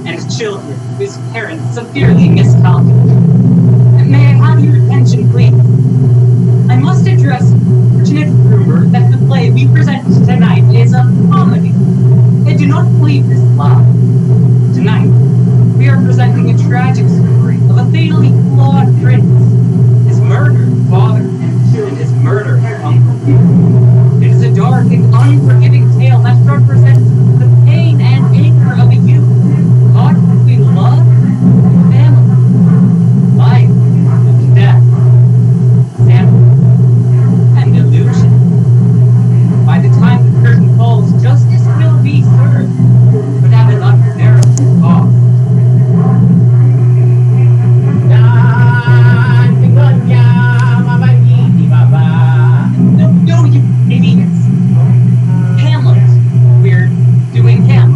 and children whose parents severely miscalculated. May I have your attention, please? I must address the unfortunate rumor that the play we present tonight is a comedy. I do not believe this lie. Tonight, we are presenting a tragic story of a fatally flawed prince, his murdered father, and his murdered uncle. It is a dark and unforgiving tale that represents the pain and anger of a youth caught between love and family, life and death, sanity and illusion. By the time the curtain falls, justice will be served, but at an unbearable cost. No, you idiots! Hamlet. We're doing Hamlet.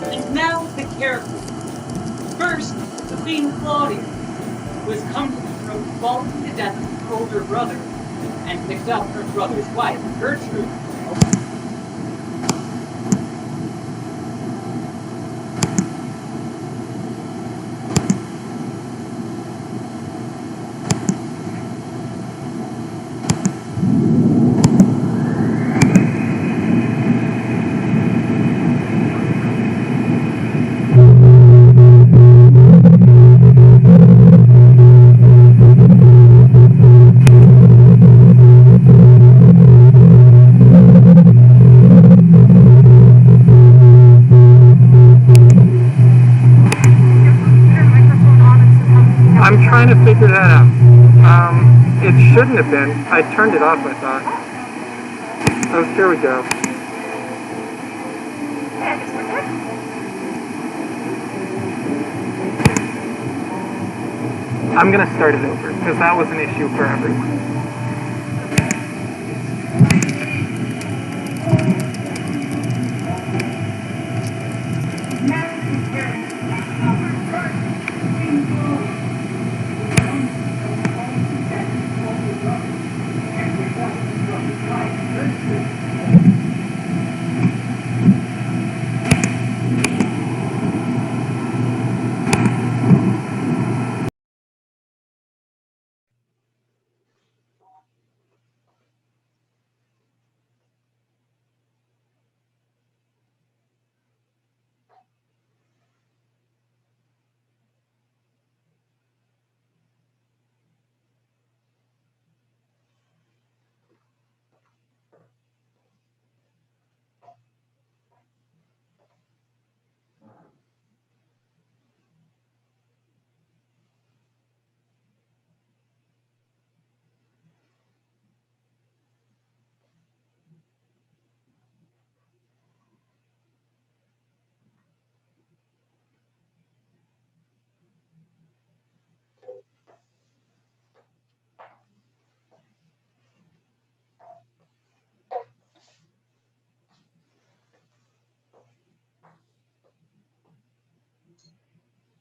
And now the characters. First, the Queen Claudius, who has come to the throne following the death of her older brother, and picked up her brother's wife, Gertrude. I'm trying to figure that out. It shouldn't have been. I turned it off, I thought. Oh, here we go. I'm gonna start it over, because that was an issue for everyone.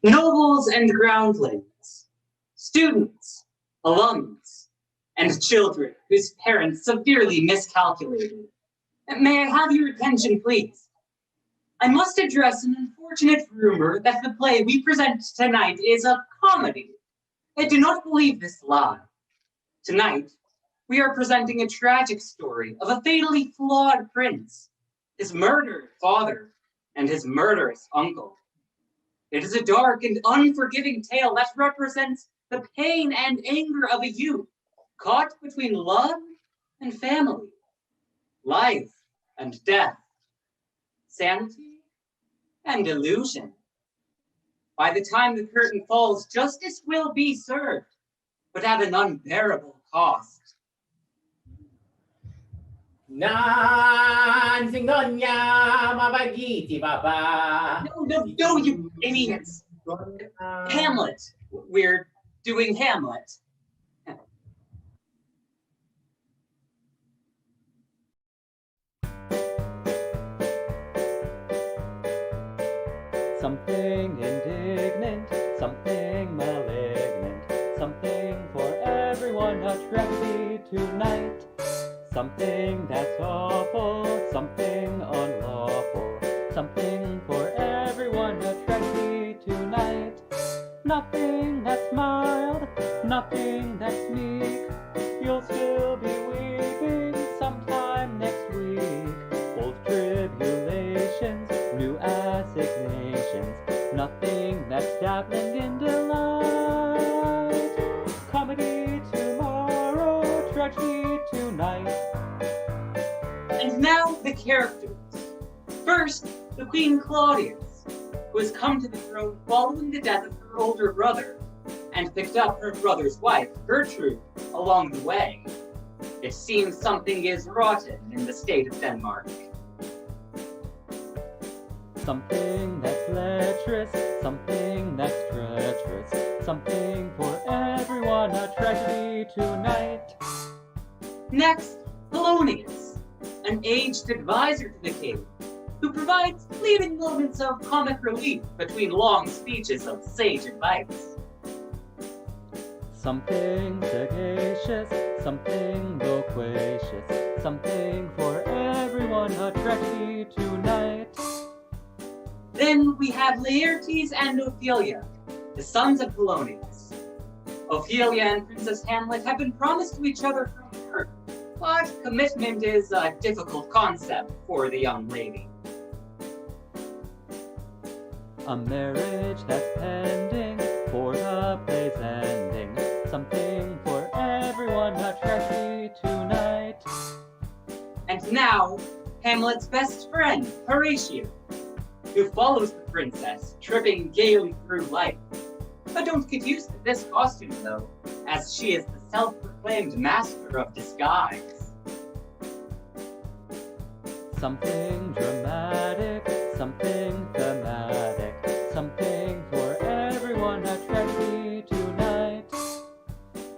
Nobles and groundlings, students, alums, and children whose parents severely miscalculated. May I have your attention, please? I must address an unfortunate rumor that the play we present tonight is a comedy. I do not believe this lie. Tonight, we are presenting a tragic story of a fatally flawed prince, his murdered father, and his murderous uncle. It is a dark and unforgiving tale that represents the pain and anger of a youth caught between love and family, life and death, sanity and illusion. By the time the curtain falls, justice will be served, but at an unbearable cost. No, you idiots! Hamlet. We're doing Hamlet. Something indignant, something malignant, something for everyone, a tragedy tonight. Something that's awful, something unlawful, something for everyone, a tragedy tonight. Nothing that's mild, nothing that's meek, you'll still be weeping sometime next week. Old tribulations, new assignations, nothing that's dabbling in delight. Comedy tomorrow, tragedy tonight. And now the characters. First, the Queen Claudius, who has come to the throne following the death of her older brother, and picked up her brother's wife, Gertrude, along the way. It seems something is rotten in the state of Denmark. Something that's lecherous, something that's treacherous, something for everyone, a tragedy tonight. Next, Polonius, an aged advisor to the king, who provides fleeting moments of comic relief between long speeches of sage advice. Something sagacious, something loquacious, something for everyone, a tragedy tonight. Then we have Laertes and Ophelia, the sons of Polonius. Ophelia and Princess Hamlet have been promised to each other from birth, but commitment is a difficult concept for the young lady. A marriage that's pending for the play's ending, something for everyone, a tragedy tonight. And now, Hamlet's best friend, Horatio, who follows the princess, tripping gaily through life. But don't get used to this costume, though, as she is the self-proclaimed master of disguise. Something dramatic, something thematic, something for everyone, a tragedy tonight.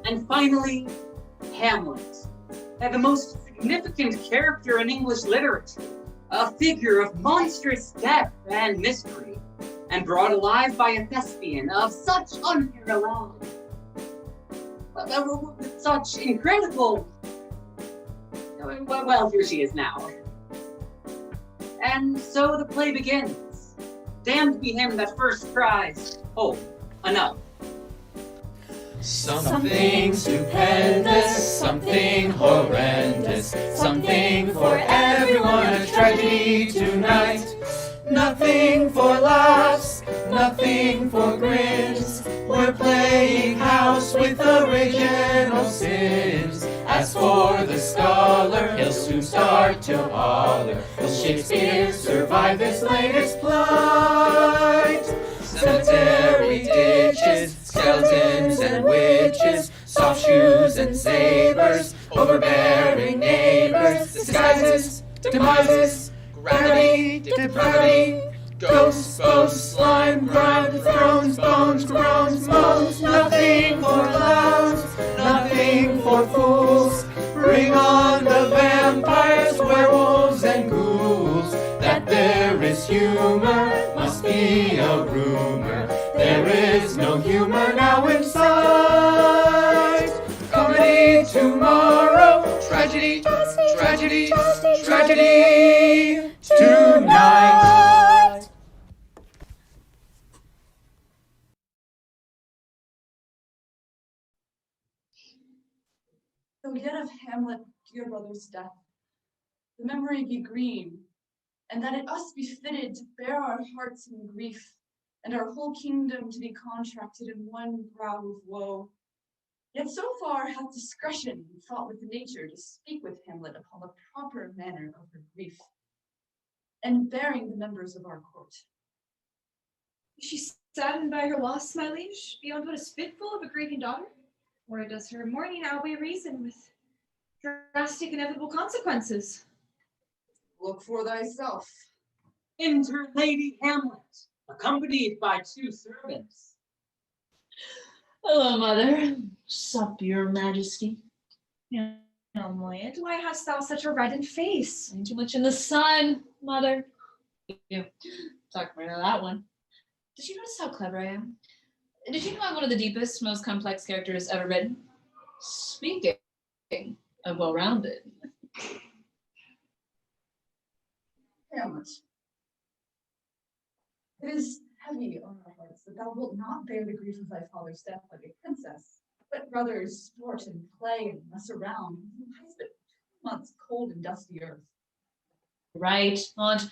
And finally, Hamlet, the most significant character in English literature, a figure of monstrous depth and mystery, and brought alive by a thespian of such unparalleled, with such incredible, well, here she is now. And so the play begins. Damned be him that first cries, oh, enough. Something stupendous, something horrendous, something for everyone, a tragedy tonight. Nothing for laughs, nothing for grins, we're playing house with original sins. As for the scholar, he'll soon start to holler, will Shakespeare survive this latest plight? Cemetery ditches, skeletons and witches, soft shoes and sabers, overbearing neighbors, disguises, demises, gravity, depravity, ghosts, boasts, slime, grime, thrones, bones, groans, moans. Nothing for clowns, nothing for fools. Bring on the vampires, werewolves, and ghouls. That there is humor must be a rumor. There is no humor now in sight. Comedy tomorrow, tragedy, tragedy, tragedy tonight. Though yet of Hamlet, dear brother's death, the memory be green, and that it us be fitted to bear our hearts in grief, and our whole kingdom to be contracted in one brow of woe. Yet so far hath discretion fought with nature to speak with Hamlet upon the proper manner of her grief, and bearing the members of our court. Is she saddened by her loss, my liege, beyond what is fitful of a grieving daughter? Or does her mourning outweigh reason with drastic inevitable consequences? Look for thyself. Enter Lady Hamlet, accompanied by 2 servants. Hello, mother. Sup, your majesty. Hamlet, why hast thou such a reddened face? Ain't too much in the sun, mother. You talk right on that one. Did you notice how clever I am? Did you know I'm one of the deepest, most complex characters ever written? Speaking of well-rounded. Hamlet, it is heavy on our hearts that thou wilt not bear the grief of thy father's death like a princess, but rather sport and play and mess around in the husband 2 months cold and dusty earth. Right, aunt.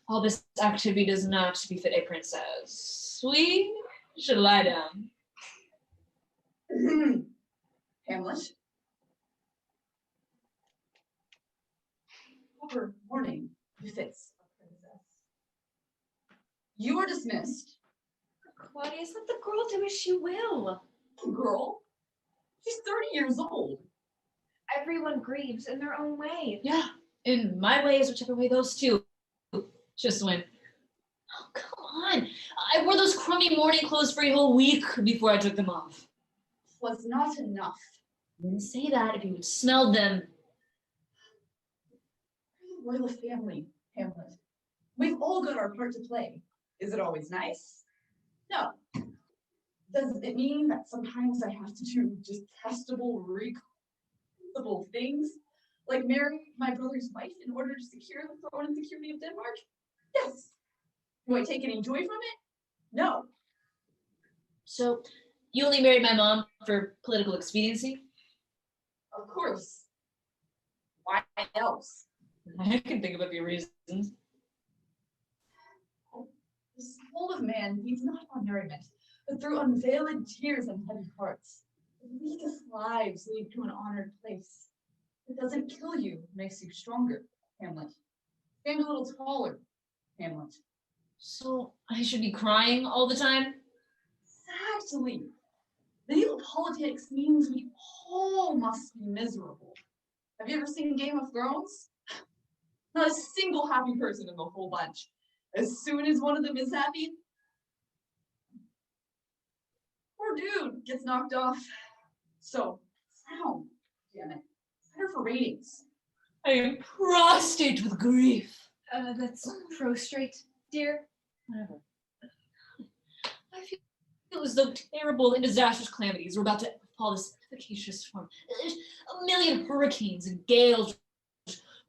All this activity does not befit a princess. We should lie down. Hamlet. Proper mourning befits a princess. You are dismissed. Claudius, let the girl do as she will. Girl, she's 30 years old. Everyone grieves in their own way. Yeah, in my ways, whichever way those two just went. Oh, come on. I wore those crummy morning clothes for a whole week before I took them off. Was not enough. I wouldn't say that if you had smelled them. We're the royal family, Hamlet. We've all got our part to play. Is it always nice? No. Does it mean that sometimes I have to do detestable, recognizable things, like marry my brother's wife in order to secure the throne and security of Denmark? Yes. Do I take any joy from it? No. So, you only married my mom for political expediency? Of course. Why else? I can think of a few reasons. The soul of man feeds not on merriment, but through unveiled tears and heavy hearts. The weakest lives lead to an honored place. It doesn't kill you, it makes you stronger, Hamlet. Stand a little taller, Hamlet. So, I should be crying all the time? Exactly. Medieval politics means we all must be miserable. Have you ever seen Game of Thrones? Not a single happy person in the whole bunch. As soon as one of them is happy, poor dude gets knocked off. So, frown, damn it. It's better for ratings. I am prostrate with grief. That's prostrate, dear. Whatever. I feel as though terrible and disastrous calamities were about to befall this efficacious form. A million hurricanes and gales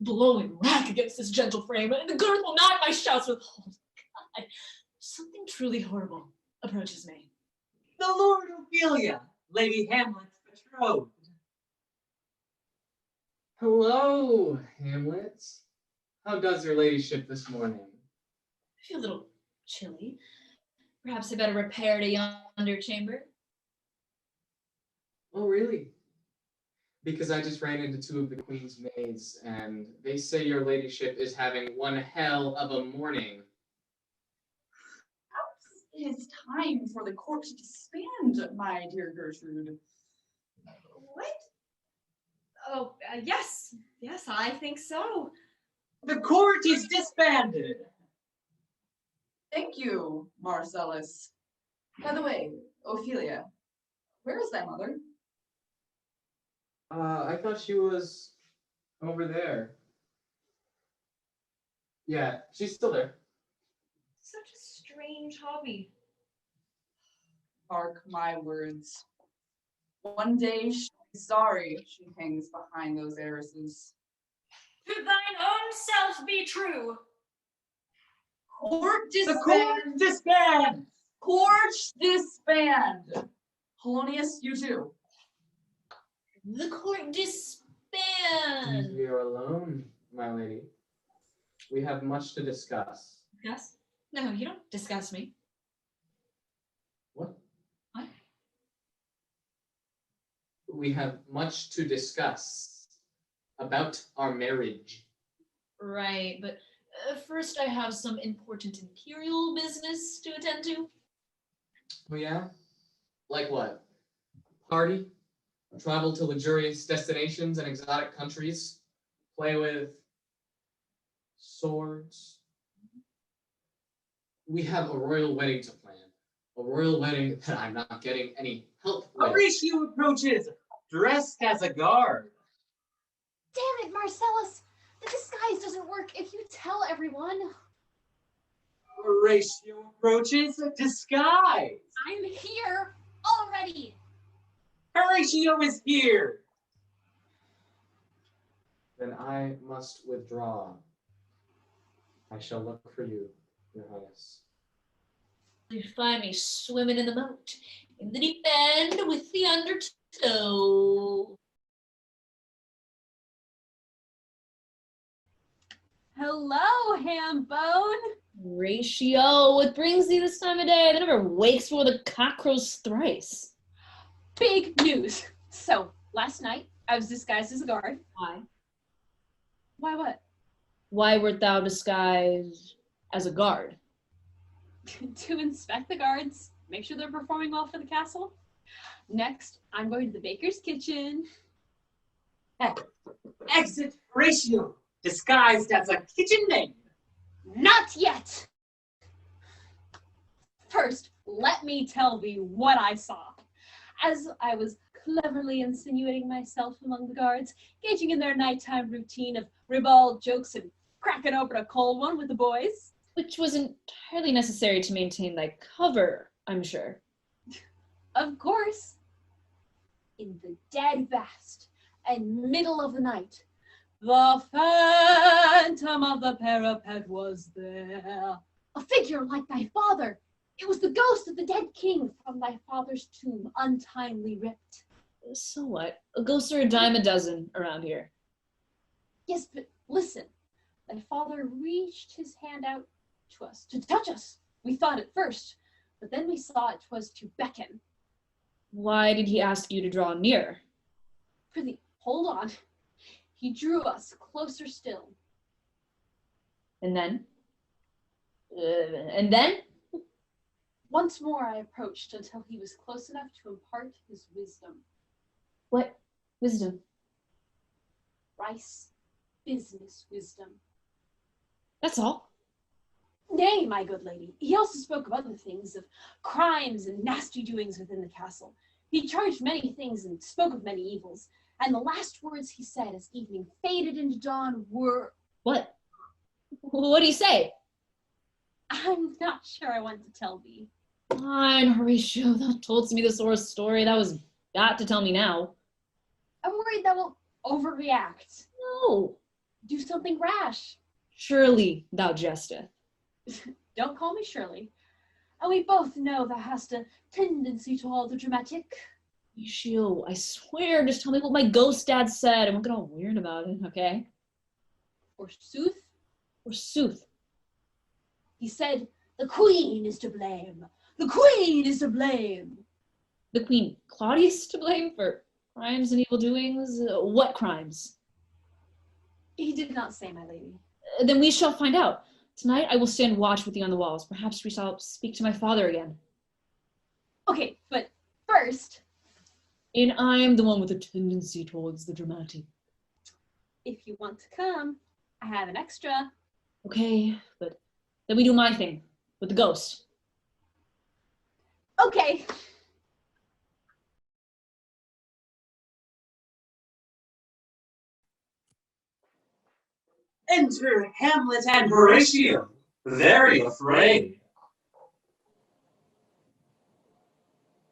blowing rack against this gentle frame, and the girth will not my shouts withhold. God, something truly horrible approaches me. The Lord Ophelia, Lady Hamlet's betrothed. Hello, Hamlet. How does your ladyship this morning? I feel a little chilly. Perhaps I better repair to yonder chamber. Oh, really? Because I just ran into 2 of the queen's maids, and they say your ladyship is having one hell of a morning. It is time for the court to disband, my dear Gertrude. What? Oh, yes. Yes, I think so. The court is disbanded. Thank you, Marcellus. By the way, Ophelia, where is thy mother? I thought she was over there. Yeah, she's still there. Such a strange hobby. Mark my words. One day she'll be sorry she hangs behind those heiresses. To thine own self be true. Court The disband! court disbands. Court disband! Polonius, you too. The court Since disband. we are alone, my lady, we have much to discuss. Discuss? No, you don't discuss me. What? What? We have much to discuss about our marriage. Right, but first I have some important imperial business to attend to. Oh yeah? Like what? Party? Travel to luxurious destinations and exotic countries? Play with swords? We have a royal wedding to plan. A royal wedding that I'm not getting any help with. Horatio approaches, dressed as a guard. Damn it, Marcellus! The disguise doesn't work if you tell everyone. Horatio approaches, disguise. I'm here already. Horatio is here. Then I must withdraw. I shall look for you, Your Highness. You find me swimming in the moat, in the deep end with the undertow. Hello, Hambone. Horatio, what brings you this time of day? That never wakes before the cock crows thrice. Big news. So, last night, I was disguised as a guard. Why? Why what? Why wert thou disguised as a guard? To inspect the guards, make sure they're performing well for the castle. Next, I'm going to the baker's kitchen. Exit Horatio, disguised as a kitchen maid. Not yet! First, let me tell thee what I saw. As I was cleverly insinuating myself among the guards, gauging in their nighttime routine of ribald jokes and cracking open a cold one with the boys. Which was entirely necessary to maintain thy cover, I'm sure. Of course. In the dead vast and middle of the night, the phantom of the parapet was there. A figure like thy father. It was the ghost of the dead king from thy father's tomb, untimely ripped. So what? A ghost are a dime a dozen around here. Yes, but listen. Thy father reached his hand out to us, to touch us. We thought at first, but then we saw it was to beckon. Why did he ask you to draw near? Prithee, hold on. He drew us closer still. And then? And then? Once more I approached until he was close enough to impart his wisdom. What wisdom? Rice business wisdom. That's all. Nay, my good lady, he also spoke of other things, of crimes and nasty doings within the castle. He charged many things and spoke of many evils, and the last words he said as evening faded into dawn were... What? What do you say? I'm not sure I want to tell thee. Fine, Horatio, thou toldst me the sore story. That was got to tell me now. I'm worried that we'll overreact. No. Do something rash. Surely thou jesteth. Don't call me Shirley. And we both know thou hast a tendency to all the dramatic. Horatio, I swear, just tell me what my ghost dad said. I won't get all weird about it, okay? Forsooth, Forsooth. he said, the queen is to blame. The queen is to blame. The queen Claudius to blame for crimes and evil doings? What crimes? He did not say, my lady. Then we shall find out. Tonight I will stand watch with thee on the walls. Perhaps we shall speak to my father again. Okay, but first... And I am the one with a tendency towards the dramatic. If you want to come, I have an extra. Okay, but then we do my thing with the ghost. Okay. Enter Hamlet and Horatio, very afraid.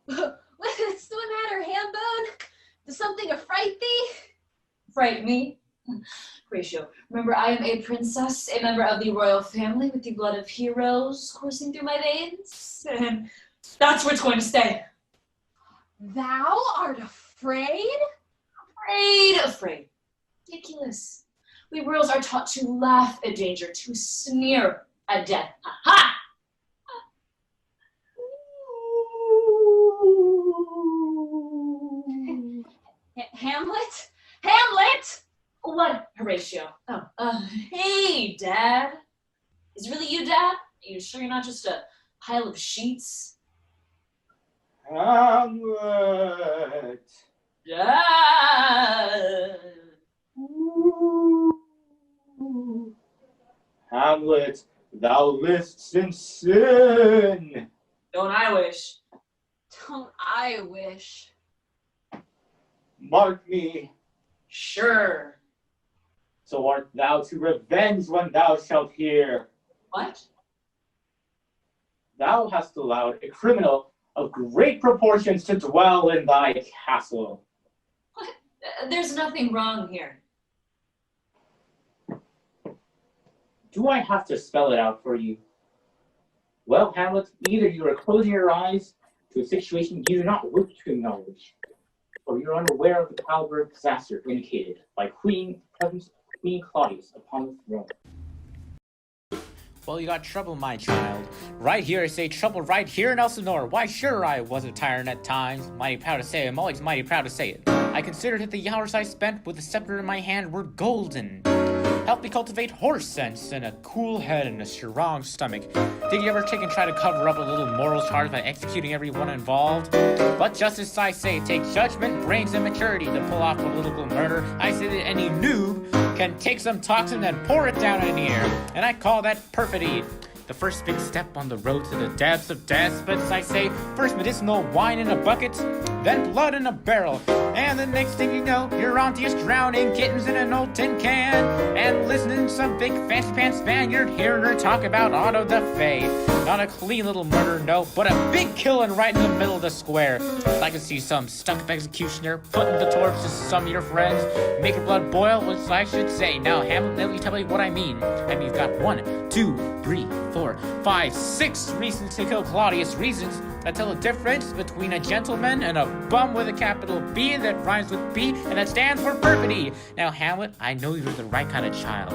What's the matter, Hambone? Does something affright thee? Frighten me? Horatio, remember I am a princess, a member of the royal family with the blood of heroes coursing through my veins. And that's where it's going to stay. Thou art afraid? Afraid. Ridiculous. We royals are taught to laugh at danger, to sneer at death. Ha! Hamlet? Hamlet! What, Horatio? Hey, Dad. Is it really you, Dad? Are you sure you're not just a pile of sheets? Hamlet. Dad. Ooh. Hamlet, thou lists in sin. Don't I wish? Don't I wish? Mark me. Sure. So art thou to revenge when thou shalt hear. What? Thou hast allowed a criminal of great proportions to dwell in thy castle. What? There's nothing wrong here. Do I have to spell it out for you? Well, Hamlet, either you are closing your eyes to a situation you do not wish to acknowledge, or you're unaware of the caliber of disaster indicated by Queen Claudius upon the throne. Well, you got trouble, my child. Right here, I say trouble right here in Elsinore. Why, sure, I was a tyrant at times. Mighty proud to say it. I'm always mighty proud to say it. I considered that the hours I spent with the scepter in my hand were golden. Helped me cultivate horse sense and a cool head and a strong stomach. Did you ever take and try to cover up a little moral charge by executing everyone involved? But just as I say, it takes judgment, brains, and maturity to pull off political murder. I say that any noob can take some toxin and pour it down in the air, and I call that perfidy. The first big step on the road to the depths of despots, I say, first medicinal wine in a bucket, then blood in a barrel, and the next thing you know, your auntie is drowning kittens in an old tin can, and listening to some big fancy pants Spaniard hearing her talk about auto da fe. Not a clean little murder, no, but a big killing right in the middle of the square. I can see some stuck-up executioner putting the torch to some of your friends, making blood boil, which I should say. Now, Hamlet, let me tell you what I mean. I mean, you've got 1, 2, 3, 4, 5, 6 reasons to kill Claudius, reasons that tell the difference between a gentleman and a bum with a capital B that rhymes with B and that stands for perfidy. Now, Hamlet, I know you're the right kind of child.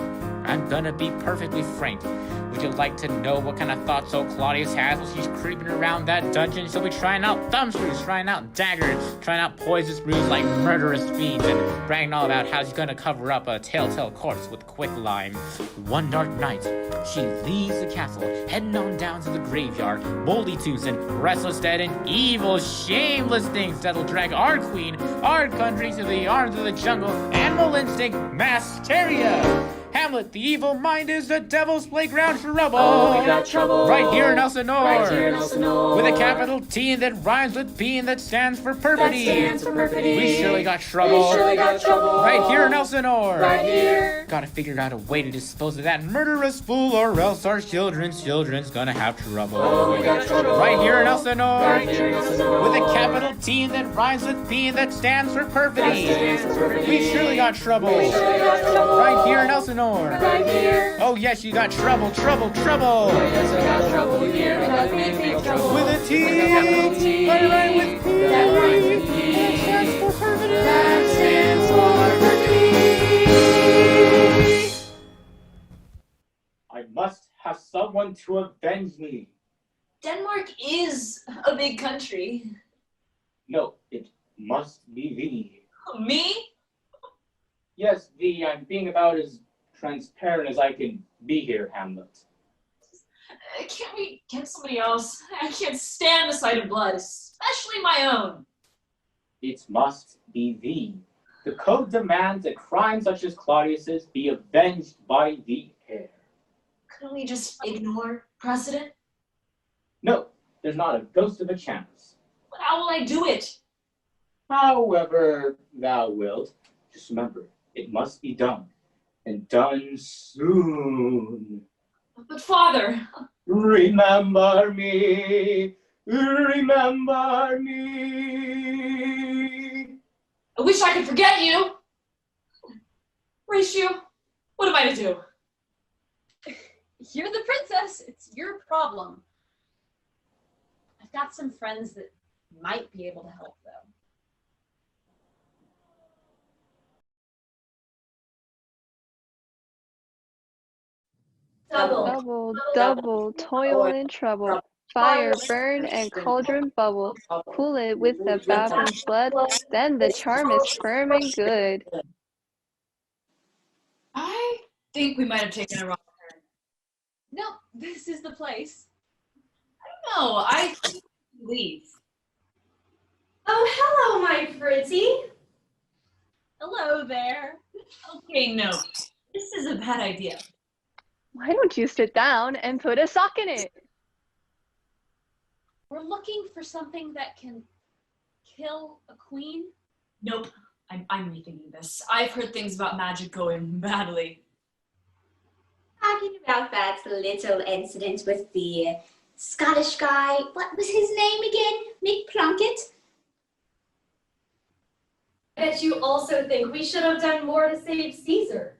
I'm gonna be perfectly frank. Would you like to know what kind of thoughts old Claudius has while she's creeping around that dungeon? She'll be trying out thumbscrews, trying out daggers, trying out poisonous brews like murderous fiends, and bragging all about how she's gonna cover up a telltale corpse with quicklime. One dark night, she leaves the castle, heading on down to the graveyard. Moldy tunes and restless dead and evil, shameless things that'll drag our queen, our country to the arms of the jungle. Animal instinct, mass hysteria. Hamlet, the evil mind is the devil's playground trouble. Oh, we got trouble. Right here in Elsinore. Right here in Elsinore. With a capital T that rhymes with P and that stands for perfidy. That stands for perfidy. We surely got trouble. We surely got trouble. Right here in Elsinore. Right here. Gotta figure out a way to dispose of that murderous fool, or else our children's gonna have trouble. Oh, we got trouble. Right here in Elsinore. Right here in Elsinore. With a capital T that rhymes with P and that stands for perfidy. That stands for perfidy. We surely got trouble. We surely got trouble. Right here in Elsinore. Right here. Oh yes, you got trouble, trouble, trouble. Oh yes, I got trouble here. We got big trouble. With a T, with a capital T, that rhymes with P, that rhymes with P, that stands for perfidy. That stands for perfidy. I must have someone to avenge me. Denmark is a big country. No, it must be thee. Me? Yes, thee. I'm being about as transparent as I can be here, Hamlet. Can't we get somebody else? I can't stand the sight of blood, especially my own. It must be thee. The code demands that crimes such as Claudius's be avenged by the heir. Couldn't we just ignore precedent? No, there's not a ghost of a chance. But how will I do it? However thou wilt, just remember, it must be done, and done soon. But father... Remember me, remember me. I wish I could forget you. Horatio, what am I to do? You're the princess. It's your problem. I've got some friends that might be able to help, though. Double Double, toil and trouble. fire burn and cauldron bubble. Cool it with the babbling blood, then the charm is firm and good. I think we might have taken a wrong turn. No, this is the place. No, I think we leave. Oh, hello, my pretty. Hello there. Okay, no. This is a bad idea. Why don't you sit down and put a sock in it? We're looking for something that can kill a queen. Nope. I'm rethinking this. I've heard things about magic going badly. Talking about that little incident with the Scottish guy. What was his name again? Mick Plunkett? I bet you also think we should have done more to save Caesar.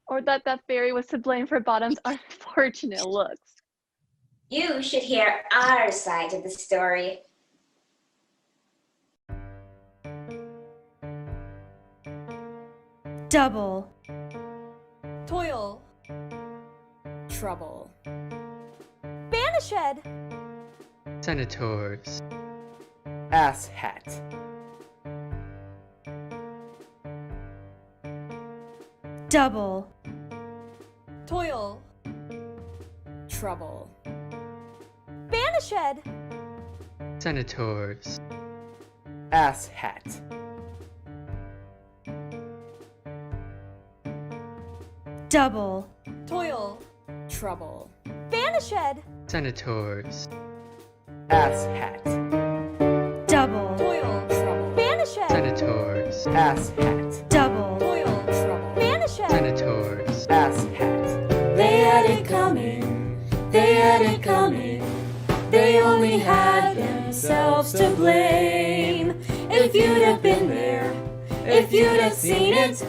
Or that fairy was to blame for Bottom's unfortunate looks. You should hear our side of the story. Double. Toil. Trouble. Banished. Senators. Ass hat. Double. Toil. Trouble. Banished. Senators. Ass hat. Double. Toil. Trouble. Banished. Senators. Ass hat. Double. Toil. Trouble. Banished. Senators. Ass hat. Double. Toil. Trouble. Banished. Senators. Ass hat. They had it coming. They had it coming. They only had themselves to blame. If you'd have been there, if you'd have seen it,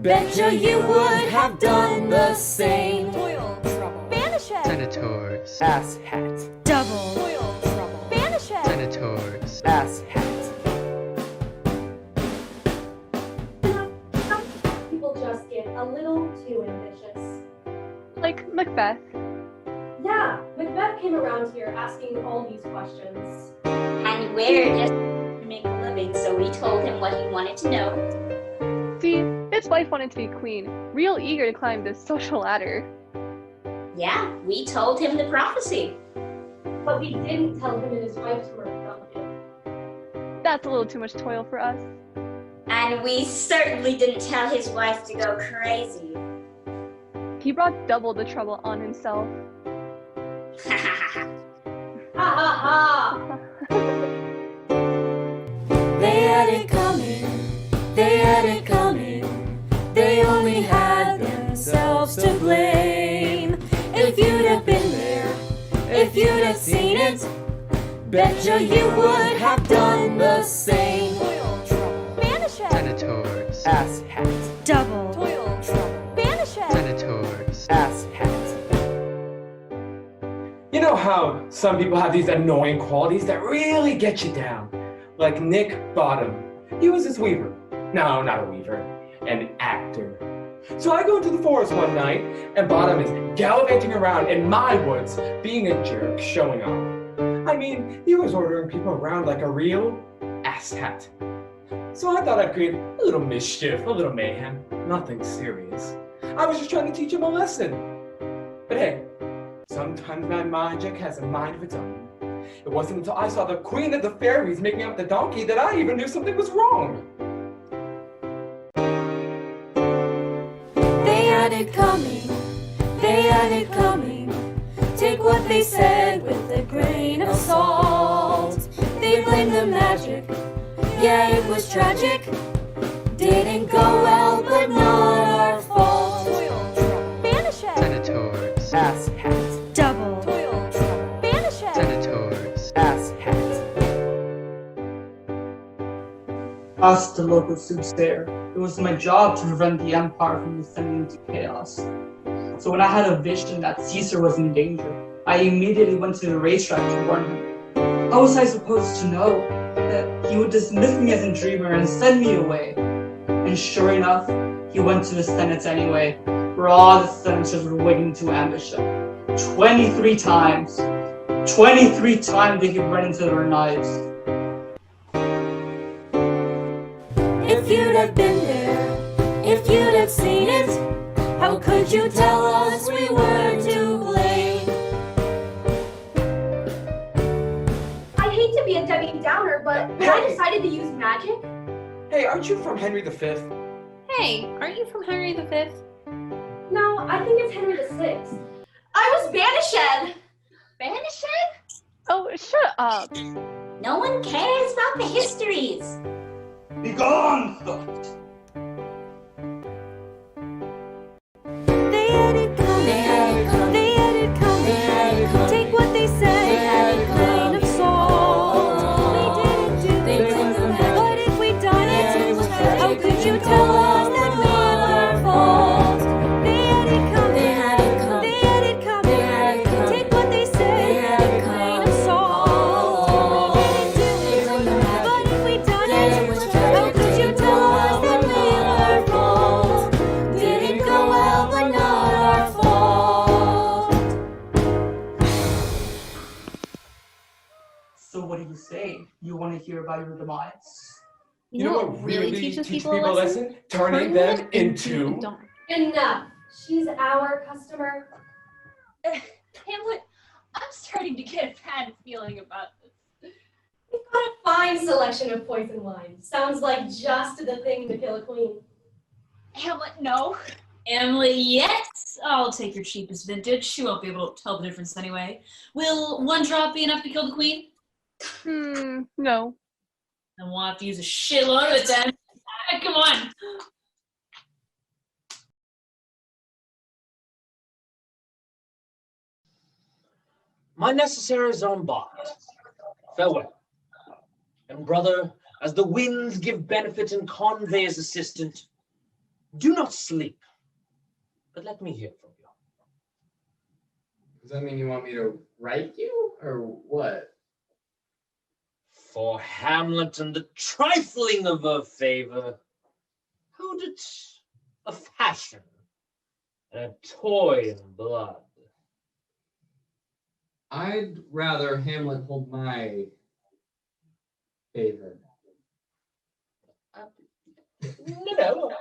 betcha you would have done the same. Toil. Trouble. Banished. Senators. Ass hat. Double. Toil. Trouble. Banished. Senators. Ass hat. People just get a little too ambitious. Like Macbeth. Yeah, Macbeth came around here asking all these questions. And we're just to make a living, so we told him what he wanted to know. See, his wife wanted to be queen, real eager to climb this social ladder. Yeah, we told him the prophecy. But we didn't tell him and his wife to murder Duncan. That's a little too much toil for us. And we certainly didn't tell his wife to go crazy. He brought double the trouble on himself. Ha ha ha! They had it coming. They had it coming. They only had themselves to blame. If you'd have been there, if you'd have seen it, betcha you would have done the same. Toil. Trouble. Banished. Senators. Ass hat. Double. Toil. Trouble. Banished. Senators. Ass hat. You know how some people have these annoying qualities that really get you down? Like Nick Bottom. He was this weaver. No, not a weaver. An actor. So I go into the forest one night, and Bottom is gallivanting around in my woods, being a jerk, showing off. I mean, he was ordering people around like a real asshat. So I thought I'd create a little mischief, a little mayhem. Nothing serious. I was just trying to teach him a lesson. But hey, sometimes my magic has a mind of its own. It wasn't until I saw the queen of the fairies making out with the donkey that I even knew something was wrong. They had it coming. They had it coming. Take what they said with a grain of salt. They blamed the magic. Yeah, it was tragic. Didn't go well, but not our fault. Toil. Trouble. Banished. Senators. Ass hat. Double. Toil. Trouble. Banished. Senators. Ass hat. Hasta loco soothsayer. It was my job to prevent the empire from descending into chaos. So when I had a vision that Caesar was in danger, I immediately went to the racetrack to warn him. How was I supposed to know that he would dismiss me as a dreamer and send me away? And sure enough, he went to the Senate anyway, where all the senators were waiting to ambush him. 23 times. 23 times they could run into their knives. If you'd have been there, if you'd have seen it, how could you tell us we were to blame? I hate to be a Debbie Downer, but when I decided to use magic... Hey, aren't you from Henry V? Hey, aren't you from Henry V? No, I think it's Henry VI. I was banished! Banished? Oh, shut up. No one cares about the histories. Begone, thought! They had it coming, they had it coming, they had it coming, they had it coming. Take what they said, they had it grain of salt. We didn't do it, but if we'd done it, how could you tell us that we were fault? They had it coming, they had it coming, they had it coming, they had it coming. Take what they said, they had it grain of salt. We didn't do it, but if we'd done it, how could you tell us that we were fault? Didn't go well, but not our fault. So what do you say? You want to hear about your demise? You know what really teaches people a lesson? Turning them into... Enough. She's our customer. Hamlet, I'm starting to get a bad feeling about this. We've got a fine selection of poison wine. Sounds like just the thing to kill a queen. Hamlet, no. Emily, yes. I'll take your cheapest vintage. She won't be able to tell the difference anyway. Will one drop be enough to kill the queen? No. Then we'll have to use a shitload of it then. Come on. My necessaries are embarked. Farewell. And brother, as the winds give benefit and convey as assistant, do not sleep, but let me hear from you. Does that mean you want me to write you, or what? For Hamlet and the trifling of her favor, hold it a fashion and a toy in blood. I'd rather Hamlet hold my favor. No.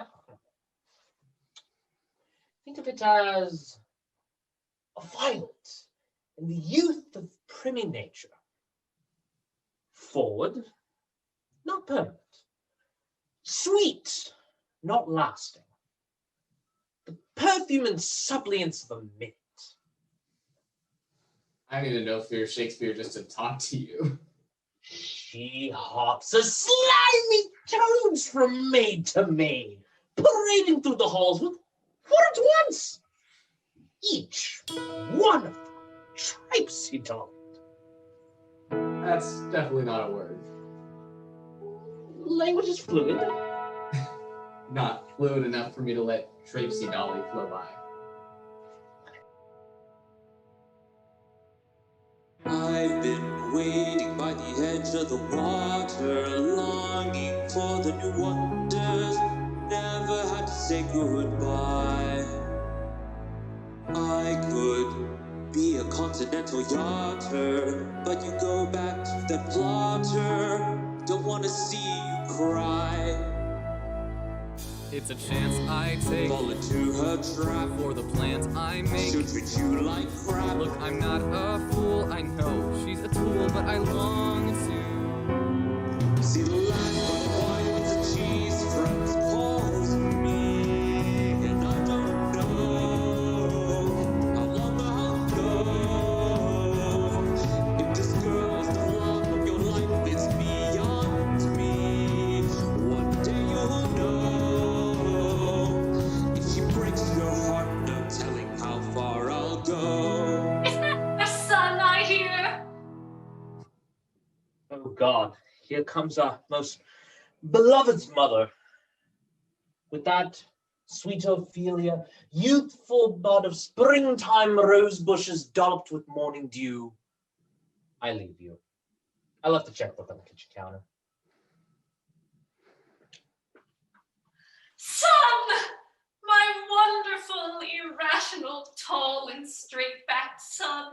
Think of it as a violet in the youth of primy nature. Forward, not permanent. Sweet, not lasting. The perfume and suppliance of a mint. I need to know if you're Shakespeare just to talk to you. She hops a slimy toads from maid to maid, parading through the halls with four at once. Each one of them tripsy doll. That's definitely not a word. Language is fluid. Not fluid enough for me to let Trapesy Dolly flow by. I've been waiting by the edge of the water, longing for the new wonders, never had to say goodbye. I could be a continental yachter, but you go back to that plotter, don't want to see you cry. It's a chance I take. Fall into her trap for the plans I make. She'll treat you like crap. Look, I'm not a fool. I know she's a tool, but I long to see the last of the wine with the cheese friends calls me, and I don't know how long I'll go. If this girl's the love of your life, it's beyond me. One day you'll know. If she breaks your heart, no telling how far I'll go. Isn't that my son I hear? Oh God, here comes our most beloved's mother. With that sweet Ophelia, youthful bud of springtime rose bushes dolloped with morning dew, I leave you. I left the checkbook on the kitchen counter. Son! My wonderful, irrational, tall, and straight-backed son.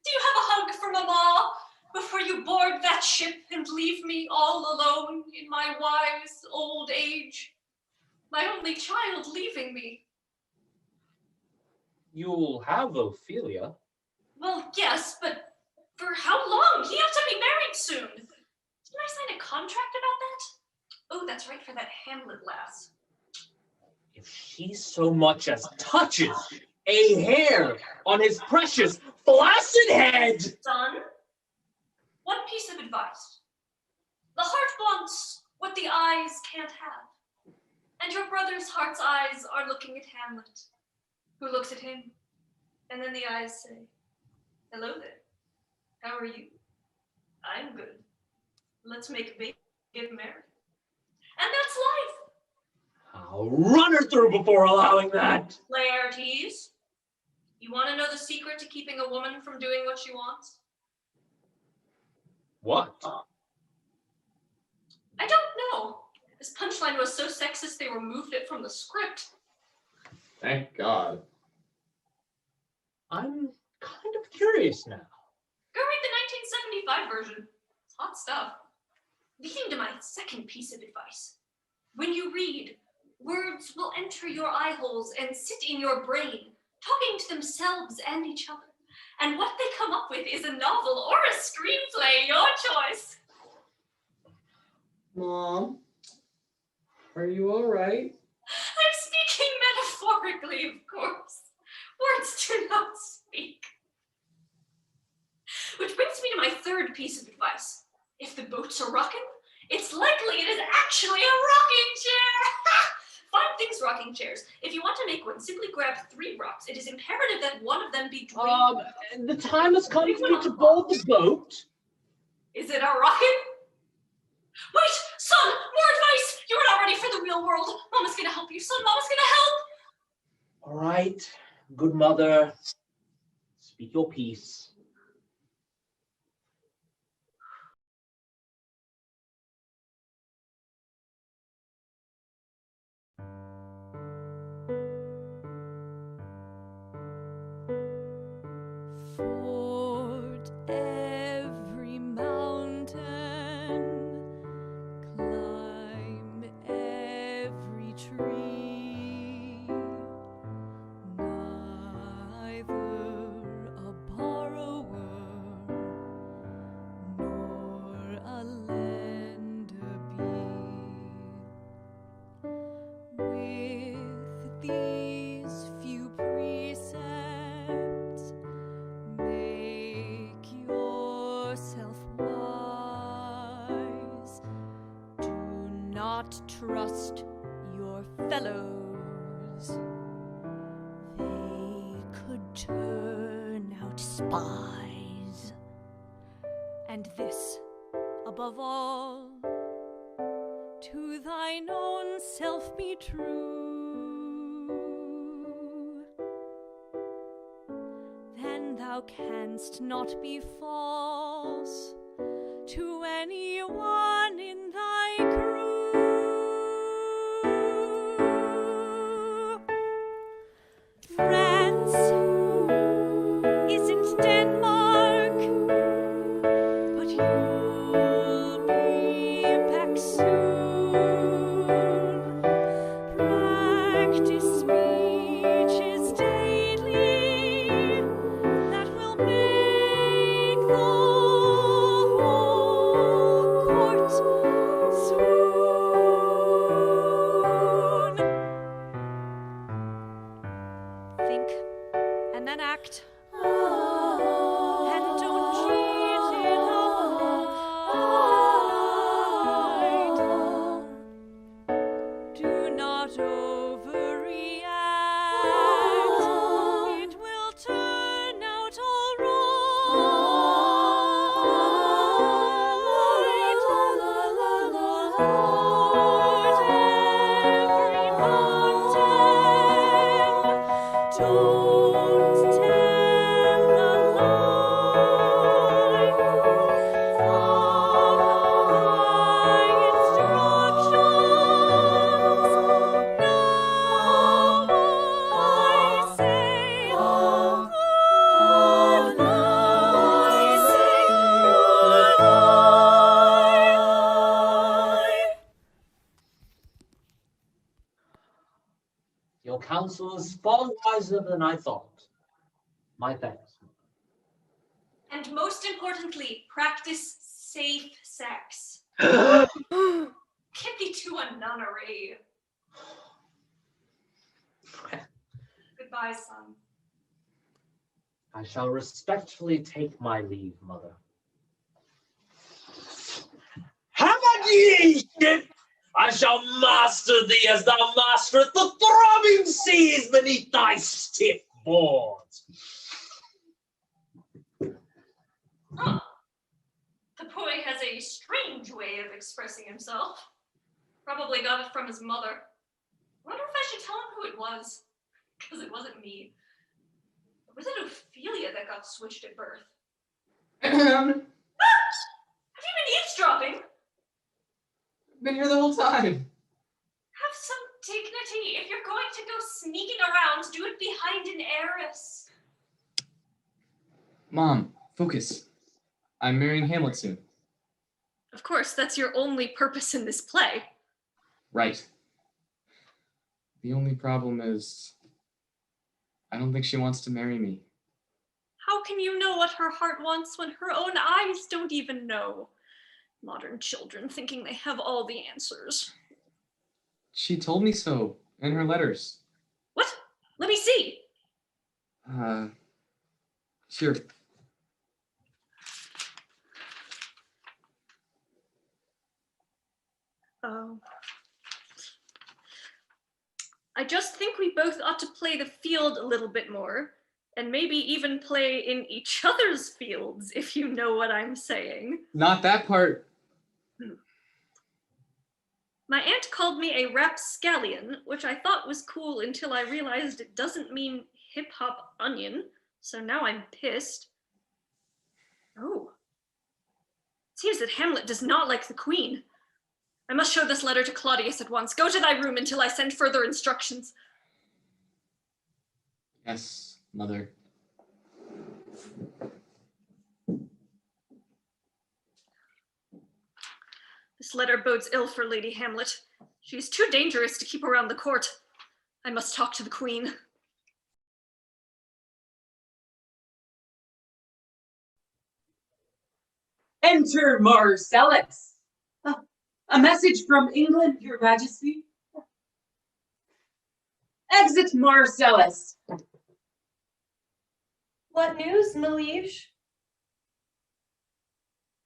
Do you have a hug for Mama before you board that ship and leave me all alone in my wise old age? My only child leaving me. You'll have Ophelia. Well, yes, but for how long? He has to be married soon. Didn't I sign a contract about that? Oh, that's right, for that Hamlet lass. If she so much as touches a hair on his precious flaccid head. Son, one piece of advice. The heart wants what the eyes can't have. And your brother's heart's eyes are looking at Hamlet, who looks at him, and then the eyes say, hello there. How are you? I'm good. Let's make a baby, get married. And that's life. I'll run her through before allowing that. Laertes, you want to know the secret to keeping a woman from doing what she wants? What? I don't know. This punchline was so sexist they removed it from the script. Thank God. I'm kind of curious now. Go read the 1975 version. It's hot stuff. Leading to my second piece of advice. When you read, words will enter your eye holes and sit in your brain, talking to themselves and each other. And what they come up with is a novel or a screenplay, your choice. Mom, are you all right? I'm speaking metaphorically, of course. Words do not speak. Which brings me to my third piece of advice. If the boats are rocking, it's likely it is actually a rocking chair. Find things rocking chairs. If you want to make one, simply grab 3 rocks. It is imperative that one of them be drained. The time has come for you to board the boat. Is it a rockin'? Wait, son, more advice. You're not ready for the real world. Mama's gonna help you, son. Mama's gonna help. All right, good mother. Speak your piece. Ford every mountain, climb every tree, neither a borrower nor a lender be. With these few precepts, make yourself wise. Do not trust your fellows. They could turn out spies. And this, above all, to thine own self be true. Then thou canst not be false to anyone in thy crew. France isn't Denmark, but you'll be back soon. Practice speeches daily that will make the whole court swoon. Think and then act. And don't cheat in the fight. Do not overreact. It will turn out all right. Lord, every mountain, don't tell a lie. Follow my instructions. Now I say good night. far wiser than I thought. My thanks. And most importantly, practice safe sex. Get thee to a nunnery. Goodbye, son. I shall respectfully take my leave, mother. Have at ye, ship! I shall master thee as thou masterest the throbbing seas beneath thy stiff boards. Huh. The boy has a strange way of expressing himself. Probably got it from his mother. Wonder if I should tell him who it was. Because it wasn't me. Or was it Ophelia that got switched at birth? Have you been eavesdropping? Been here the whole time. Have some dignity. If you're going to go sneaking around, do it behind an heiress. Mom, focus. I'm marrying Hamlet soon. Of course, that's your only purpose in this play. Right. The only problem is, I don't think she wants to marry me. How can you know what her heart wants when her own eyes don't even know? Modern children thinking they have all the answers. She told me so in her letters. What? Let me see. Sure. Oh. I just think we both ought to play the field a little bit more, and maybe even play in each other's fields, if you know what I'm saying. Not that part. My aunt called me a rapscallion, which I thought was cool until I realized it doesn't mean hip-hop onion, so now I'm pissed. Oh. It seems that Hamlet does not like the queen. I must show this letter to Claudius at once. Go to thy room until I send further instructions. Yes, mother. This letter bodes ill for Lady Hamlet. She is too dangerous to keep around the court. I must talk to the queen. Enter Marcellus. A message from England, Your Majesty. Exit Marcellus. What news, my liege?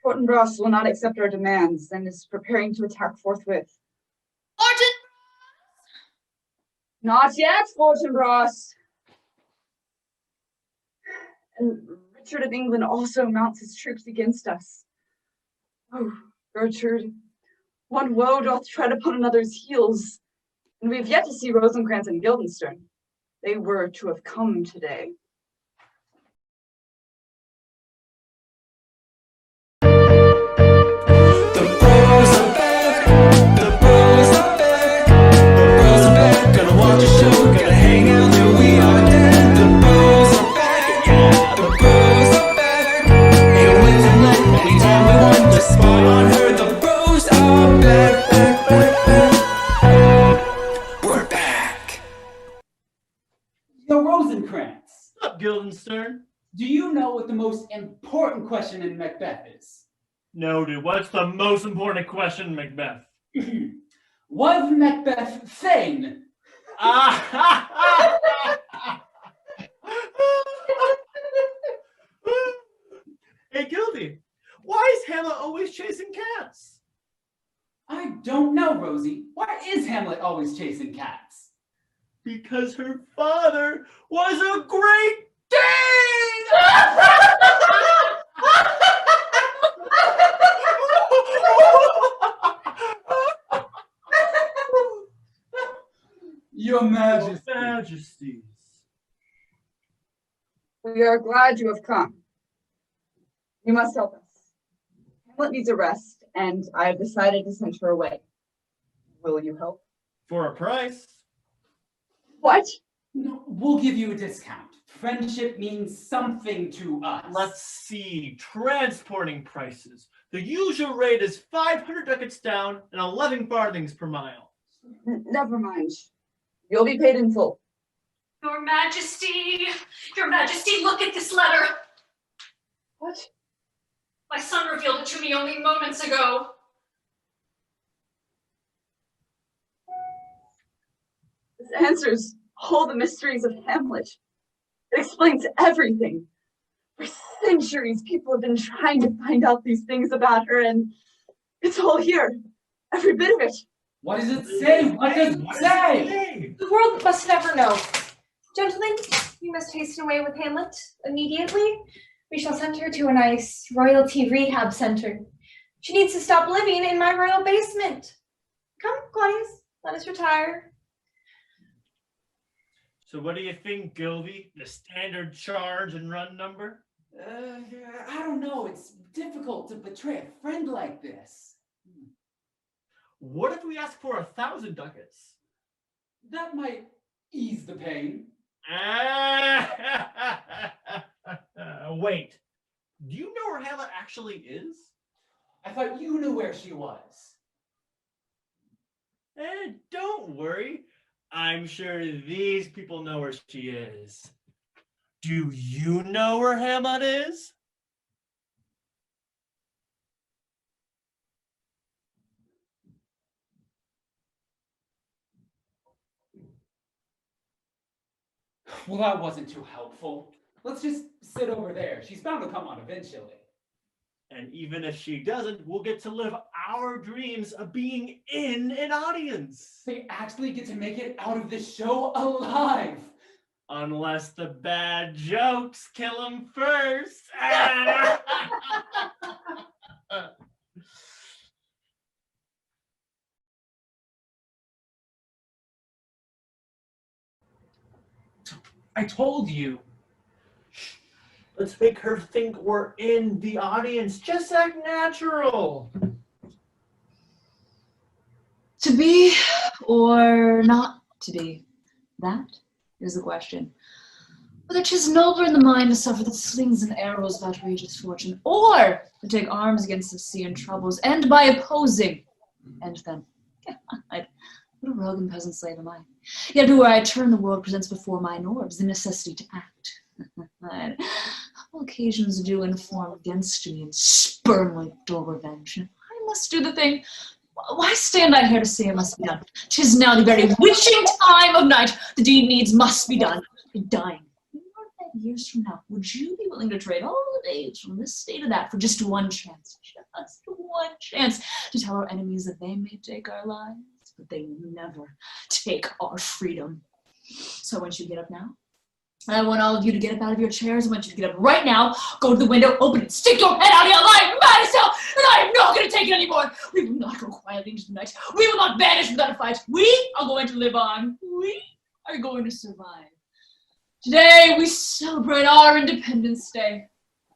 Fortinbras will not accept our demands and is preparing to attack forthwith. Not yet, Fortinbras. And Richard of England also mounts his troops against us. Oh, Gertrude, one woe doth tread upon another's heels, and we have yet to see Rosencrantz and Guildenstern. They were to have come today. Yo, Rosencrantz. What's up, Guildenstern? Do you know what the most important question in Macbeth is? No, dude. What's the most important question in Macbeth? Was Macbeth sane? Hey, Gildy, why is Hamlet always chasing cats? I don't know, Rosie. Why is Hamlet always chasing cats? Because her father was a great Dane! Your Majesty. Your Majesties. We are glad you have come. You must help us. Hamlet needs a rest, and I have decided to send her away. Will you help? For a price. What? No, we'll give you a discount. Friendship means something to us. Let's see. Transporting prices. The usual rate is 500 ducats down and 11 farthings per mile. Never mind. You'll be paid in full. Your Majesty, look at this letter. What? My son revealed it to me only moments ago. This answers all the mysteries of Hamlet. It explains everything. For centuries, people have been trying to find out these things about her, and it's all here. Every bit of it. What does it say? What does it say? The world must never know. Gentlemen, you must hasten away with Hamlet immediately. We shall send her to a nice royalty rehab center. She needs to stop living in my royal basement. Come, Claudius, let us retire. So what do you think, Gilby? The standard charge and run number? I don't know. It's difficult to betray a friend like this. What if we ask for 1,000 ducats? That might ease the pain. Wait. Do you know where Hamlet actually is? I thought you knew where she was. Don't worry. I'm sure these people know where she is. Do you know where Hamlet is? Well, that wasn't too helpful. Let's just sit over there. She's bound to come on eventually. And even if she doesn't, we'll get to live our dreams of being in an audience. They actually get to make it out of this show alive. Unless the bad jokes kill them first. I told you. Let's make her think we're in the audience. Just act natural. To be or not to be? That is the question. Whether 'tis nobler in the mind to suffer the slings and arrows of outrageous fortune, or to take arms against the sea and troubles, and by opposing, and then, what a rogue and peasant slave am I? Yet everywhere I turn, the world presents before my orbs the necessity to act. All occasions do inform against me and spurn like dull revenge. I must do the thing. Why stand I here to say it must be done? 'Tis now the very witching time of night. The deed needs must be done. Dying. years from now, would you be willing to trade all the days from this day to that for just one chance to tell our enemies that they may take our lives, but they never take our freedom? So I want you to get up now. I want all of you to get up out of your chairs. I want you to get up right now, go to the window, open it, stick your head out of your line, mad as hell, and I am not going to take it anymore. We will not go quietly into the night. We will not vanish without a fight. We are going to live on. We are going to survive. Today, we celebrate our Independence Day.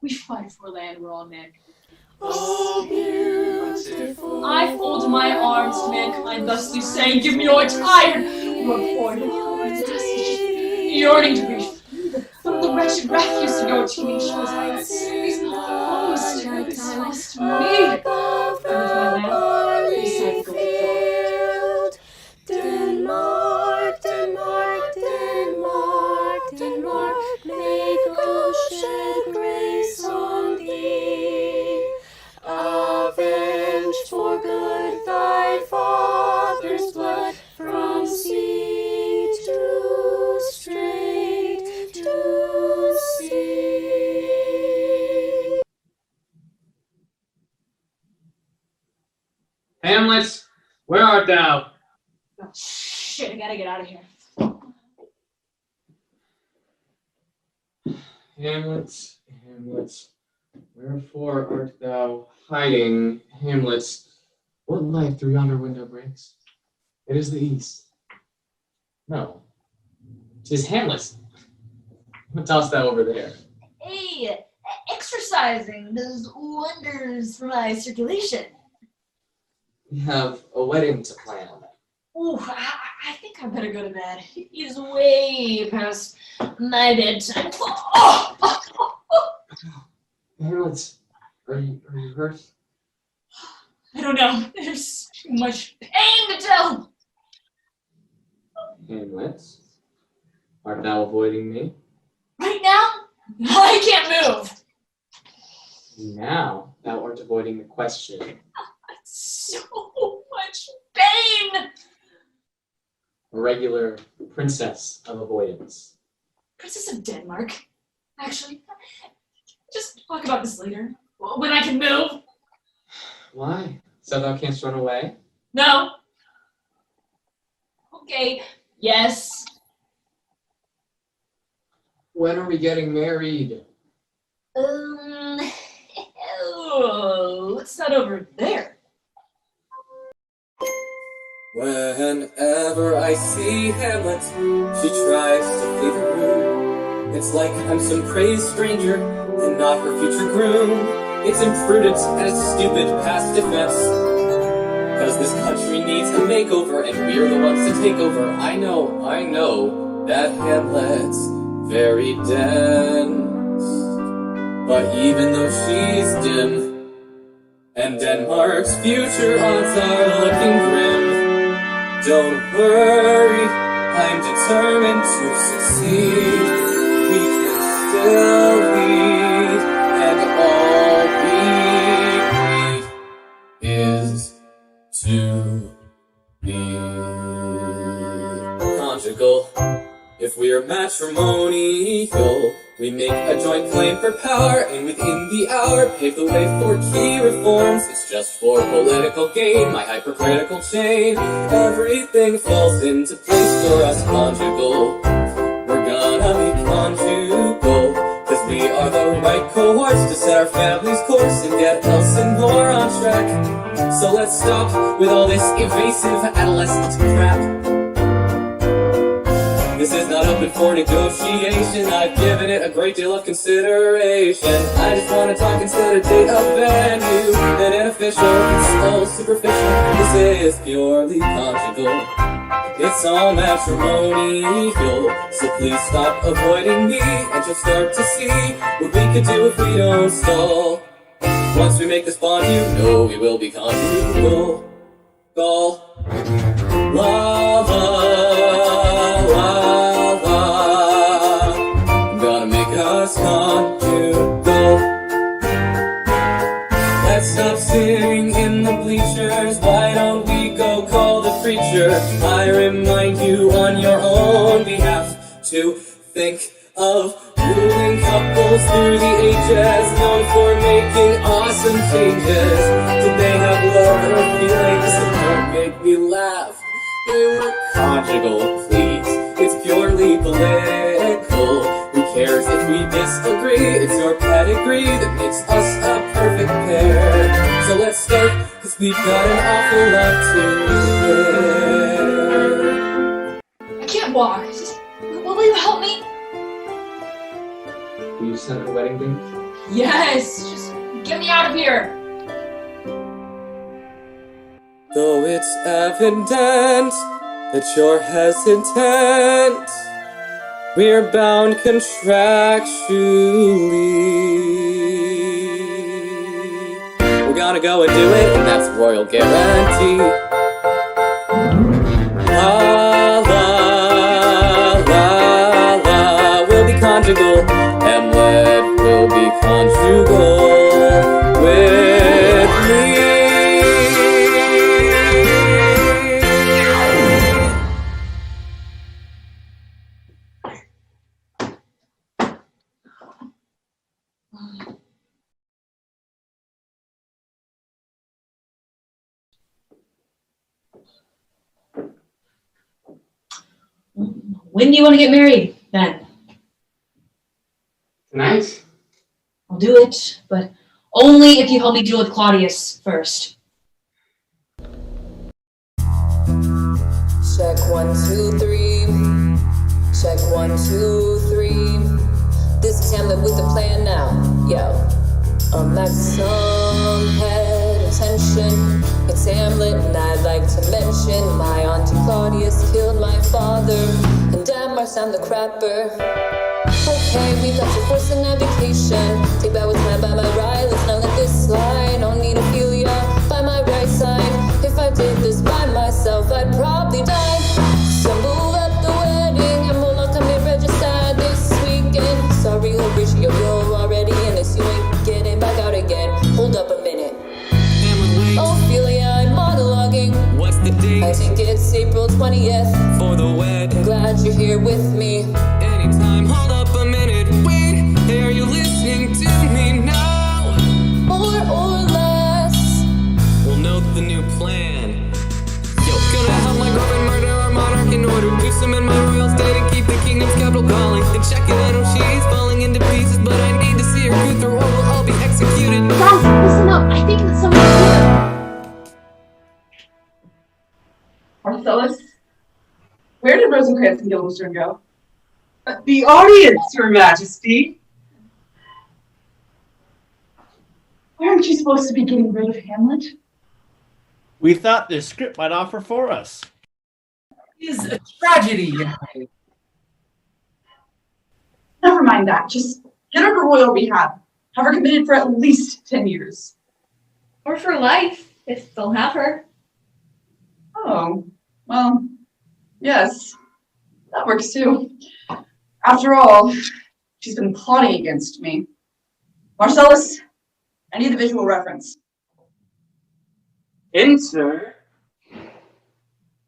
We fight for a land where all men can live. Oh, beautiful. I fold my arms to mankind, thusly saying, give me your tired, your poor, yearning to be freed from the wretched refuse of your teeming shores. I sing these poems to me. And with my land, beside the golden door. Denmark, Denmark, Denmark, Denmark, may God shed grace on thee. Avenge for good thy father's blood from sea to strait to sea. Hamlet, where art thou? Oh, shit, I gotta get out of here. Hamlet, Hamlet, wherefore art thou hiding? Hamlet, what light through yonder window breaks? It is the east. No, 'tis Hamlet. What dost thou over there? Hey, exercising does wonders for my circulation. We have a wedding to plan. Ooh, I think I better go to bed. It is way past my bedtime. Hamlet, are you hurt? I don't know. There's too much pain to tell. Hamlet, Art thou avoiding me? Right now, I can't move. Now thou art avoiding the question. So much pain. A regular princess of avoidance. Princess of Denmark. Actually, just talk about this later. When I can move. Why? So thou canst run away? No. Okay. Yes. When are we getting married? What's that over there? Whenever I see Hamlet, she tries to flee the room. It's like I'm some crazed stranger and not her future groom. It's imprudent and it's stupid past defense. Cause this country needs a makeover and we're the ones to take over. I know that Hamlet's very dense. But even though she's dim, and Denmark's future odds are looking grim, don't worry, I'm determined to succeed. We can still lead, and all we need is to be conjugal. If we're matrimonial, we make a joint claim for power, and within the hour pave the way for key reforms. It's just for political gain, my hypercritical chain. Everything falls into place for us conjugal. We're gonna be conjugal, cause we are the right cohorts to set our family's course and get Elsinore on track. So let's stop with all this evasive adolescent crap. This is not open for negotiation. I've given it a great deal of consideration. I just want to talk instead of date of venue. An unofficial, it's all superficial. This is purely conjugal. It's all matrimonial. So please stop avoiding me, and you'll start to see what we could do if we don't stall. Once we make this bond, you know we will be conjugal. La la. Let's stop sitting in the bleachers. Why don't we go call the preacher? I remind you on your own behalf to think of ruling couples through the ages, known for making awesome changes. Did they have love or feelings? Don't make me laugh. They were conjugal, please. It's purely political. Who cares if we disagree? It's your pedigree that makes us a perfect pair. So let's start, cause we've got an awful lot to share. I can't walk. Will you help me? Will you send a wedding date? Yes! Just get me out of here! Though it's evident that you're hesitant, we're bound contractually. We're gonna go and do it, and that's a royal guarantee. La la la la, we'll be conjugal. Hamlet will be conjugal with me. When do you want to get married, then? Tonight? I'll do it, but only if you help me deal with Claudius first. Check 1, 2, 3. Check 1, 2, 3. This is Hamlet with a plan now. Yo. Like some head attention. It's Hamlet, and I'd like to mention my auntie Claudius killed my father, and Denmark's I'm the crapper. Okay, we got your force and navigation. Take back what's mine by my right. Let's not let this slide. Don't need Ophelia by my right side. If I did this by myself, I'd probably die. So move at the wedding, and we'll not come here register. It's April 20th. For the wedding. Glad you're here with me. Anytime, hold up a minute, wait. Hey, are you listening to me now? More or less. We'll note the new plan. Yo, gonna help my girlfriend murder our monarch in order to summon my royal state and keep the kingdom's capital calling. And check it, I know she's falling into pieces, but I need to see her go through or we'll all be executed. Guys, listen up. I think that someone's here. Marcellus, where did Rosencrantz and Guildenstern go? The audience, Your Majesty. Aren't you supposed to be getting rid of Hamlet? We thought this script might offer for us. It is a tragedy. Never mind that. Just get her to royal rehab. Have her committed for at least 10 years. Or for life, if they'll have her. Oh, well, yes, that works too. After all, she's been plotting against me. Marcellus, I need the visual reference. Enter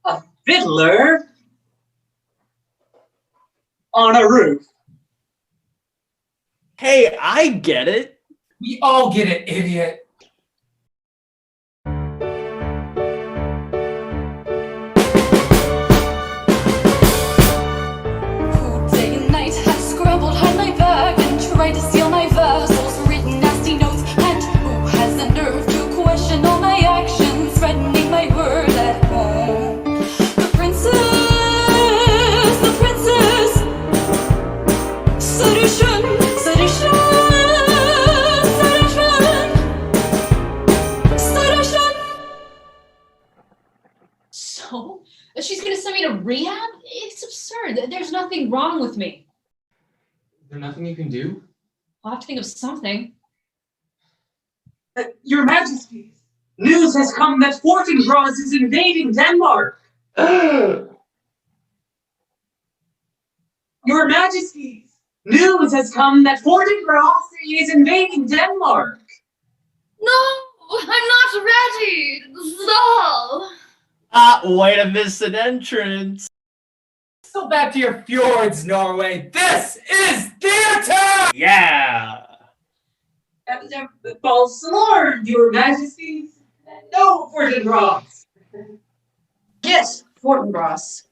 a fiddler on a roof. Hey, I get it. We all get it, idiot. Day and night I scrambled behind my back and tried to steal my verses, written nasty notes, and who has the nerve to question all my actions, threatening my word at home? The princess, sedition, sedition, sedition, sedition. So? She's gonna send me to rehab? It's absurd. There's nothing wrong with me. Is there nothing you can do? I'll have to think of something. Your Majesty, news has come that Fortinbras is invading Denmark. Your Majesty, news has come that Fortinbras is invading Denmark. No, I'm not ready. So. Way to miss an entrance. So back to your fjords, Norway. This is theater! Yeah. False alarm, Your Majesty. No Fortinbras. Yes, Fortinbras.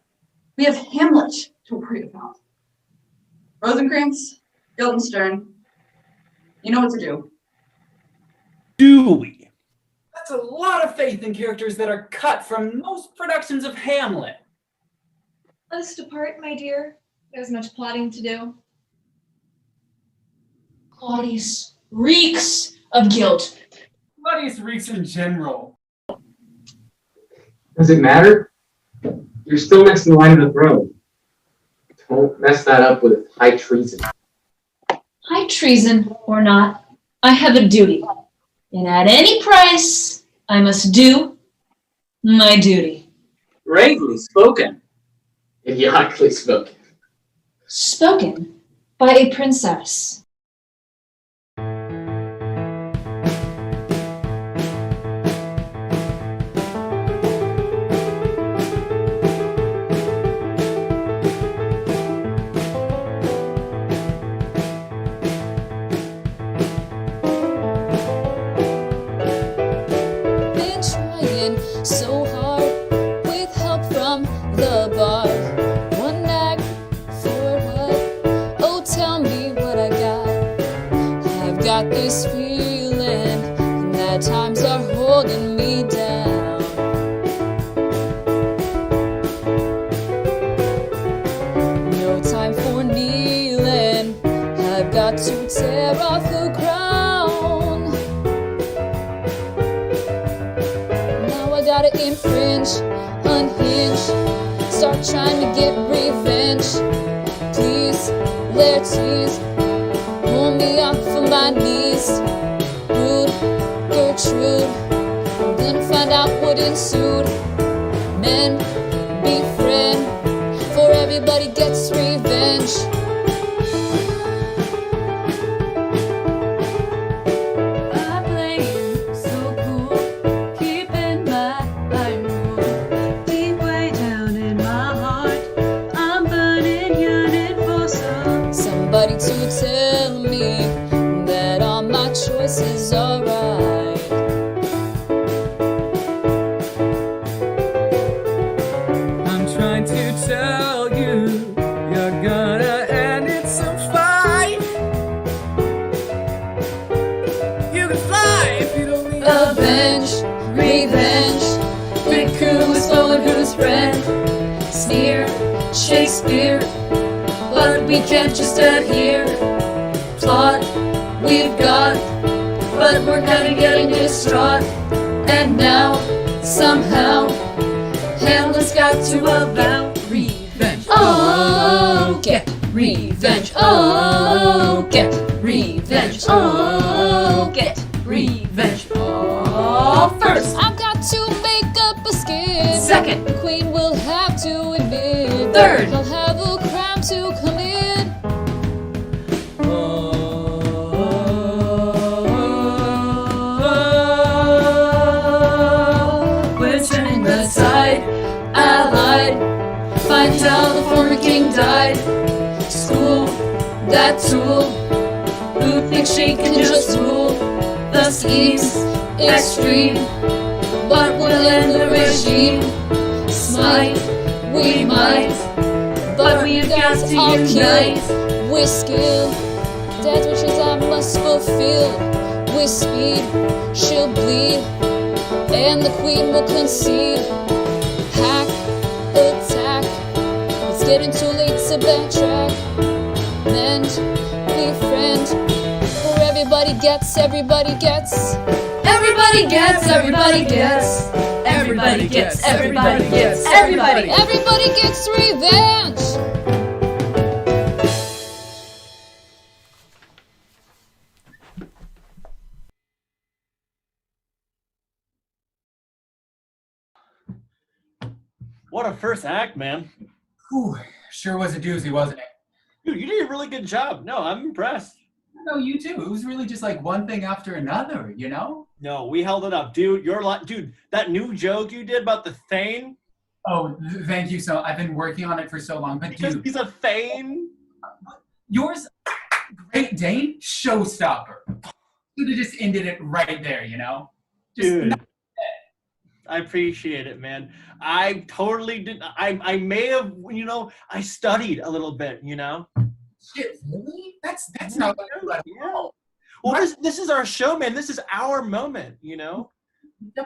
We have Hamlet to worry about. Rosencrantz, Guildenstern, you know what to do. Do we? That's a lot of faith in characters that are cut from most productions of Hamlet. Let us depart, my dear. There's much plotting to do. Claudius reeks of guilt. Claudius reeks in general. Does it matter? You're still next in line of the throne. Don't mess that up with high treason. High treason or not, I have a duty. And at any price, I must do my duty. Bravely spoken. Idiotically spoken. Spoken by a princess. Been trying so hard with help from the bar. One act for what? Oh, tell me what I got. I've got this feeling that times are holding me down. No time for kneeling. I've got to tear off the ground. Now I gotta infringe, unhinge, start trying to get revenge. Please, Laertes, pull me off of my knees. Rude Gertrude, I'm gonna find out what ensued. Men befriend, for everybody gets revenge. I'm playing so cool, keeping my eye rule. Deep way down. can't just adhere. Plot we've got, but we're kinda getting distraught. And now, somehow, Hamlet's got to avow revenge. Oh, get revenge. Oh, get revenge. Oh, get revenge. Oh, first, I've got to make up a skit. Second, the queen will have to admit. Third, I'll have a crime to commit. we're turning the tide. Allied, find out the former king died. School, that tool, who thinks she can just rule. The schemes, extreme, but will end the regime. Smite, we might, but we've got to unite. With skill, death wishes I must fulfill. With speed, she'll bleed, and the queen will concede. Hack, attack, it's getting too late to backtrack. Mend, befriend, for everybody gets, everybody gets. Everybody gets, everybody gets. Everybody gets, everybody gets. Everybody gets revenge. What a first act, man. Whew, sure was a doozy, wasn't it? Dude, you did a really good job. No, I'm impressed. No, you too. It was really just like one thing after another, you know? No, we held it up, dude. Dude, that new joke you did about the Thane. Oh, thank you. So I've been working on it for so long, but dude, he's a Thane. Yours, Great Dane, showstopper. Could have just ended it right there, you know? Just Dude, I appreciate it, man. I totally did. I may have, you know, I studied a little bit, you know. Shit, really? That's not what I let go. Well, this is our show, man. This is our moment, you know.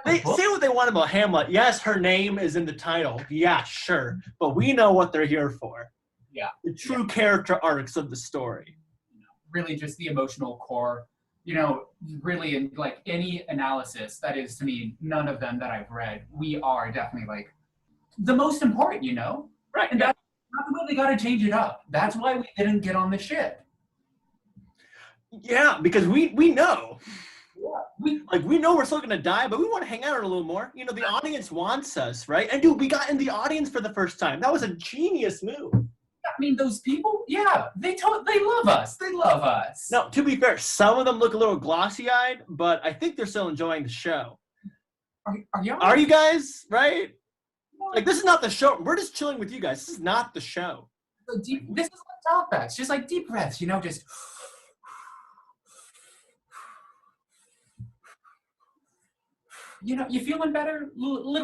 They say what they want about Hamlet. Yes, her name is in the title. Yeah, sure. But we know what they're here for. Yeah. The true character arcs of the story. Really just the emotional core. You know, really in like any analysis, that is to me, none of them that I've read, we are definitely like the most important, you know? Right. And that's not the way they gotta change it up. That's why we didn't get on the ship. Yeah, because we know. Yeah. We know we're still gonna die, but we want to hang out a little more. You know, the audience wants us, right? And dude, we got in the audience for the first time. That was a genius move. I mean, those people, yeah, they love us. They love us. No, to be fair, some of them look a little glossy-eyed, but I think they're still enjoying the show. Are you guys, right? Like, this is not the show. We're just chilling with you guys. This is not the show. So this is like talkbacks, just like deep breaths, you know, just. You know, you feeling better?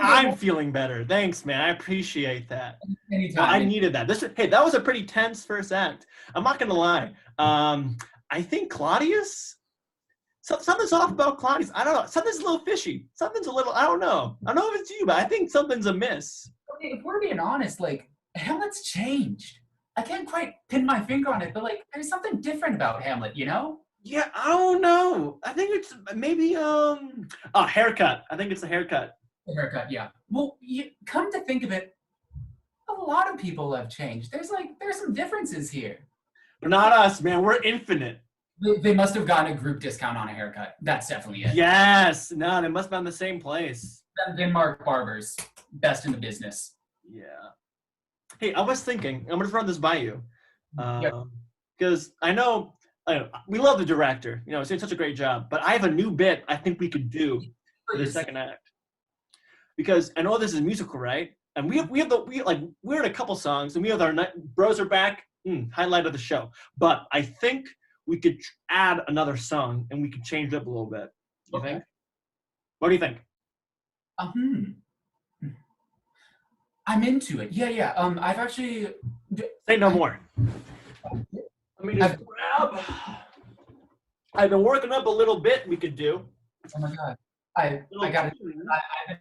I'm feeling better. Thanks, man. I appreciate that. Anytime. I needed that. Hey, that was a pretty tense first act. I'm not gonna lie. I think Claudius. Something's off about Claudius. I don't know. Something's a little fishy. Something's a little. I don't know. I don't know if it's you, but I think something's amiss. Okay, if we're being honest, like Hamlet's changed. I can't quite pin my finger on it, but like there's something different about Hamlet, you know? Yeah, I don't know. I think it's maybe haircut. I think it's the haircut. The haircut, yeah. Well, come to think of it, a lot of people have changed. There's some differences here. But not us, man. We're infinite. They must have gotten a group discount on a haircut. That's definitely it. Yes. No, they must have been the same place. Denmark barbers, best in the business. Yeah. Hey, I was thinking, I'm gonna run this by you, because I know we love the director. You know, he's doing such a great job. But I have a new bit I think we could do for the second act, because I know this is musical, right? And we're in a couple songs, and we have our Bros Are Back highlight of the show. But I think we could add another song, and we could change it up a little bit. You think? What do you think? I'm into it. Yeah. I've actually. Say no more. Let me just grab. I've been working up a little bit. We could do. Oh my god! I've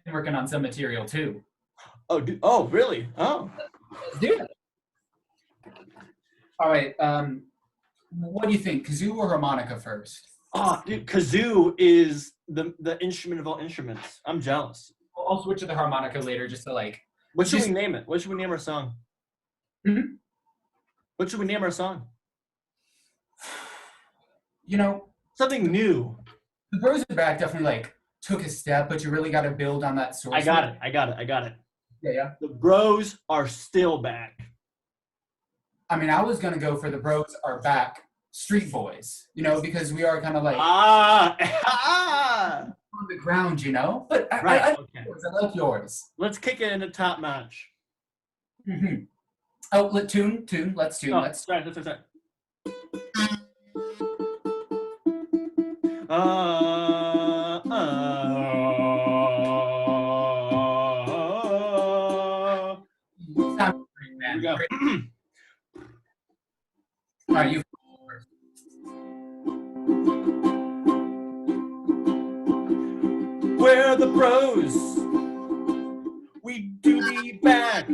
been working on some material too. Oh, really? Oh. Dude. All right. What do you think, kazoo or harmonica first? Oh, dude, kazoo is the instrument of all instruments. I'm jealous. I'll switch to the harmonica later, just to like. What should we name it? What should we name our song? What should we name our song? You know, something new. The Bros Are Back definitely like took a step, but you really got to build on that source. I got it. Yeah. The Bros are still back. I mean, I was gonna go for the Bros Are Back, Street Boys. You know, because we are kind of like on the ground. You know, but I like yours. Let's kick it into top notch. Mm-hmm. Oh, let's tune. Let's tune. Sorry. Here we go. All right, you first. We're the Bros. We do be back.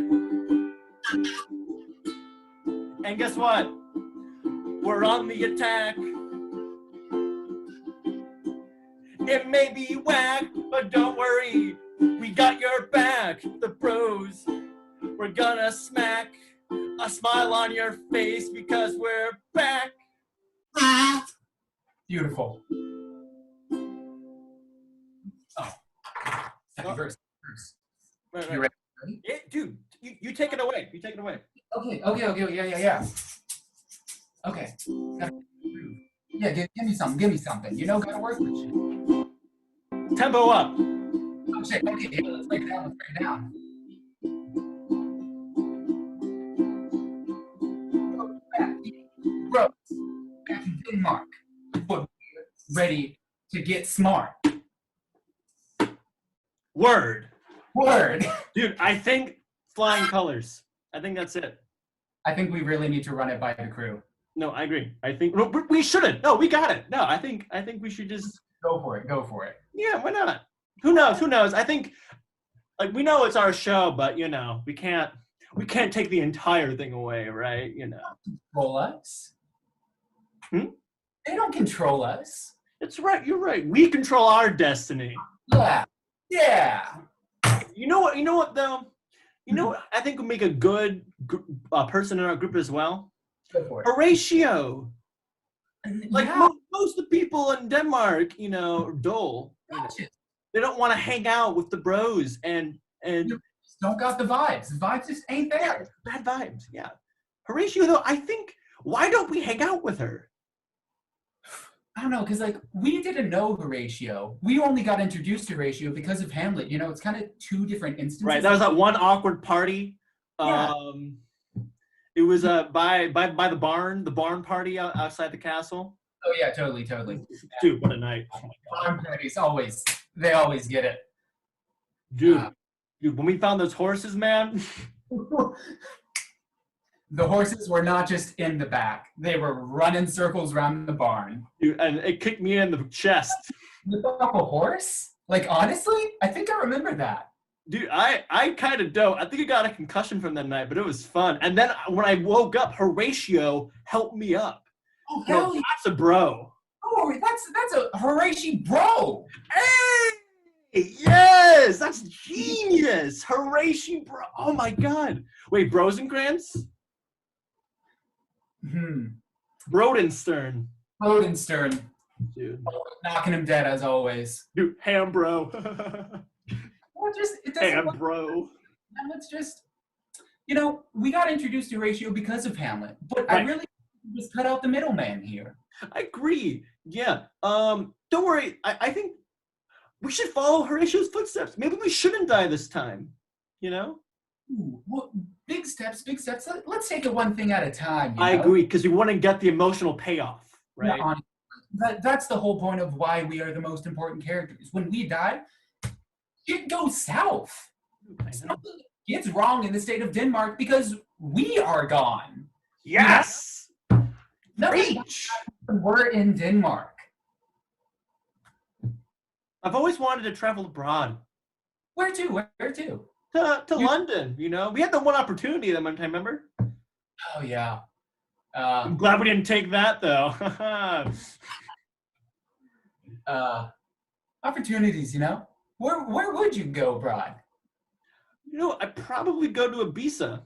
And guess what? We're on the attack. It may be whack, but don't worry, we got your back. The Bros, we're gonna smack a smile on your face because we're back. Beautiful. Oh, second verse. Right. You ready? Yeah, dude, you take it away. Okay, yeah. Okay. Yeah, give me something. You know, gotta work with you. Tempo up. Oh shit, okay, yeah, let's break it down. Bros, back in Denmark, but ready to get smart. Word. Dude, I think flying colors. I think that's it. I think we really need to run it by the crew. No, I agree. I think we shouldn't. No, we got it. No, I think we should just go for it. Yeah, why not? Who knows? I think like we know it's our show, but you know, we can't take the entire thing away, right? You know. Control us? They don't control us. That's right, you're right. We control our destiny. Yeah. You know what though? You know what I think would make a good person in our group as well? Go for it. Horatio. Like most of the people in Denmark, you know, dull. You know, they don't want to hang out with the Bros and you just don't got the vibes. The vibes just ain't there. Bad vibes, yeah. Horatio though, I think why don't we hang out with her? I don't know, because like we didn't know Horatio. We only got introduced to Horatio because of Hamlet. You know, it's kind of two different instances. Right, that was that one awkward party. Yeah. It was by the barn party outside the castle. Oh yeah, totally. Dude, what a night! Oh my God. Barn parties they always get it. Dude, when we found those horses, man. The horses were not just in the back; they were running circles around the barn. Dude, and it kicked me in the chest. You thought a horse? Like honestly, I think I remember that. Dude, I kind of don't. I think I got a concussion from that night, but it was fun. And then when I woke up, Horatio helped me up. Oh hell yeah! That's a bro. Oh, that's a Horatio bro. Hey, yes, that's genius. Horatio bro. Oh my God. Wait, Rosencrantz? Brodenstern. Dude. Knocking him dead as always. Dude, ham bro. Ham bro. Let's just, you know, we got introduced to Horatio because of Hamlet, but I really just cut out the middleman here. I agree. Yeah. Don't worry. I think we should follow Horatio's footsteps. Maybe we shouldn't die this time. You know? Ooh, well, big steps. Let's take it one thing at a time. I agree, because we want to get the emotional payoff, right? Yeah, that's the whole point of why we are the most important characters. When we die, it goes south. Something gets wrong in the state of Denmark because we are gone. Yes. We're in Denmark. I've always wanted to travel abroad. Where to? To London, you know? We had the one opportunity that one time, remember? Oh, yeah. I'm glad we didn't take that though. Opportunities, you know. Where would you go abroad? You know, I'd probably go to Ibiza.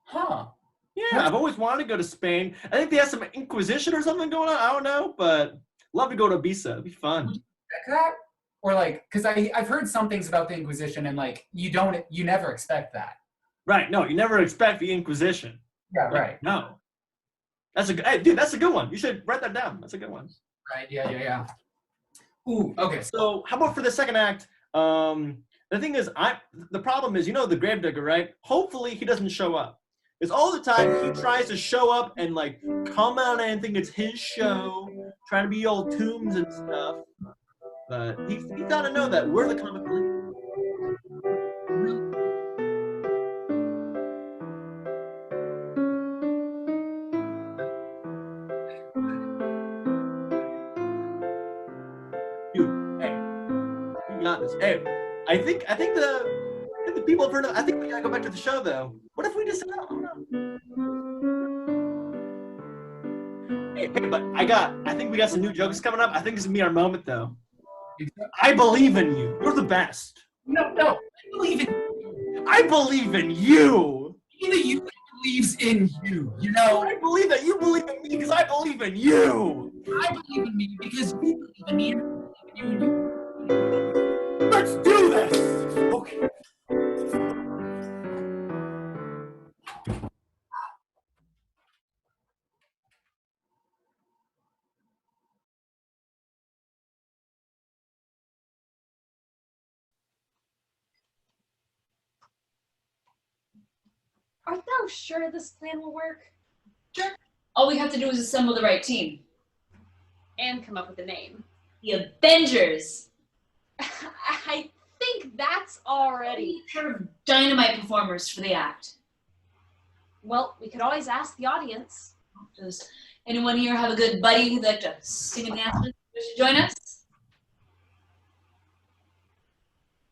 Huh. Yeah, I've always wanted to go to Spain. I think they have some Inquisition or something going on. I don't know, but love to go to Ibiza. It'd be fun. That? Or like, because I've heard some things about the Inquisition, and like you never expect that. Right. No, you never expect the Inquisition. Yeah. Right. No. Hey, dude, that's a good one. You should write that down. That's a good one. Right. Yeah. Ooh. Okay. So how about for the second act? The thing is, the problem is, you know, the gravedigger, right? Hopefully he doesn't show up. Because all the time he tries to show up and like come out and think it's his show, trying to be all tombs and stuff. But he gotta know that we're the comic relief. Dude, hey, you got this. Hey, I think the people have heard of. I think we gotta go back to the show though. What if we just? I don't know. Hey, but I think we got some new jokes coming up. I think this is gonna be our moment though. I believe in you. You're the best. No. I believe in you. I believe in you. Even you believes in you. You know. I believe that you believe in me because I believe in you. I believe in me because you believe in me and I believe in you. Let's do this. Okay. Art thou sure this plan will work? Sure. All we have to do is assemble the right team. And come up with a name. The Avengers. I think that's already a pair of dynamite performers for the act. Well, we could always ask the audience. Does anyone here have a good buddy who'd like to sing and dance with? Wish to join us?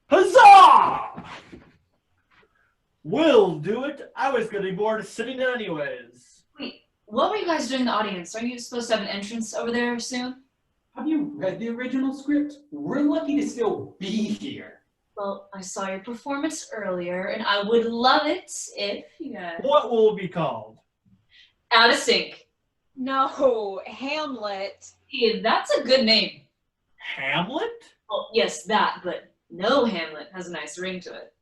Huzzah! We'll do it. I was gonna be bored sitting there anyways. Wait, what were you guys doing in the audience? Aren't you supposed to have an entrance over there soon? Have you read the original script? We're lucky to still be here. Well, I saw your performance earlier, and I would love it if you guys... What will it be called? Out of Sync. No, Hamlet. Hey, that's a good name. Hamlet? Well, yes, that, but no Hamlet has a nice ring to it.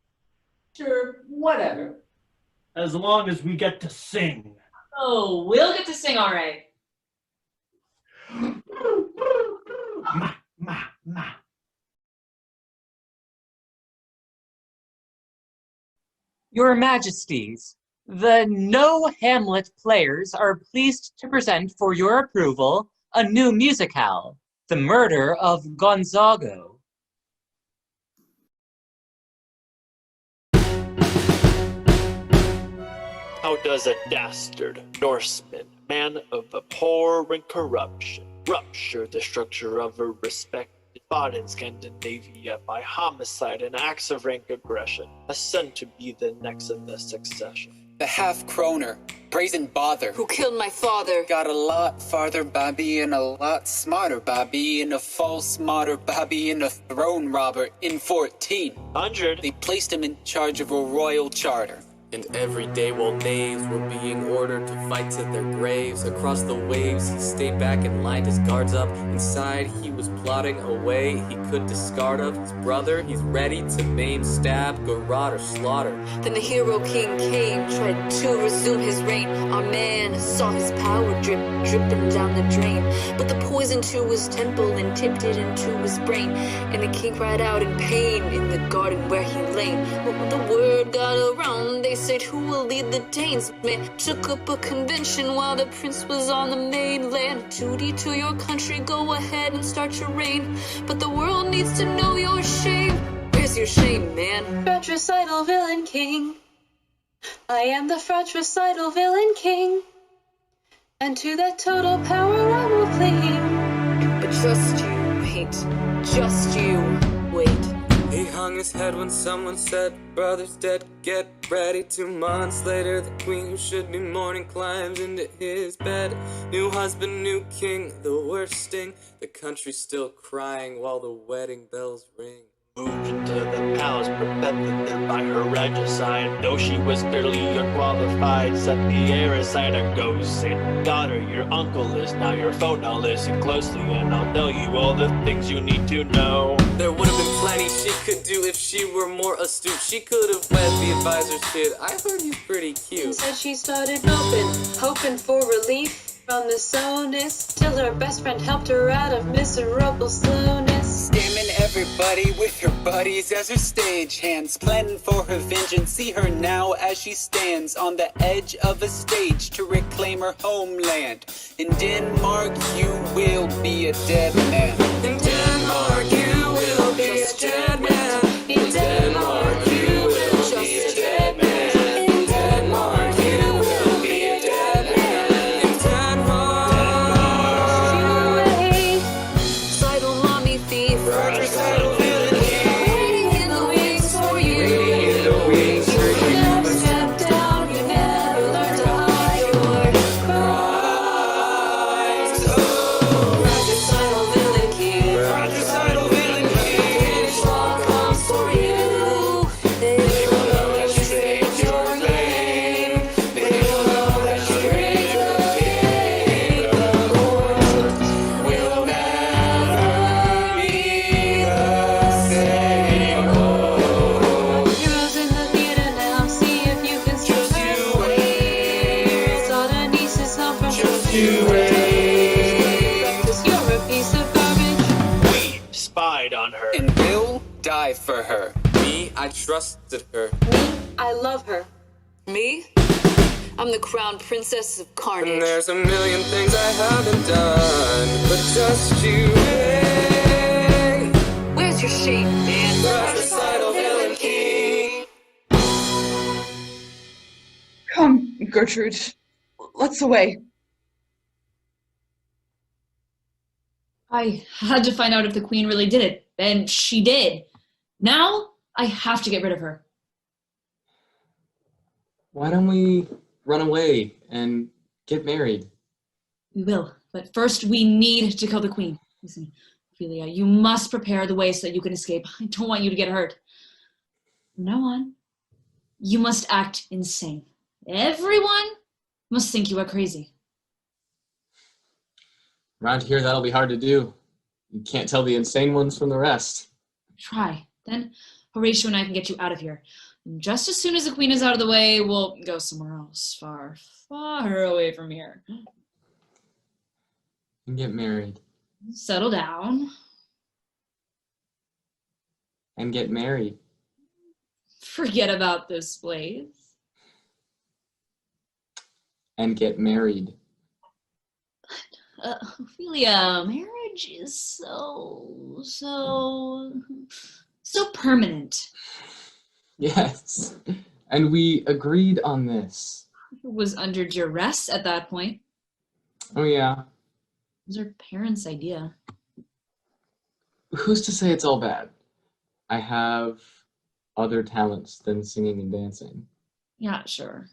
Sure, whatever. As long as we get to sing. Oh, we'll get to sing all right. Ma. Your Majesties, the No Hamlet players are pleased to present for your approval a new musicale, The Murder of Gonzago. How does a dastard Norseman, man of abhor and corruption, rupture the structure of a respected bond in Scandinavia by homicide and acts of rank aggression, ascend to be the next in the succession? The half-croner, brazen bother, Who killed my father? got a lot farther by being a lot smarter, by being a false martyr, by being a throne robber. In 1400, they placed him in charge of a royal charter. And every day while knaves were being ordered to fight to their graves, across the waves he stayed back and lined his guards up. Inside he was plotting a way he could discard of his brother. He's ready to maim, stab, garrote, or slaughter. Then the hero king came, tried to resume his reign. Our man saw his power dripping down the drain. But the poison to his temple and tipped it into his brain. And the king cried out in pain in the garden where he lay. When the word got around, they said, who will lead the Danes? Man took up a convention while the prince was on the mainland. Duty to your country, go ahead and start your reign. But the world needs to know your shame. Where's your shame, man? Fratricidal villain king. I am the fratricidal villain king. And to that total power I will cling. But just you wait. Just you wait. Hey, hung his head when someone said, brother's dead, get ready. 2 months later, the queen who should be mourning climbs into his bed. New husband, new king, the worst sting. The country's still crying while the wedding bells ring. Moved into the palace, perfected by her regicide. Though she was clearly unqualified, set the heir aside and go say, daughter, your uncle is now your foe. Now listen closely and I'll tell you all the things you need to know. There would have been plenty she could do if she were more astute. She could have wed the advisor's kid. I heard he's pretty cute. Said she started hoping for relief from the soreness, till her best friend helped her out of miserable slowness. Scamming everybody with her buddies as her stage hands, planning for her vengeance. See her now as she stands on the edge of a stage to reclaim her homeland. In Denmark, you will be a dead man. In Denmark, you will be a dead man. In Denmark, you will be a dead man. In Denmark, you will be a dead man. In Denmark, Sidle mommy thief, fratricidal villain, waiting in the wings for you. waiting in the wings for You you. never step down, you never learn to hide your cries. Fratricidal villain king, Fratricidal villain king, finish all comes for you. They will know that you saved your claim. They will know that you raised the king. The court will never be the same. Oh, heroes in the theater now, see if you can still you wait. Sodonis is home from Just you wait. Cause you're a piece of garbage. We spied on her. And will die for her. Me, I trusted her. I love her. Me? I'm the crown princess of And carnage. there's a million things I haven't done, but just you wait. Where's your shape, man? Fratricidal villain king. Come, Gertrude. Let's away. I had to find out if the queen really did it, and she did. Now I have to get rid of her. Why don't we run away and get married? We will, but first we need to kill the queen. Listen, Ophelia, you must prepare the way so that you can escape. I don't want you to get hurt. From now on, you must act insane. Everyone must think you are crazy. Around here, that'll be hard to do. You can't tell the insane ones from the rest. Try. Then Horatio and I can get you out of here. And just as soon as the queen is out of the way, we'll go somewhere else, far, far away from here. And get married. Settle down. And get married. Forget about this place. And get married. Ophelia, marriage is so permanent. Yes. And we agreed on this. It was under duress at that point. Oh, yeah. It was our parents' idea. Who's to say it's all bad? I have other talents than singing and dancing. Yeah, sure.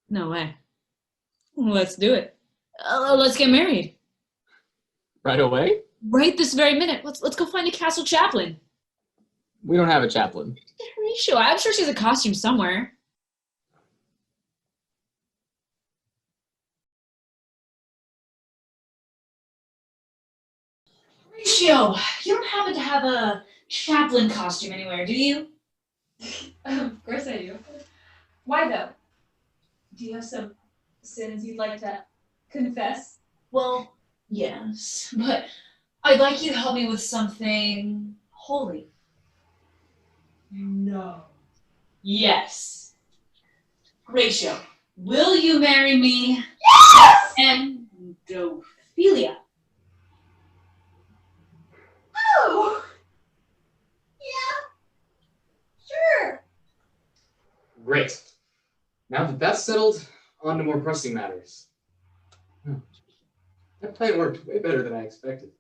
No way. Let's do it. Let's get married. Right away? Right this very minute. Let's go find a castle chaplain. We don't have a chaplain. Horatio, I'm sure she has a costume somewhere. Horatio, you don't happen to have a chaplain costume anywhere, do you? Of course I do. Why though? Do you have some sins you'd like to confess? Well, yes, but I'd like you to help me with something holy. No. Yes. Horatio, will you marry me? Yes! And Ophelia. Oh! Yeah. Sure. Great. Now that that's settled, on to more pressing matters. That plan worked way better than I expected.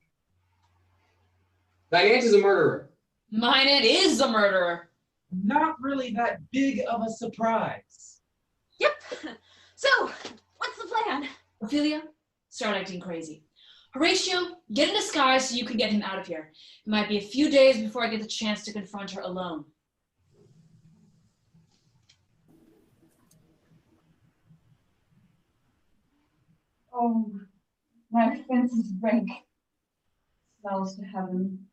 Thine aunt is a murderer. Mine aunt is a murderer. Not really that big of a surprise. Yep. So, what's the plan? Ophelia, start acting crazy. Horatio, get in disguise so you can get him out of here. It might be a few days before I get the chance to confront her alone. Oh, my offense is rank. Smells to heaven.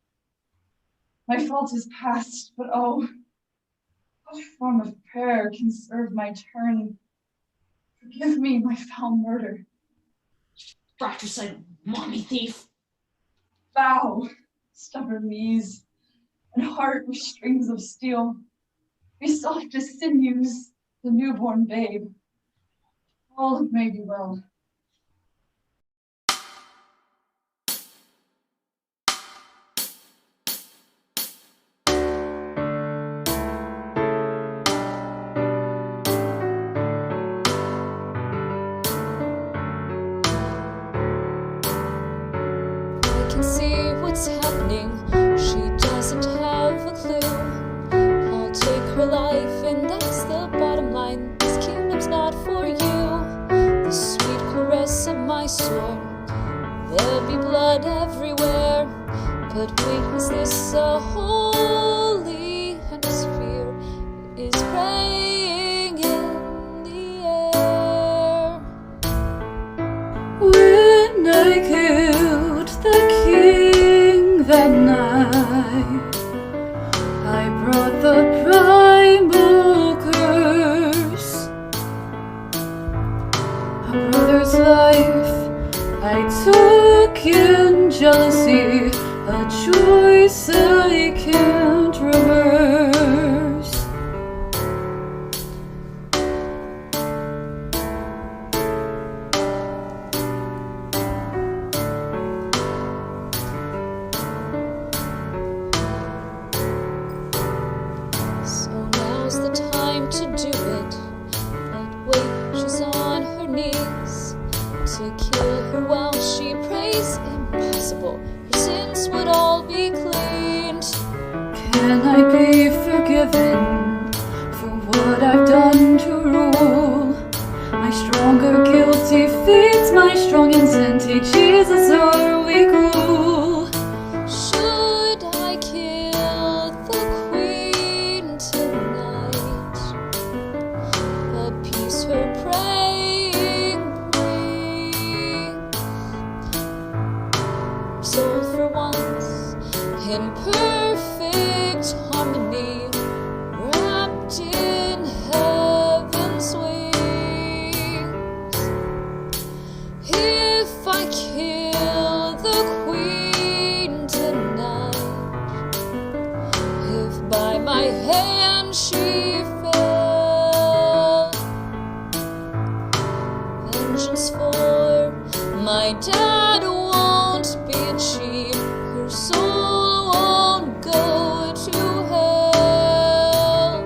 My fault is past, but oh, what form of prayer can serve my turn? Forgive me my foul murder. Fratricide, mommy thief. Bow, stubborn knees, and heart with strings of steel. Be soft as sinews, the newborn babe. All may be well. I can see what's happening. She doesn't have a clue. I'll take her life, and that's the bottom line. This kingdom's not for you. The sweet caress of my sword. There'll be blood everywhere. But wait, was this a holy hemisphere? Is praying in the air. When I killed the king that night, I brought the primal curse. A brother's life I took in jealousy, a choice I can't reverse. So now's the time to do it. But wait, she's on her knees. To kill her while she prays, impossible. Her sins would all be cleaned. Can I be forgiven for what I've done to rule? My stronger guilty feeds my strong intent. Hey, Jesus, are we cool? Should I kill the queen tonight? Appease her praying breeze. Soul for once in perfect harmony, wrapped in heaven's wings. If I kill the queen tonight, if by my hand she fell, vengeance for my dad won't be achieved. Her soul won't go to hell.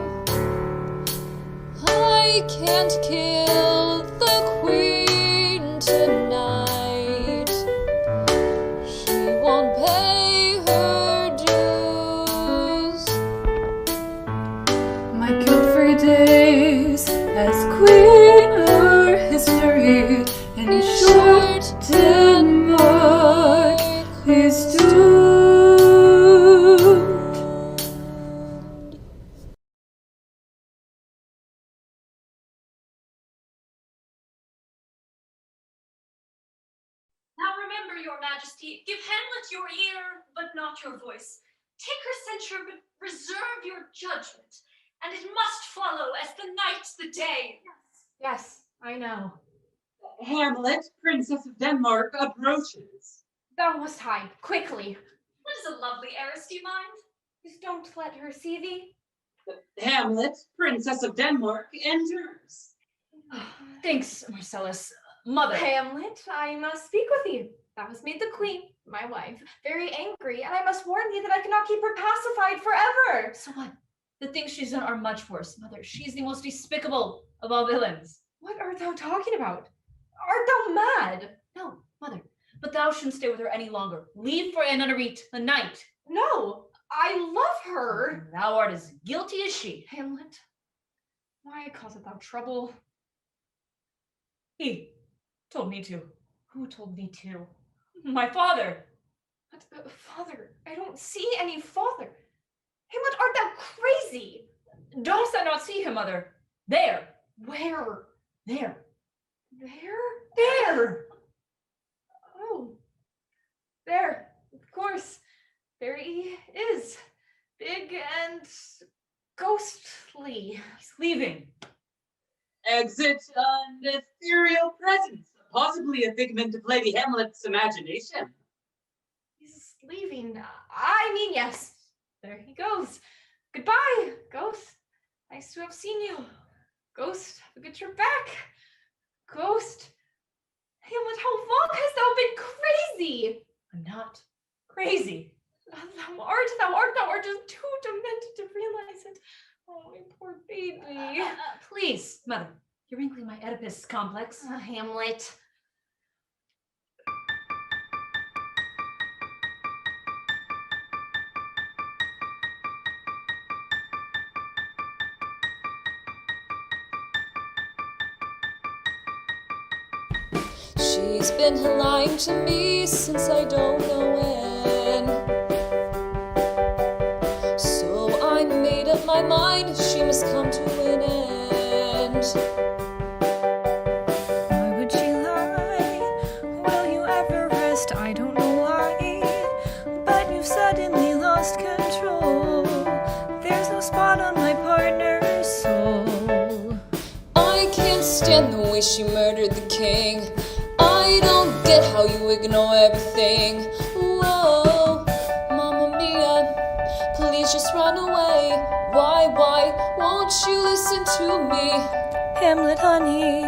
I can't kill the queen tonight. She won't pay her dues. My guilt-free days as queen are history. In short, Denmark is doomed. Now remember, your majesty, give Hamlet your ear, but not your voice. Take her censure, but reserve your judgment. And it must follow as the night the day. Yes, I know. Hamlet, Princess of Denmark, approaches. Thou must hide, quickly. What is a lovely heiress, do you mind? Just don't let her see thee. Hamlet, Princess of Denmark, enters. Thanks, Marcellus. Mother. Hamlet, I must speak with thee. Thou hast made the queen, my wife, very angry, and I must warn thee that I cannot keep her pacified forever. So what? The things she's done are much worse, Mother. She's the most despicable of all villains. What art thou talking about? Art thou mad? No, Mother. But thou shouldn't stay with her any longer. Leave for Annunerite the night No, I love her. Thou art as guilty as she. Hamlet, why causeth thou trouble? He told me to. Who told thee to? My father. What, father? I don't see any father. Hamlet, art thou crazy? Dost thou not see him, mother? There. Where? There. There? Oh. There, of course. There he is. Big and ghostly. He's leaving. Exit an ethereal presence, possibly a figment of Lady Hamlet's imagination. He's leaving. I mean, yes. There he goes. Goodbye, Ghost. Nice to have seen you. Ghost, have a good trip back. Ghost. Hamlet, how long hast thou been crazy? I'm not crazy. Thou art just too demented to realize it. Oh, my poor baby. Please, mother, you're wrinkling my Oedipus complex. Hamlet. She's been lying to me since I don't know when. So I made up my mind she must come to an end. Why would she lie? Will you ever rest? I don't know why, but you've suddenly lost control. There's no spot on my partner's soul. I can't stand the way she murdered the king. I don't get how you ignore everything. Whoa, Mamma Mia, please just run away. Why won't you listen to me? Hamlet, honey,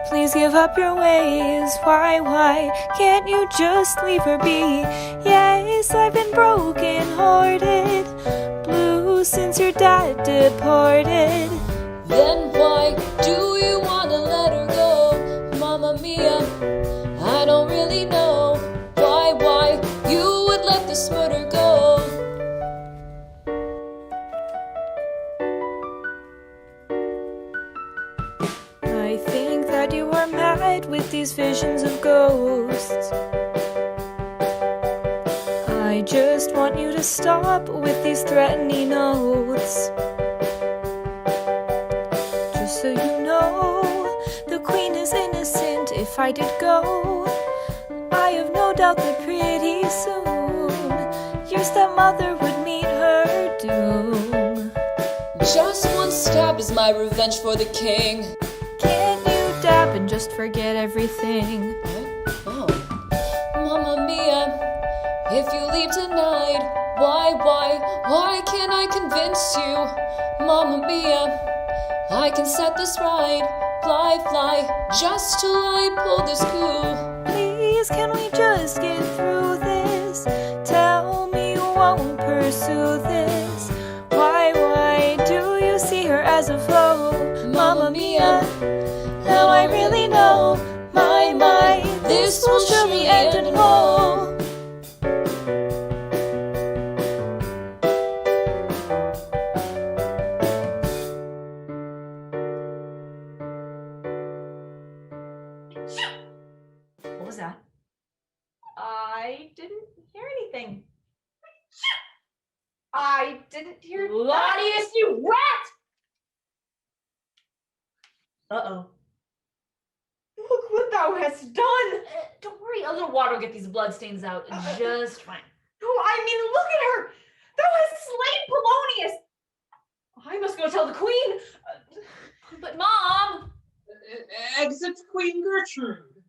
please give up your ways. Why can't you just leave her be? Yes, I've been broken-hearted, blue since your dad departed. Then why do you wanna let her go, Mamma Mia? I don't really know why you would let this murder go. I think that you are mad with these visions of ghosts. I just want you to stop with these threatening oaths. Just so you know, the queen is innocent. If I did go, I have no doubt that pretty soon your stepmother would meet her doom. Just one stab is my revenge for the king. Can't you dab and just forget everything? Oh, Mamma Mia, if you leave tonight, why can't I convince you? Mamma Mia, I can set this right. Fly, just till I pull this coup. Please, can we just get through this? Tell me you won't pursue this. Why do you see her as a foe? Mamma Mia, now I really know. My, this will surely end in woe. What was that? I didn't hear anything. I didn't hear Claudius, you rat! Uh-oh. Look what thou hast done! Don't worry, a little water will get these bloodstains out just fine. No, I mean, look at her! Thou hast slain Polonius! I must go tell the queen! But Mom! Exit Queen Gertrude.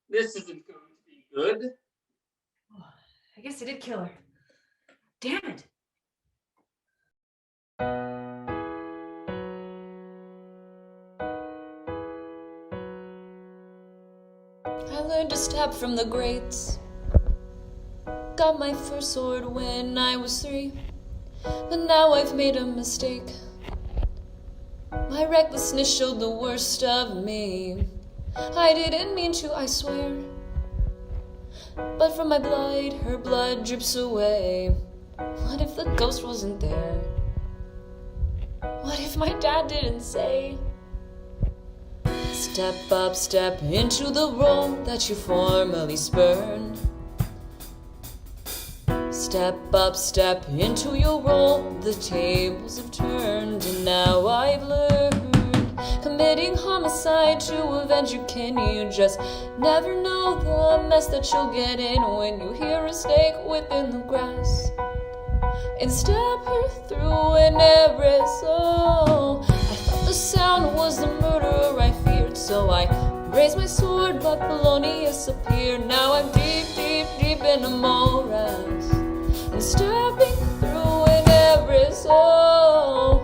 This isn't going to be good. I guess I did kill her. Damn it. I learned to stab from the greats. Got my first sword when I was 3, but now I've made a mistake. My recklessness showed the worst of me. I didn't mean to, I swear. But from my blood, her blood drips away. What if the ghost wasn't there? What if my dad didn't say? Step up, step into the role that you formerly spurned. Step up, step into your role. The tables have turned, and now I've learned. Committing homicide to avenge your kin. You just never know the mess that you'll get in when you hear a snake within the grass and stab her through an aerosol. I thought the sound was the murderer I feared, so I raised my sword, but Polonius appeared. Now I'm deep, deep, deep in the morass and stabbing through an aerosol.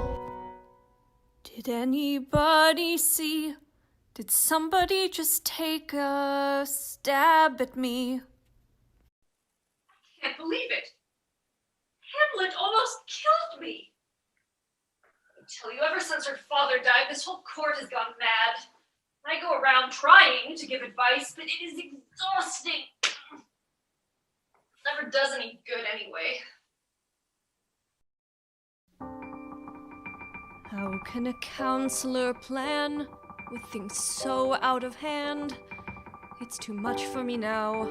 Did anybody see? Did somebody just take a stab at me? I can't believe it. Hamlet almost killed me. I tell you, ever since her father died, this whole court has gone mad. I go around trying to give advice, but it is exhausting. Never does any good anyway. How can a counselor plan with things so out of hand? It's too much for me now.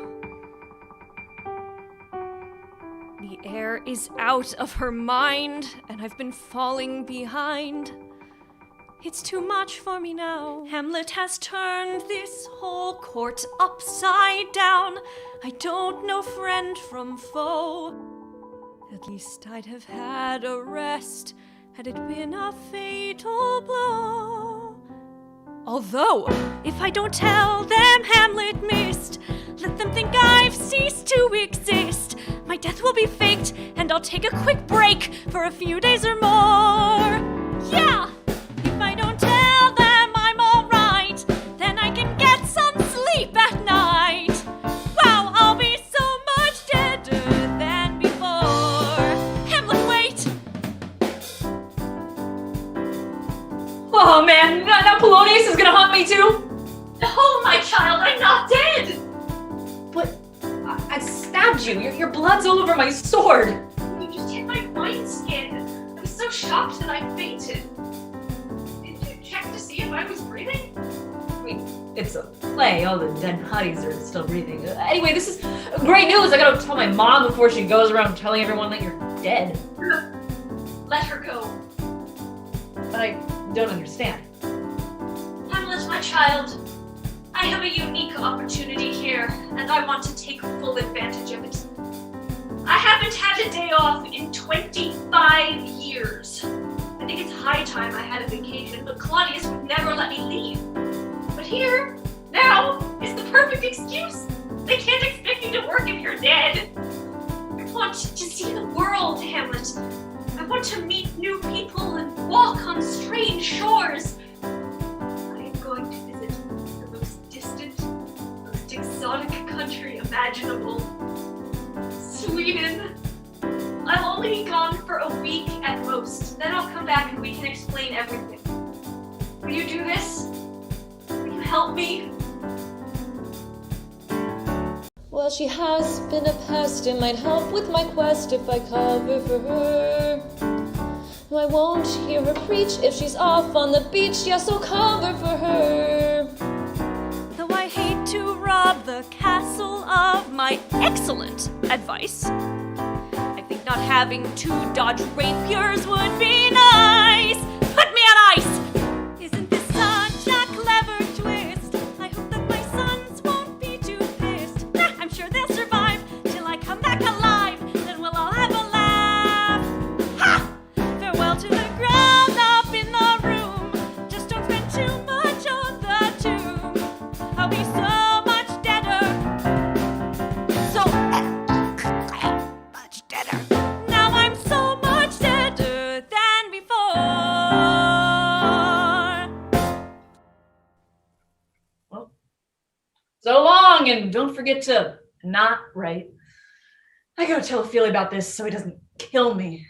The air is out of her mind, and I've been falling behind. It's too much for me now. Hamlet has turned this whole court upside down. I don't know friend from foe. At least I'd have had a rest had it been a fatal blow. Although, if I don't tell them Hamlet missed, let them think I've ceased to exist. My death will be faked, and I'll take a quick break for a few days or more. Yeah! If I don't tell them I'm alright, then I can get some sleep at night. Wow, I'll be so much deader than before. Hamlet, wait! Oh man, now Polonius is gonna hunt me too? No, my child, I'm not dead! But I stabbed you. Your blood's all over my sword. You just hit my wineskin. I was so shocked that I fainted. Did you check to see if I was breathing? I mean, it's a play. All the dead bodies are still breathing. Anyway, this is great news. I gotta tell my mom before she goes around telling everyone that you're dead. Let her go. I don't understand. Hamlet, my child, I have a unique opportunity here, and I want to take full advantage of it. I haven't had a day off in 25 years. I think it's high time I had a vacation, but Claudius would never let me leave. But here, now, is the perfect excuse. They can't expect you to work if you're dead. I want to see the world, Hamlet. I want to meet new people and walk on strange shores. I am going to visit the most distant, most exotic country imaginable. Sweden. I'll only be gone for a week at most. Then I'll come back and we can explain everything. Will you do this? Will you help me? Well, she has been a pest. It might help with my quest if I cover for her. I won't hear her preach if she's off on the beach. Yes, I'll cover for her. Though I hate to rob the castle of my excellent advice, I think not having to dodge rapiers would be nice. Put me on ice! Isn't this such a clever twist? I hope that my sons won't be too pissed. I'm sure they'll survive till I come back alive. Then we'll all have a laugh. Ha! Farewell to the ground up in the room. Just don't spend too much on the tomb. I'll be so much deader. So much deader. Now I'm so much deader than before. So long, and don't forget to not write. I gotta tell Ophelia about this so he doesn't kill me.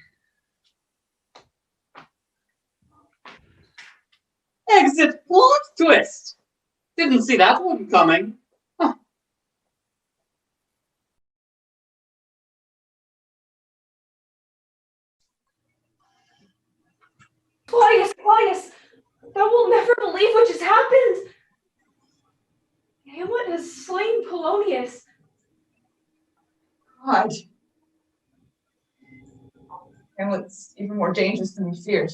Exit plot twist! Didn't see that one coming. Claudius, Claudius, thou wilt never believe what just happened. Hamlet has slain Polonius. God. Hamlet's even more dangerous than we feared.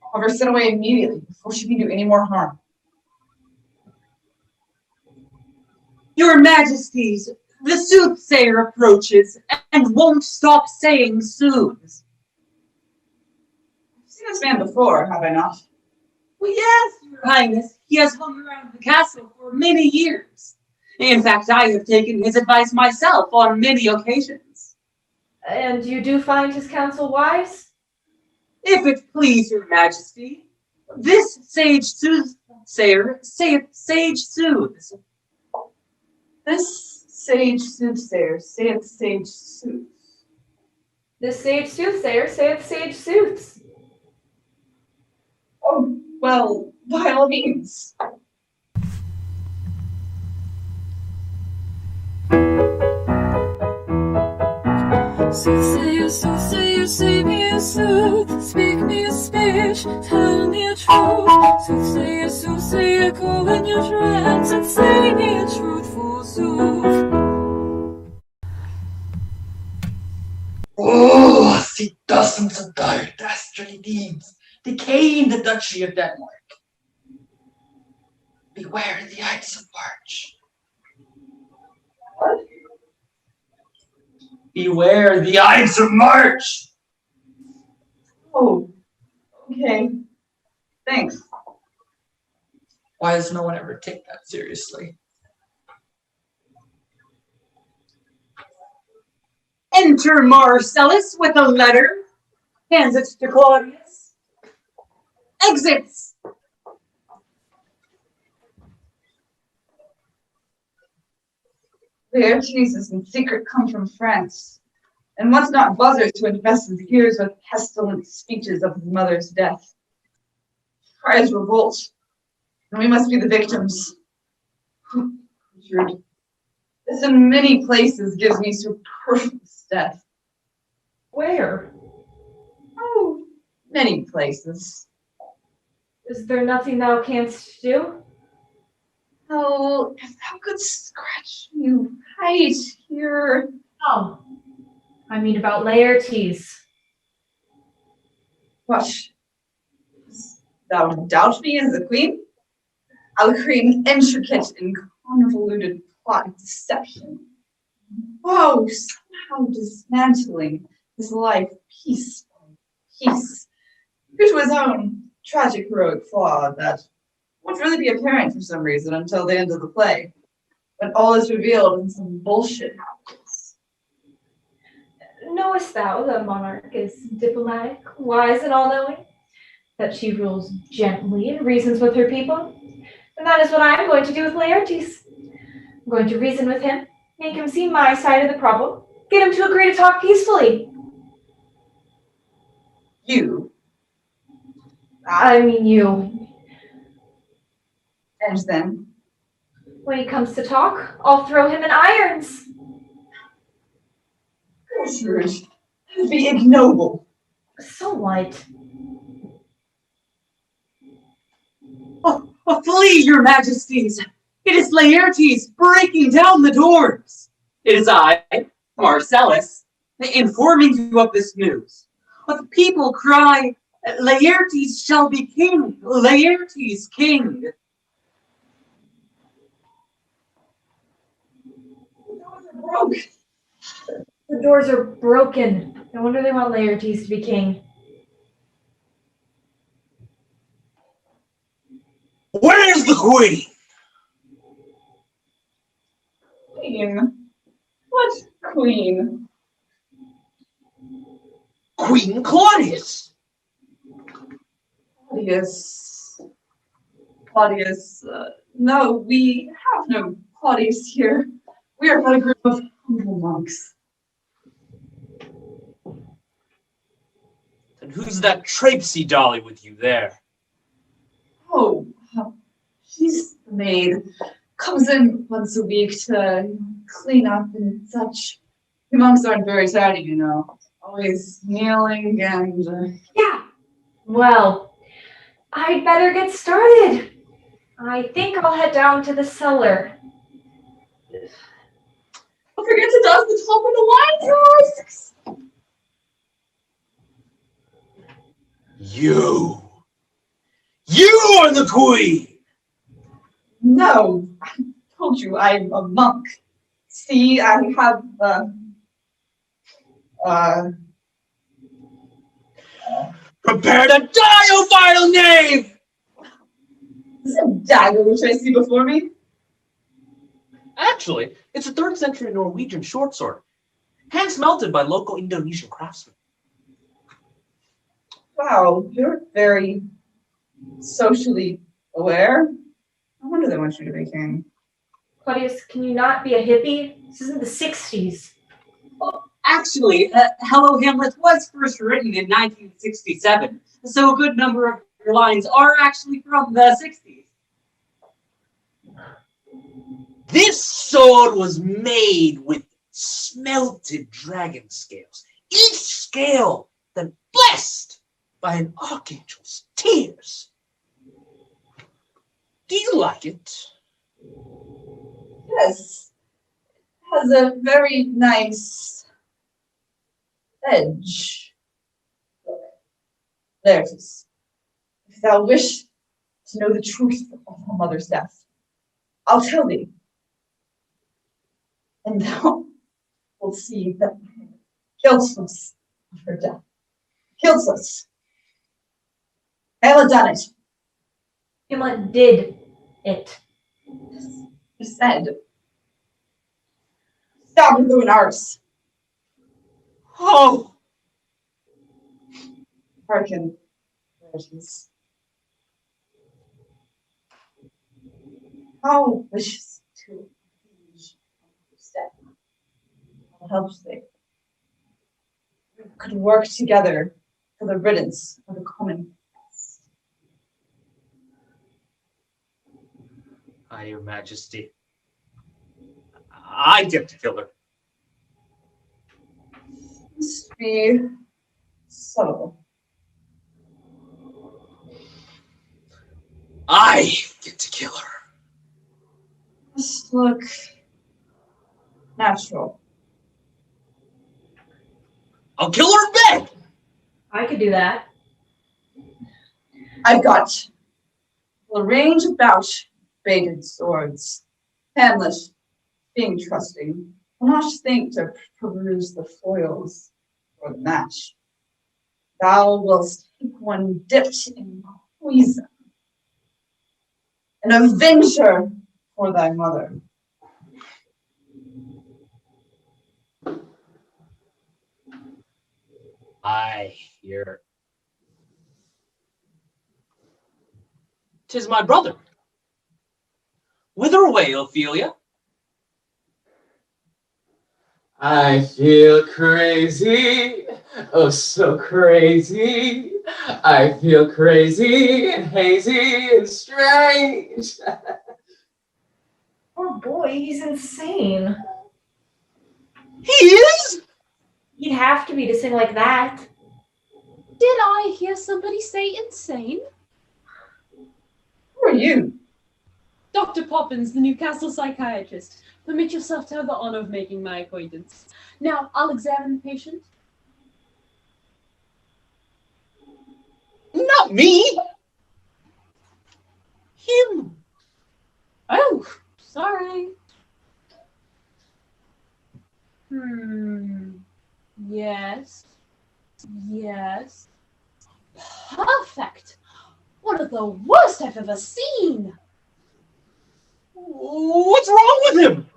I'll have her sent away immediately before she can do any more harm. Your Majesties, the soothsayer approaches and won't stop saying sooths. I've seen this man before, have I not? Well, yes, Your Highness. He has hung around the castle for many years. In fact, I have taken his advice myself on many occasions. And you do find his counsel wise? If it please Your Majesty, this sage soothsayer saith sage sooths. This sage soothsayer saith sage sooths. This sage soothsayer saith sage sooths. Oh, well, by all means. Soothsayer, soothsayer, say me a sooth, speak me a speech, tell me a truth. Soothsayer, soothsayer, go in your trance and say me a truthful sooth. Oh, see dozens of dire dastardly deeds decaying the Duchy of Denmark. Beware the Ides of March. What? Beware the Ides of March! Oh, okay. Thanks. Why does no one ever take that seriously? Enter Marcellus with a letter, hands it to Claudius, exits. Laertes is in secret come from France, and wants not buzzards to infest his ears with pestilent speeches of his mother's death. Cries revolt, and we must be the victims. Gertrude, this in many places gives me superfluous death. Where? Oh, many places. Is there nothing thou canst do? Oh, if thou couldst scratch me right here. Oh, I mean about Laertes. What? Thou doubt me as the queen? I'll create an intricate and convoluted plot of deception. Oh, somehow dismantling his life piece by piece, due to his own tragic heroic flaw that won't really be apparent for some reason until the end of the play, when all is revealed and some bullshit happens. Knowest thou the monarch is diplomatic, wise, and all-knowing? That she rules gently and reasons with her people? And that is what I am going to do with Laertes. I'm going to reason with him, make him see my side of the problem, get him to agree to talk peacefully. You? I mean you. And then? When he comes to talk, I'll throw him in irons. Gertrude, that would be ignoble. So what? Oh, flee, Your Majesties! It is Laertes breaking down the doors. It is I, Marcellus, informing you of this news. But the people cry, Laertes shall be king, Laertes king. Broke. The doors are broken. No wonder they want Laertes to be king. Where's the queen? Queen? What queen? Queen Claudius. Claudius, no, we have no Claudius here. We are but a group of humble monks. And who's that traipsy dolly with you there? Oh, she's the maid. Comes in once a week to clean up and such. You monks aren't very tidy, you know. Always kneeling and... Yeah, Well, I'd better get started. I think I'll head down to the cellar. Don't forget to dust the top of the wine casks. You are the queen! No, I told you I'm a monk. See, I have Prepare to die, O vile knave! Is this a dagger which I see before me? Actually, it's a 3rd century Norwegian short sword, hand smelted by local Indonesian craftsmen. Wow, you're very socially aware. I wonder they want you to be king. Claudius, can you not be a hippie? This isn't the 60s. Actually, Hello Hamlet was first written in 1967, so a good number of your lines are actually from the 60s. This sword was made with smelted dragon scales, each scale then blessed by an archangel's tears. Do you like it? Yes. It has a very nice edge. Laertes, if thou wish to know the truth of her mother's death, I'll tell thee. And thou wilt see that guiltless of her death. Guiltless. Hamlet done it. Hamlet did it. You said. Stabbed through an arse. Oh! Hearken, Laertes. How wishes to avenge Hamlet's death? I'll help thee. We could work together for the riddance of the common pest. Your Majesty, I attempt to kill her. Must be subtle. I get to kill her. Must look natural. I'll kill her in bed. I could do that. I've got a range about baited swords. Hamlet, being trusting, will not think to peruse the foils for the match. Thou wilt take one dipped in poison, and avenge her for thy mother. I hear. 'Tis my brother. Whither away, Ophelia? I feel crazy, oh so crazy. I feel crazy and hazy and strange. Poor boy, he's insane. He is? He'd have to be to sing like that. Did I hear somebody say insane? Who are you? Dr. Poppins, the Newcastle psychiatrist. Permit yourself to have the honor of making my acquaintance. Now, I'll examine the patient. Not me. Him. Oh, sorry. Yes. Yes. Perfect. One of the worst I've ever seen. What's wrong with him?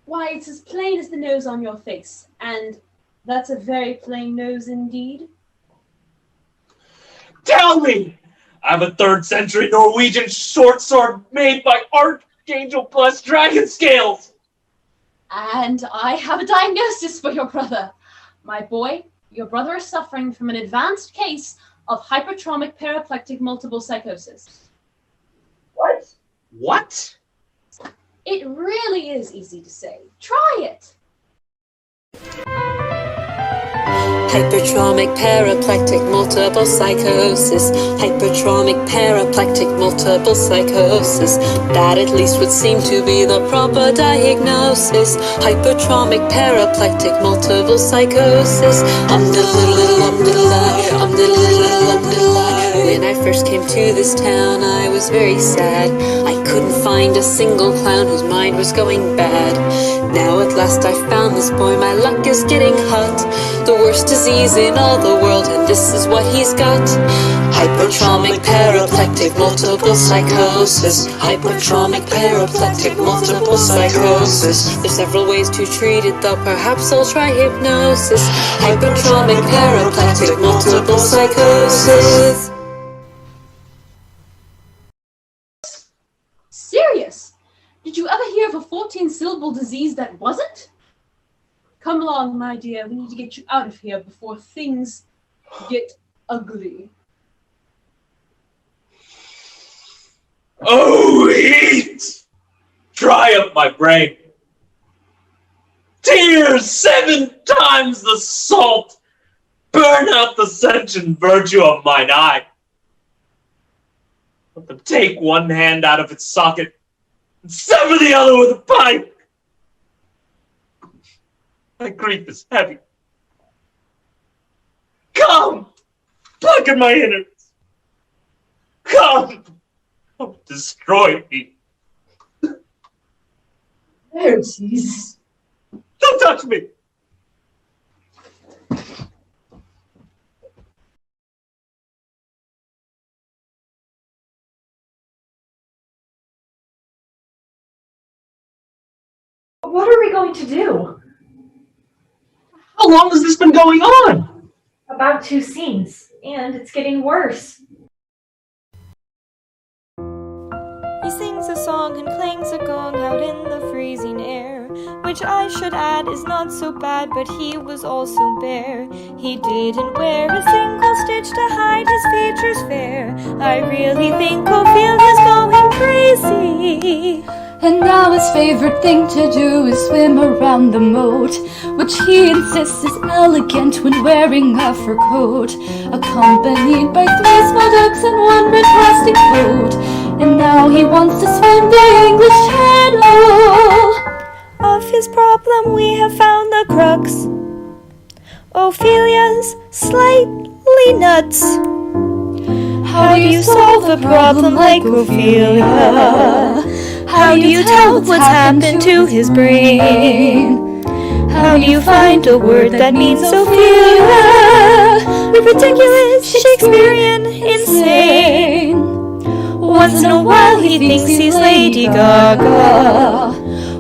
Why, it's as plain as the nose on your face. And that's a very plain nose indeed. Tell me! I have a 3rd century Norwegian short sword made by Archangel plus dragon scales! And I have a diagnosis for your brother. My boy, your brother is suffering from an advanced case of hypertrophic paraplectic multiple psychosis. What? What? It really is easy to say. Try it. Hypertromic, paraplectic, multiple psychosis. Hypertromic, paraplectic, multiple psychosis. That at least would seem to be the proper diagnosis. Hypertromic, paraplectic, multiple psychosis. When I first came to this town, I was very sad. I couldn't find a single clown whose mind was going bad. Now at last I found this boy, my luck is getting hot. The worst disease in all the world, and this is what he's got. Hypertromic, paraplectic, multiple psychosis. Hypertromic, paraplectic, multiple psychosis. There's several ways to treat it, though perhaps I'll try hypnosis. Hypertromic, paraplectic, multiple psychosis. Serious? Did you ever hear of a 14-syllable disease that wasn't? Come along, my dear. We need to get you out of here before things get ugly. Oh, heat! Dry up my brain. Tears 7 times the salt. Burn out the sense and virtue of mine eye. Let them take one hand out of its socket and sever the other with a pipe. My grief is heavy. Come, pluck at my innards. Come, destroy me. Laertes. Don't touch me. What are we going to do? How long has this been going on? About 2 scenes, and it's getting worse. He sings a song and clangs a gong out in the freezing air, which I should add is not so bad, but he was also bare. He didn't wear a single stitch to hide his features fair. I really think Ophelia's going crazy. And now his favorite thing to do is swim around the moat, which he insists is elegant when wearing a fur coat, accompanied by 3 small ducks and 1 red plastic boat. And now he wants to swim the English Channel. Of his problem we have found the crux. Ophelia's slightly nuts. How do you solve a problem like Ophelia? How do you tell what's happened to his brain? How do you find a word that means Ophelia? Ridiculous, Shakespearean, insane. Once in a while he thinks he's Lady Gaga.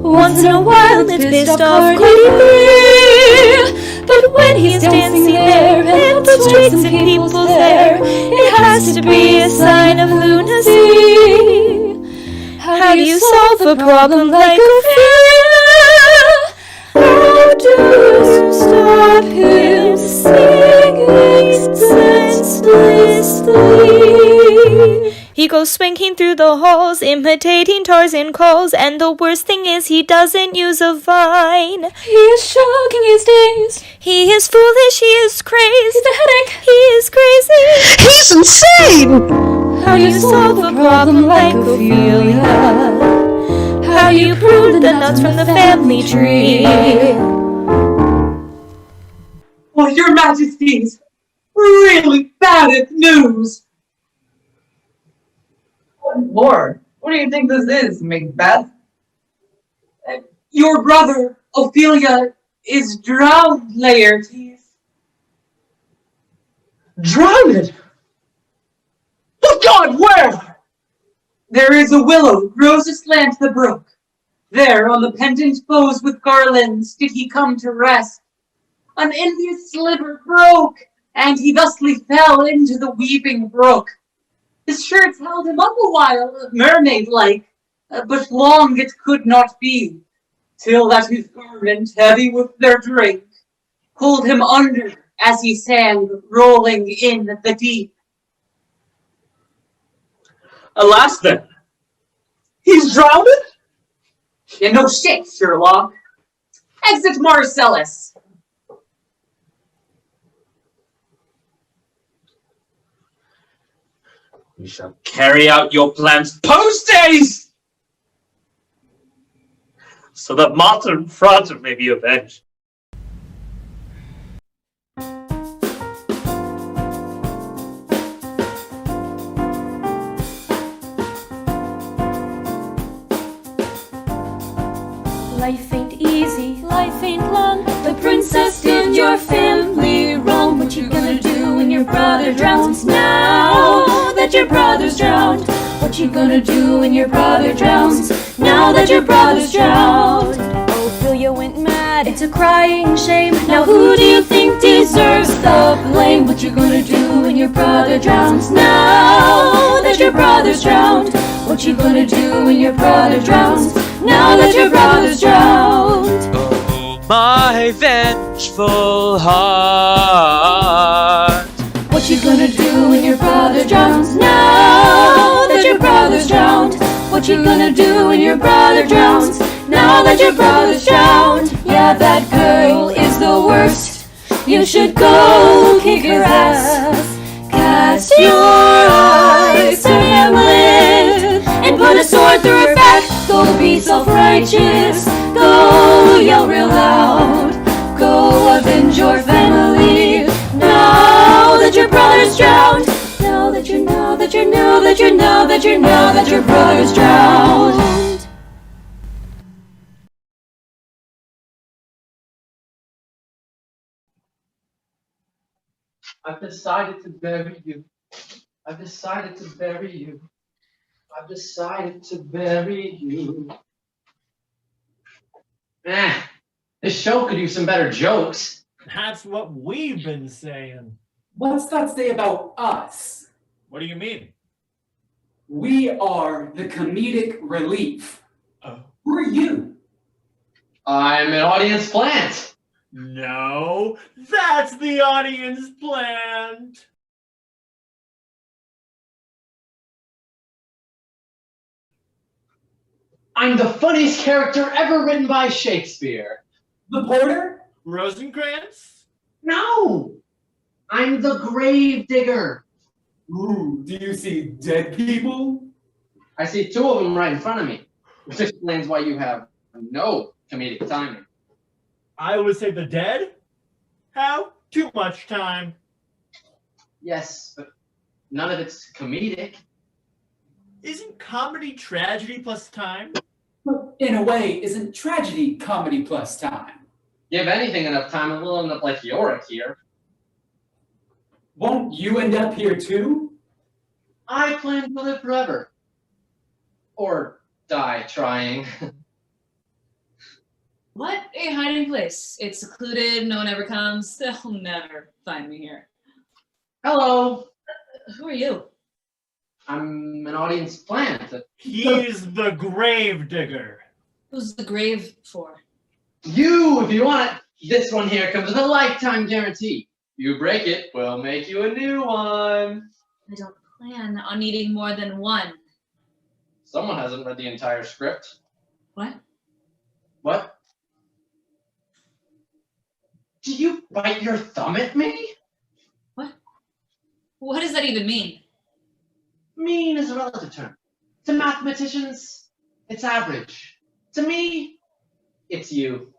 Once in a while it's pissed off Cardi B. But when he's dancing there and prostrates in people's hair, it has to be a sign of lunacy. How do you solve a problem like Ophelia? How do you stop him singing senselessly? He goes swinging through the halls, imitating Tarzan calls, and the worst thing is he doesn't use a vine. He is shocking his days. He is foolish, he is crazed. He's a headache. He is crazy. He's insane! How do you solve a problem like Ophelia? How do you prune the nuts from the family tree? Oh, your majesties, really bad news. What more? What do you think this is, Macbeth? Your brother, Ophelia, is drowned, Laertes. Drowned? Oh God, where? There is a willow grows aslant the brook. There, on the pendant boughs with garlands, did he come to rest. An envious sliver broke, and he thusly fell into the weeping brook. His shirts held him up a while, mermaid-like, but long it could not be, till that his garment, heavy with their drink, pulled him under as he sang, rolling in the deep. Alas then, he's drowned? Yeah, no shit, Sherlock. Exit Marcellus. You shall carry out your plans post-haste, so that Martha and Franta may be avenged. Life ain't easy, life ain't long. The princess did your family wrong. What you gonna do when your brother drowns? Now that your brother's drowned. What you gonna do when your brother drowns? Now that your brother's drowned. Ophelia went mad, it's a crying shame. Now who do you think deserves the blame? What you gonna do when your brother drowns? Now that your brother's drowned. What you gonna do when your brother drowns? Now that your brother's drowned. Oh, my vengeful heart. What you gonna do when your brother drowns? Now that your brother's drowned. What you gonna do when your brother drowns? Now that your brother's drowned. Yeah, that girl is the worst. You should go kick her ass. Cast your eyes to Hamlet and put a sword through her back. Go be self-righteous. Go yell real loud. Go avenge your family. Now that your brother's drowned. Now that your brother's drowned. I've decided to bury you. I've decided to bury you. I've decided to bury you. This show could use some better jokes. That's what we've been saying. What's that say about us? What do you mean? We are the comedic relief. Who are you? I'm an audience plant. No, that's the audience plant. I'm the funniest character ever written by Shakespeare. The porter? Rosencrantz? No! I'm the grave digger. Ooh, do you see dead people? I see two of them right in front of me, which explains why you have no comedic timing. I would say the dead? How? Too much time. Yes, but none of it's comedic. Isn't comedy tragedy plus time? In a way, isn't tragedy comedy plus time? Give anything enough time and we'll end up like Yorick here. Won't you end up here too? I plan to live forever. Or die trying. What a hiding place. It's secluded, no one ever comes. They'll never find me here. Hello. Who are you? I'm an audience plant. He's the grave digger. Who's the grave for? You, if you want it. This one here comes with a lifetime guarantee. You break it, we'll make you a new one. I don't plan on needing more than one. Someone hasn't read the entire script. What? What? Did you bite your thumb at me? What? What does that even mean? Mean is a relative term. To mathematicians, it's average. To me, it's you.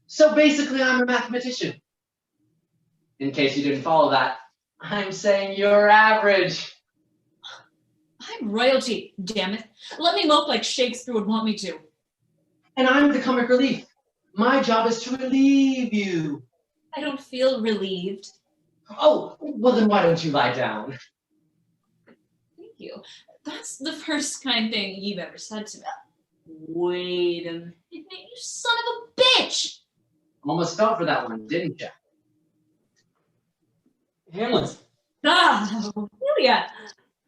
So basically, I'm a mathematician. In case you didn't follow that, I'm saying you're average. I'm royalty, damn it. Let me mope like Shakespeare would want me to. And I'm the comic relief. My job is to relieve you. I don't feel relieved. Oh, well then why don't you lie down? Thank you. That's the first kind thing you've ever said to me. Wait a minute, you son of a bitch! Almost fell for that one, didn't you? Hamlet. Ah, Ophelia!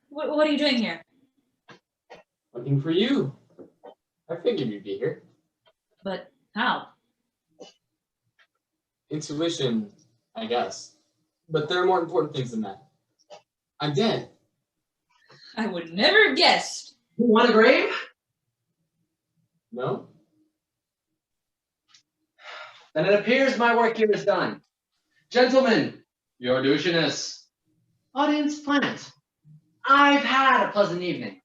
What are you doing here? Looking for you. I figured you'd be here. But how? Intuition, I guess. But there are more important things than that. I'm dead. I would never have guessed. You want a grave? No? Then it appears my work here is done. Gentlemen, your douchiness. Audience plant. I've had a pleasant evening.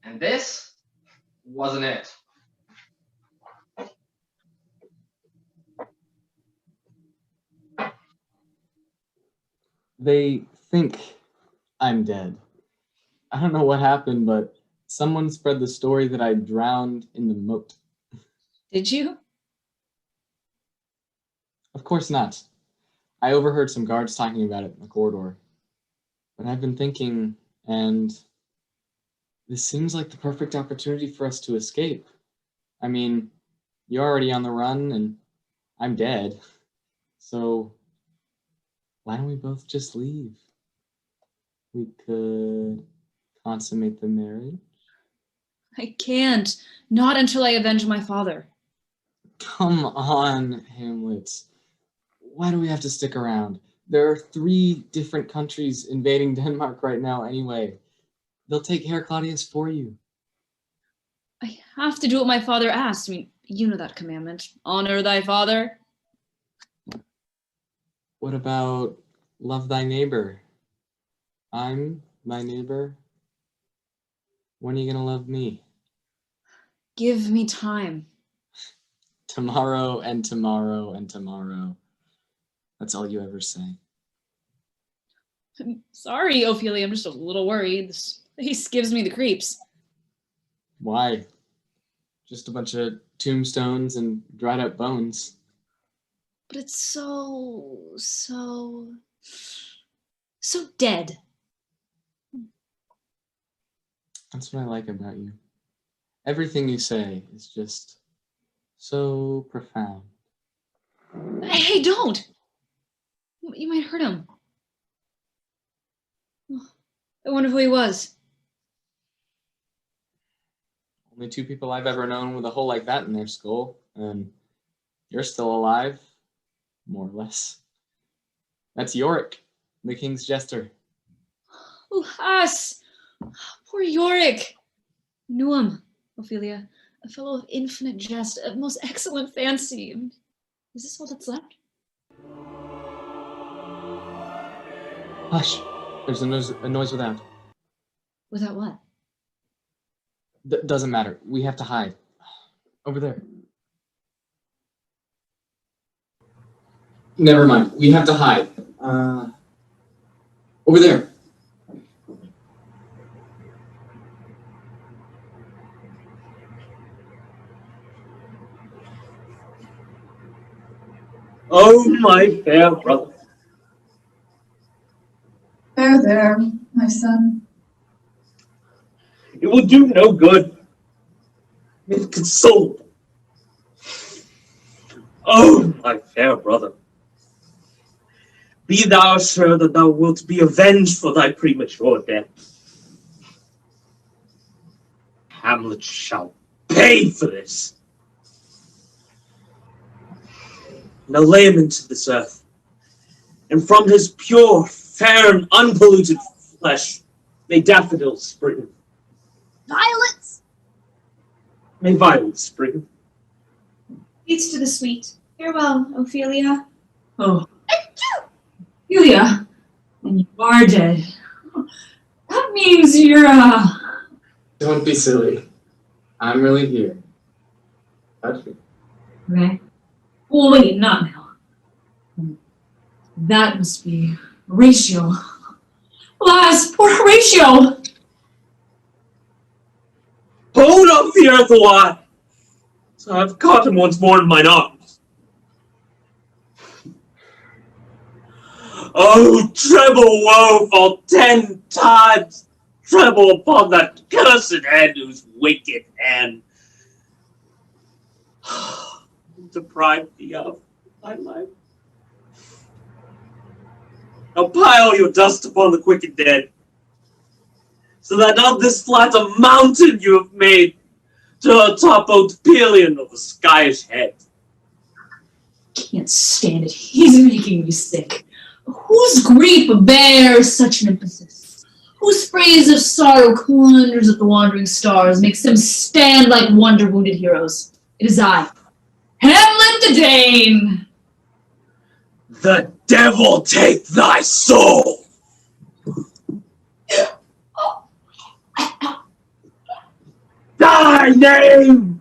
And this wasn't it. They think I'm dead. I don't know what happened, but someone spread the story that I drowned in the moat. Did you? Of course not. I overheard some guards talking about it in the corridor. But I've been thinking, and this seems like the perfect opportunity for us to escape. I mean, you're already on the run, and I'm dead. So why don't we both just leave? We could consummate the marriage. I can't. Not until I avenge my father. Come on, Hamlet. Why do we have to stick around? There are 3 different countries invading Denmark right now anyway. They'll take care of Claudius for you. I have to do what my father asked. I mean, you know that commandment. Honor thy father. What about love thy neighbor? I'm thy neighbor. When are you gonna love me? Give me time. Tomorrow and tomorrow and tomorrow. That's all you ever say. I'm sorry, Ophelia. I'm just a little worried. This face gives me the creeps. Why? Just a bunch of tombstones and dried up bones. But it's so dead. That's what I like about you. Everything you say is just so profound. Hey, don't! You might hurt him. I wonder who he was. Only 2 people I've ever known with a hole like that in their skull, and you're still alive, more or less. That's Yorick, the king's jester. Alas! Poor Yorick. Knew him, Ophelia. A fellow of infinite jest, of most excellent fancy. Is this all that's left? Hush! There's a noise without. Without what? Doesn't matter. We have to hide. Over there. Never mind. We have to hide. Over there. Oh, my fair brother. There, my son. It will do no good. Inconsolable. Oh, my fair brother. Be thou sure that thou wilt be avenged for thy premature death. Hamlet shall pay for this. Now lay him into this earth, and from his pure, fair, and unpolluted flesh may daffodils spring. Violets? May violets spring. Peace to the sweet. Farewell, Ophelia. Oh. Ophelia, and you are dead. That means you're, Don't be silly. I'm really here. Touch me. Okay. Well, wait, not now. That must be Horatio. Alas, poor Horatio! Hold up the earth a while. So I've caught him once more in mine arms. Oh, treble woe fall 10 times treble upon that cursed head whose wicked hand deprived thee of thy life. Now pile your dust upon the quick and dead, so that of this flat a mountain you have made to topmost pillion of the skyish head. Can't stand it. He's making me sick. Whose grief bears such an emphasis? Whose phrase of sorrow conjures up the wandering stars, makes them stand like wonder-wounded heroes? It is I, Hamlet the Dane! The devil take thy soul! thy name?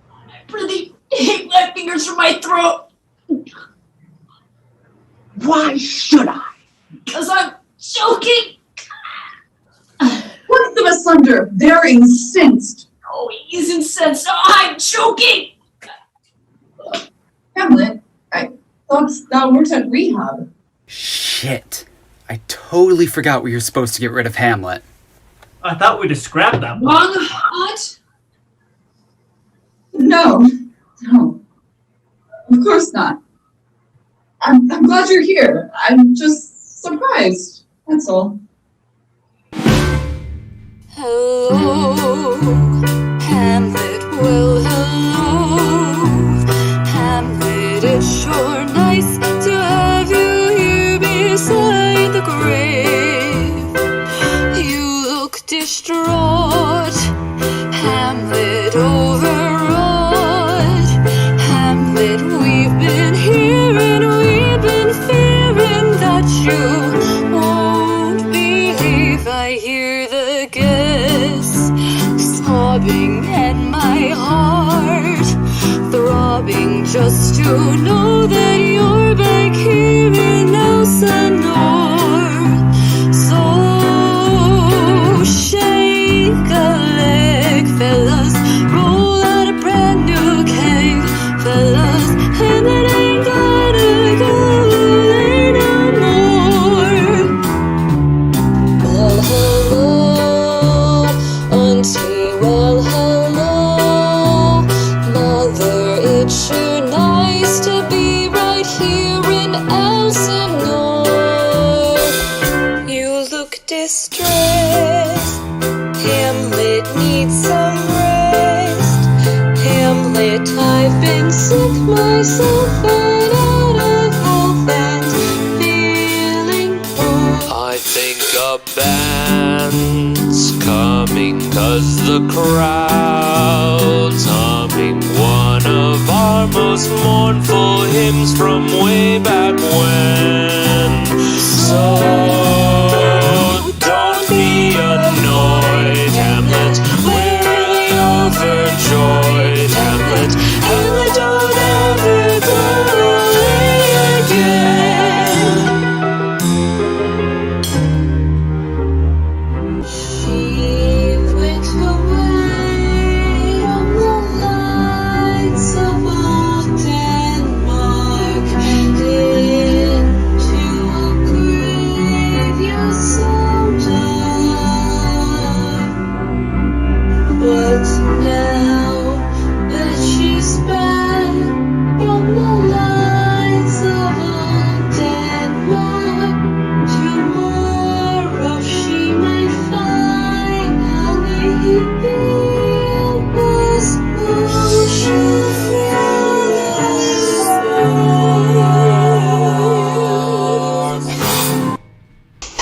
I really hate my fingers from my throat. Why should I? Because I'm choking. Put them asunder. They're incensed. Oh, he's incensed. Oh, I'm choking. Hamlet, I thought thou weren't at rehab. Shit. I totally forgot we were supposed to get rid of Hamlet. I thought we'd just scrap that one. Wrong. What? No. Of course not. I'm glad you're here. I'm just surprised. That's all. Hello, Hamlet, well, hello. Hamlet, it's sure nice to have you here beside the grave. You look distraught, Hamlet, overwrought. Hamlet, we've been hearing, we've been fearing that you won't behave. I hear the guests sobbing and my heart throbbing just to know that you're back here in Elsinore. So shake a leg, fellas, roll out a brand new keg, fellas, and it ain't gonna go there no more. Well, hello, auntie, well, hello, mother, it's sure nice to be right here in Elsinore. You look distressed, Hamlet needs some rest. Hamlet, I've been sick myself and out of health and feeling poor. I think a band's coming 'cause the crowd's humming one of our most mournful hymns from way back when. So don't be annoyed, Hamlet, we're really overjoyed, Hamlet. Hamlet, don't ever go away again. She went away from the lights of old Denmark into a grave you so dark. But now that she's back from the lights of old Denmark, tomorrow she might finally be in this ocean.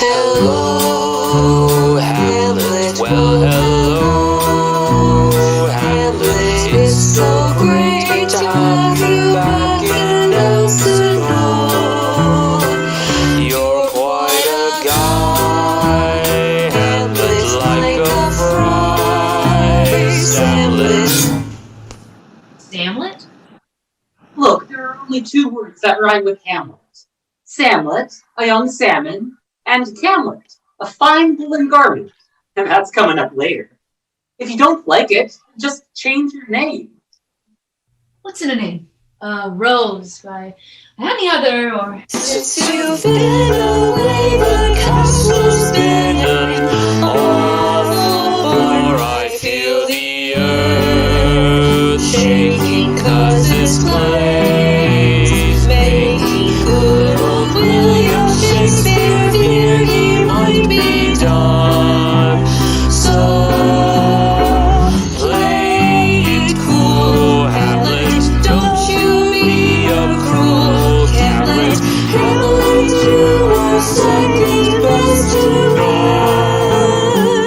Hello, Hamlet, well, hello, Hamlet, it's so great to have you back in Elsinore. You're quite a guy, Hamlet, like a prize, Hamlet. Hamlet? Look, there are only two words that rhyme with Hamlet. Samlet, a young salmon, and Camlet, a fine woolen garment. And that's coming up later. If you don't like it, just change your name. What's in a name? Rose by any other or. Since you've been away, the castle's been an awful. I feel the earth shaking 'cause this place making good old William Shakespeare fear he might be done. So play it cool, Hamlet, don't you be a cruel Hamlet. Hamlet, you are second best to none.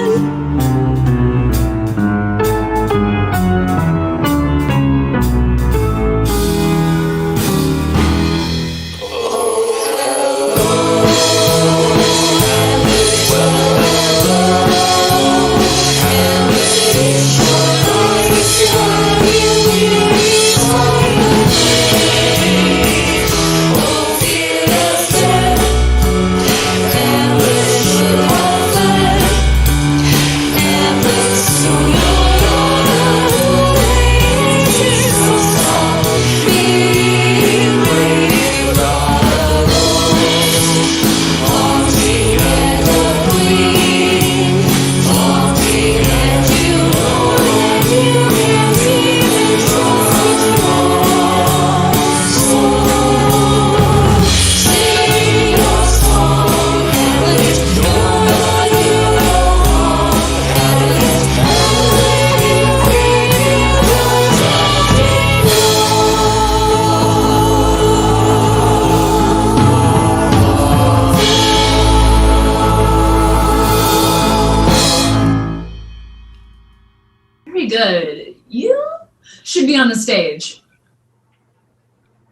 good. You should be on the stage.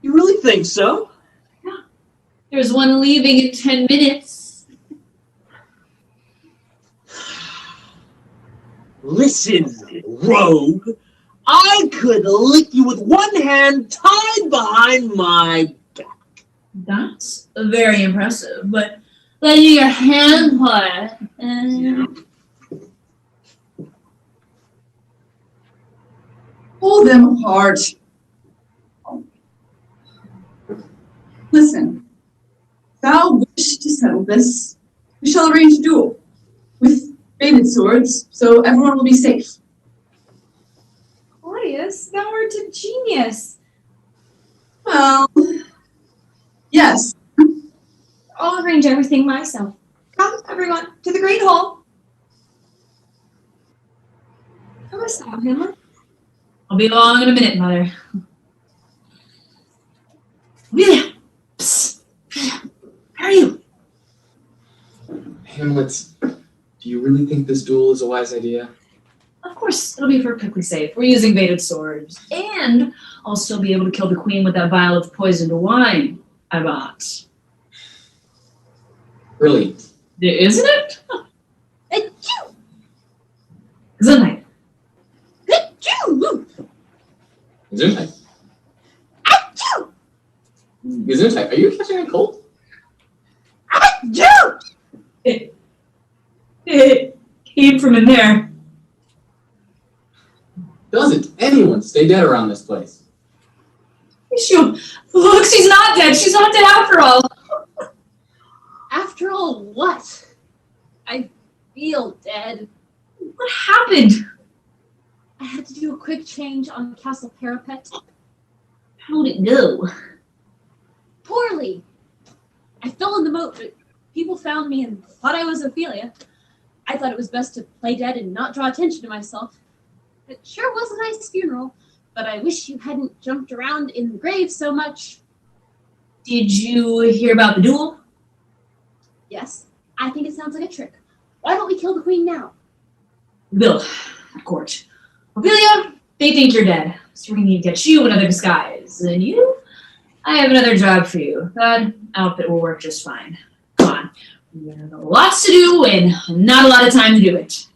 You really think so? There's one leaving in 10 minutes. Listen, rogue. I could lick you with one hand tied behind my back. That's very impressive, but letting your hand play. Pull them apart. Listen, if thou wish to settle this, we shall arrange a duel with baited swords, so everyone will be safe. Claudius, thou art a genius. Well, yes. I'll arrange everything myself. Come, everyone, to the great hall. How is thou, Hamlet? I'll be along in a minute, Mother. Ophelia! Psst! How are you? Hamlet, do you really think this duel is a wise idea? Of course, it'll be perfectly safe. We're using baited swords. And I'll still be able to kill the queen with that vial of poisoned wine I bought. Brilliant. Isn't it? Gesundheit. Gesundheit. Gesundheit. Are you catching a cold? It came from in there. Doesn't anyone stay dead around this place? Look, she's not dead. She's not dead after all. After all, what? I feel dead. What happened? I had to do a quick change on the castle parapet. How'd it go? Poorly. I fell in the moat, but people found me and thought I was Ophelia. I thought it was best to play dead and not draw attention to myself. It sure was a nice funeral, but I wish you hadn't jumped around in the grave so much. Did you hear about the duel? Yes, I think it sounds like a trick. Why don't we kill the queen now? Bill, of court. Ophelia, they think you're dead, so we're gonna need to get you another disguise. And you? I have another job for you. That outfit will work just fine. Come on. We have lots to do and not a lot of time to do it.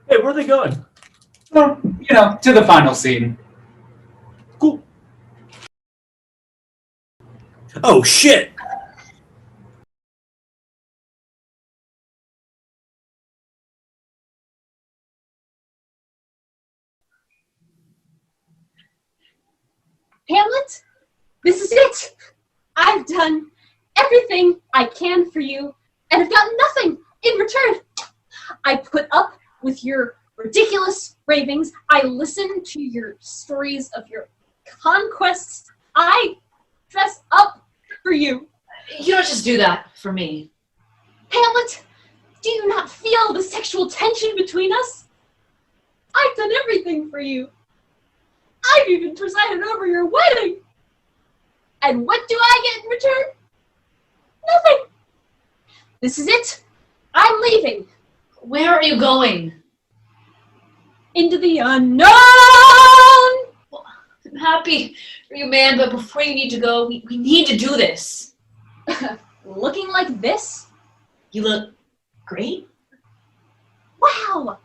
Hey, where are they going? Well, to the final scene. Cool. Oh, shit! Hamlet, this is it. I've done everything I can for you, and I've gotten nothing in return. I put up with your ridiculous ravings. I listened to your stories of your conquests. I dress up for you. You don't just do that for me. Hamlet, do you not feel the sexual tension between us? I've done everything for you. I've even presided over your wedding. And what do I get in return? Nothing. This is it. I'm leaving. Where are you going? Into the unknown. Well, I'm happy for you, man, but before you need to go, we need to do this. Looking like this? You look great. Wow.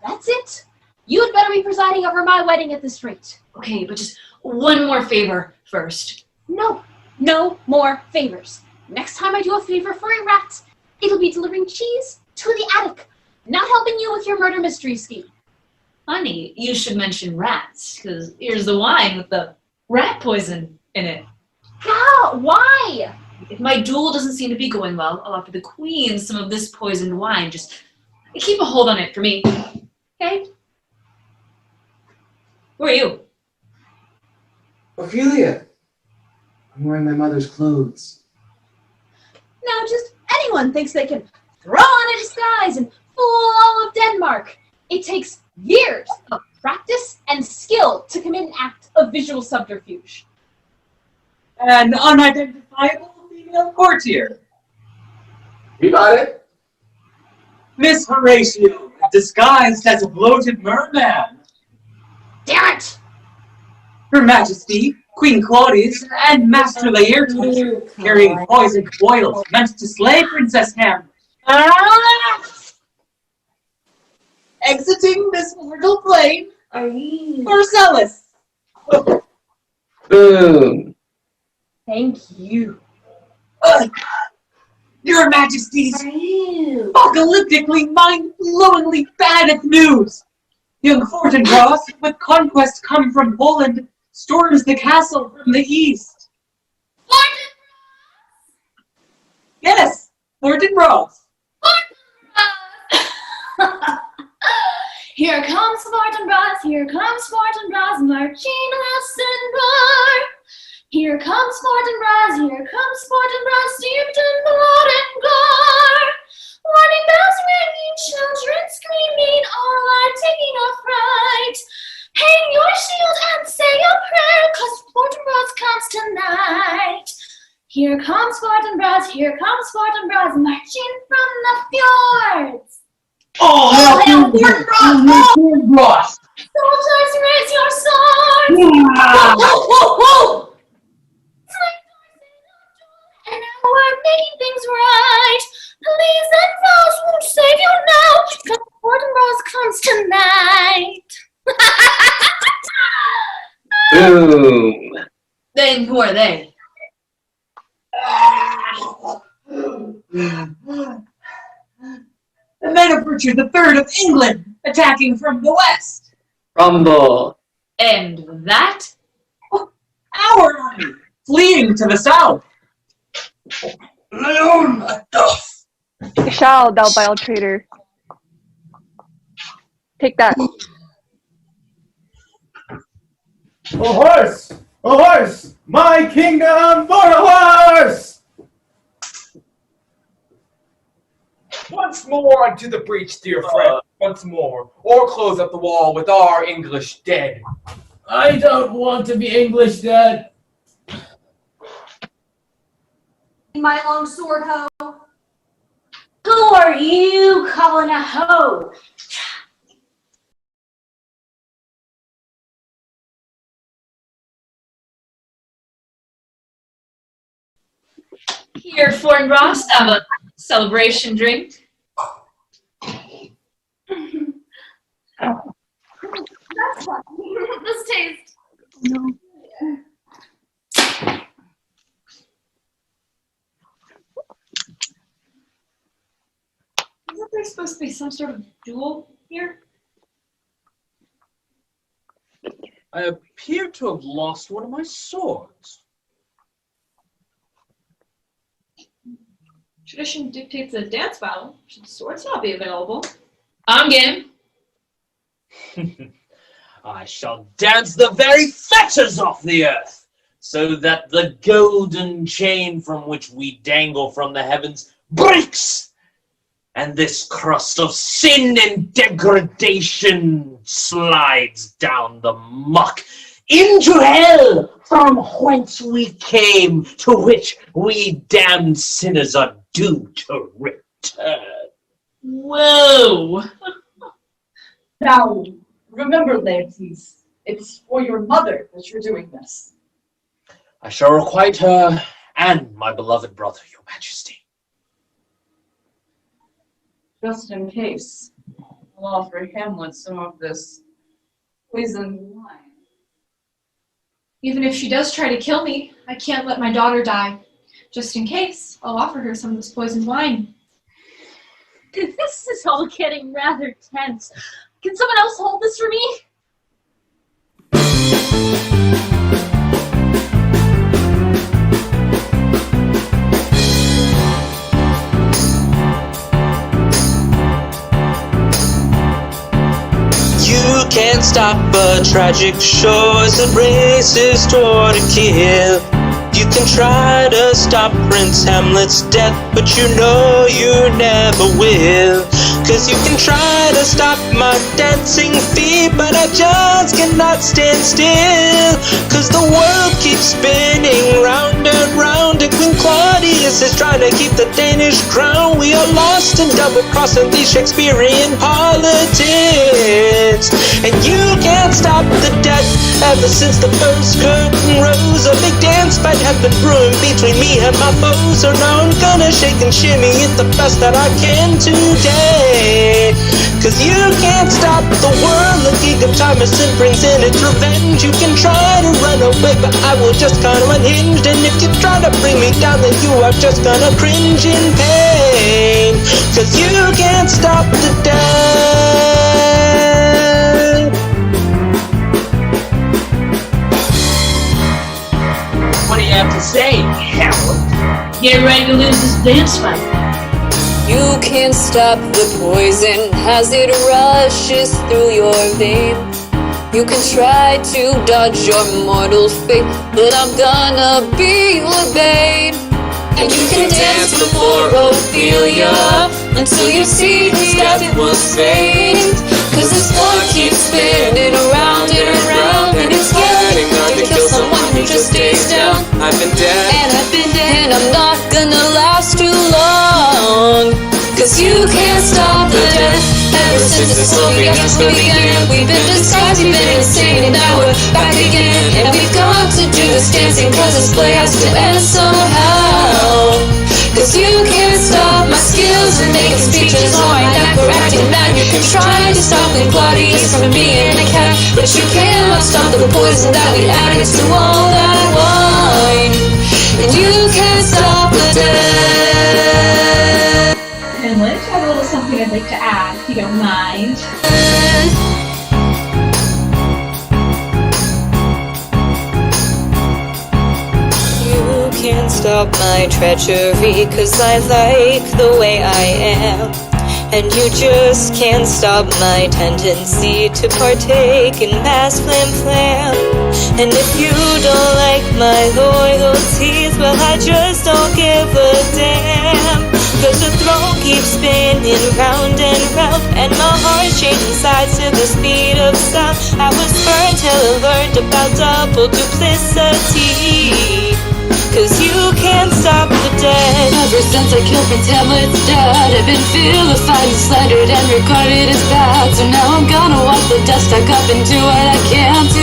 That's it. You had better be presiding over my wedding at this rate. Okay, but just one more favor first. No more favors. Next time I do a favor for a rat, it'll be delivering cheese to the attic, not helping you with your murder mystery scheme. Honey, you should mention rats, because here's the wine with the rat poison in it. How? Why? If my duel doesn't seem to be going well, I'll offer the queen some of this poisoned wine. Just keep a hold on it for me. Okay? Who are you? Ophelia! I'm wearing my mother's clothes. Now just anyone thinks they can throw on a disguise and fool all of Denmark. It takes years of practice and skill to commit an act of visual subterfuge. An unidentifiable female courtier. You got it. Miss Horatio disguised as a bloated merman. Damn it! Her Majesty, Queen Claudius, and Master Laertes, carrying poisoned oils meant to slay Princess Hamlet. Exiting this mortal plane, Marcellus. Boom. Thank you. Your Majesty's apocalyptically, mind-blowingly bad news. Young Fortinbras, with conquest come from Poland, storms the castle from the east. Yes, Fortinbras. Here comes Fortinbras, here comes Fortinbras, marching less and roar. Here comes Fortinbras, here comes Fortinbras, steeped in blood and gore. Warning bells ringing, children screaming, all are taking a fright. Hang your shield and say a prayer, 'cause Fortinbras comes tonight. Here comes Fortinbras, marching from the fjords. All hail Fortinbras! Soldiers, raise your swords! Yeah. Whoa, whoa, whoa! And now we're making things right. Please and vows won't save you now, because Fortinbras comes tonight. Boom. Then who are they? The men of Richard III of England, attacking from the west. Rumble. And that? Our army, fleeing to the south. Leon Macduff. You shall, thou vile traitor. Take that. A horse! A horse! My kingdom for a horse! Once more unto the breach, dear friend. Once more. Or close up the wall with our English dead. I don't want to be English dead. My long sword hoe. Who are you calling a hoe? Here, Fortinbras, have a celebration drink. That's fun. Let's taste. No. Isn't there supposed to be some sort of duel here? I appear to have lost one of my swords. Tradition dictates a dance battle. Should swords not be available? I'm game. I shall dance the very fetters off the earth, so that the golden chain from which we dangle from the heavens breaks, and this crust of sin and degradation slides down the muck into hell, from whence we came, to which we damned sinners are doomed to return. Whoa! Now, remember, Laertes, it's for your mother that you're doing this. I shall requite her and my beloved brother, your majesty. Just in case, I'll offer Hamlet some of this poisoned wine. Even if she does try to kill me, I can't let my daughter die. Just in case, I'll offer her some of this poisoned wine. This is all getting rather tense. Can someone else hold this for me? You can't stop a tragic shores that races toward a kill. You can try to stop Prince Hamlet's death, but you know you never will. Cause you can try to stop my dancing feet, but I just cannot stand still. Cause the world keeps spinning round and round, and Queen Claudius is trying to keep the Danish crown. We are lost and double-crossing these Shakespearean politics. And you can't stop the death. Ever since the first curtain rose, a big dance fight has been brewing between me and my foes. So now I'm gonna shake and shimmy it the best that I can today. Cause you can't stop the world. The gig of Thomason brings in its revenge. You can try to run away, but I will just kind of unhinged. And if you try to bring me down, then you are just gonna cringe in pain. Cause you can't stop the death. What do you have to say, Hamlet? Get ready to lose this dance fight. You can't stop the poison as it rushes through your veins. You can try to dodge your mortal fate, but I'm gonna be your bane. And you can dance before Ophelia until you see his death was feigned. Cause this war keeps spinning around and around, and it's getting hard to kill someone who just stays down. I've been dead, and I've been dead, and I'm not gonna last too long. Cause you can't stop the death. Ever since the Soviet began, we've been disguised, we've been insane, and now we're back again. And we've got to do this dancing, cause this play has to end somehow. Cause you can't stop my skills and making speeches or my knack for acting mad. You can try to stop the Claudius from being a cat, but you cannot stop the poison that we added to all that wine. And you can't stop the death. Hamlet, I have a little something I'd like to add, if you don't mind. You can't stop my treachery, cause I like the way I am. And you just can't stop my tendency to partake in mass flim-flam. And if you don't like my loyalties, well, I just don't give a damn. Cause the throne keeps spinning round and round, and my heart's changing sides to the speed of sound. I was burned till I learned about double duplicity. Cause you can't stop the dead. Ever since I killed Prince Hamlet's dad, I've been vilified and slandered and regarded as bad. So now I'm gonna wipe the dust back up and do what I can to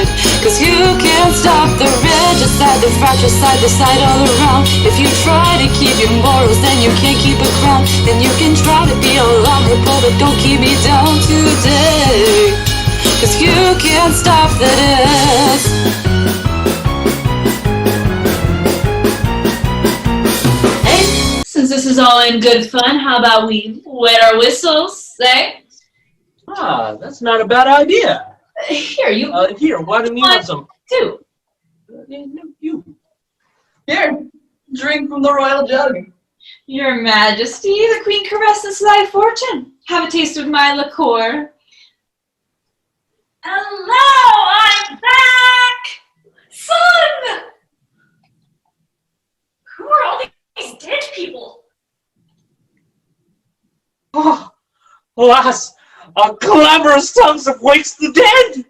end. Cause you can't stop the regicide, the fracture side by side all around. If you try to keep your morals, then you can't keep a crown. Then you can try to be all honorable, but don't keep me down today. Cause you can't stop the death. Since this is all in good fun, how about we wet our whistles, eh? Ah, that's not a bad idea. Here, you. Here, why don't you have some? Two. You. Here, drink from the royal jug. Your Majesty, the Queen caresses thy fortune. Have a taste of my liqueur. Hello, I'm back! Son! Who are all these dead people? Oh, alas, our clamorous tongues have waked the dead!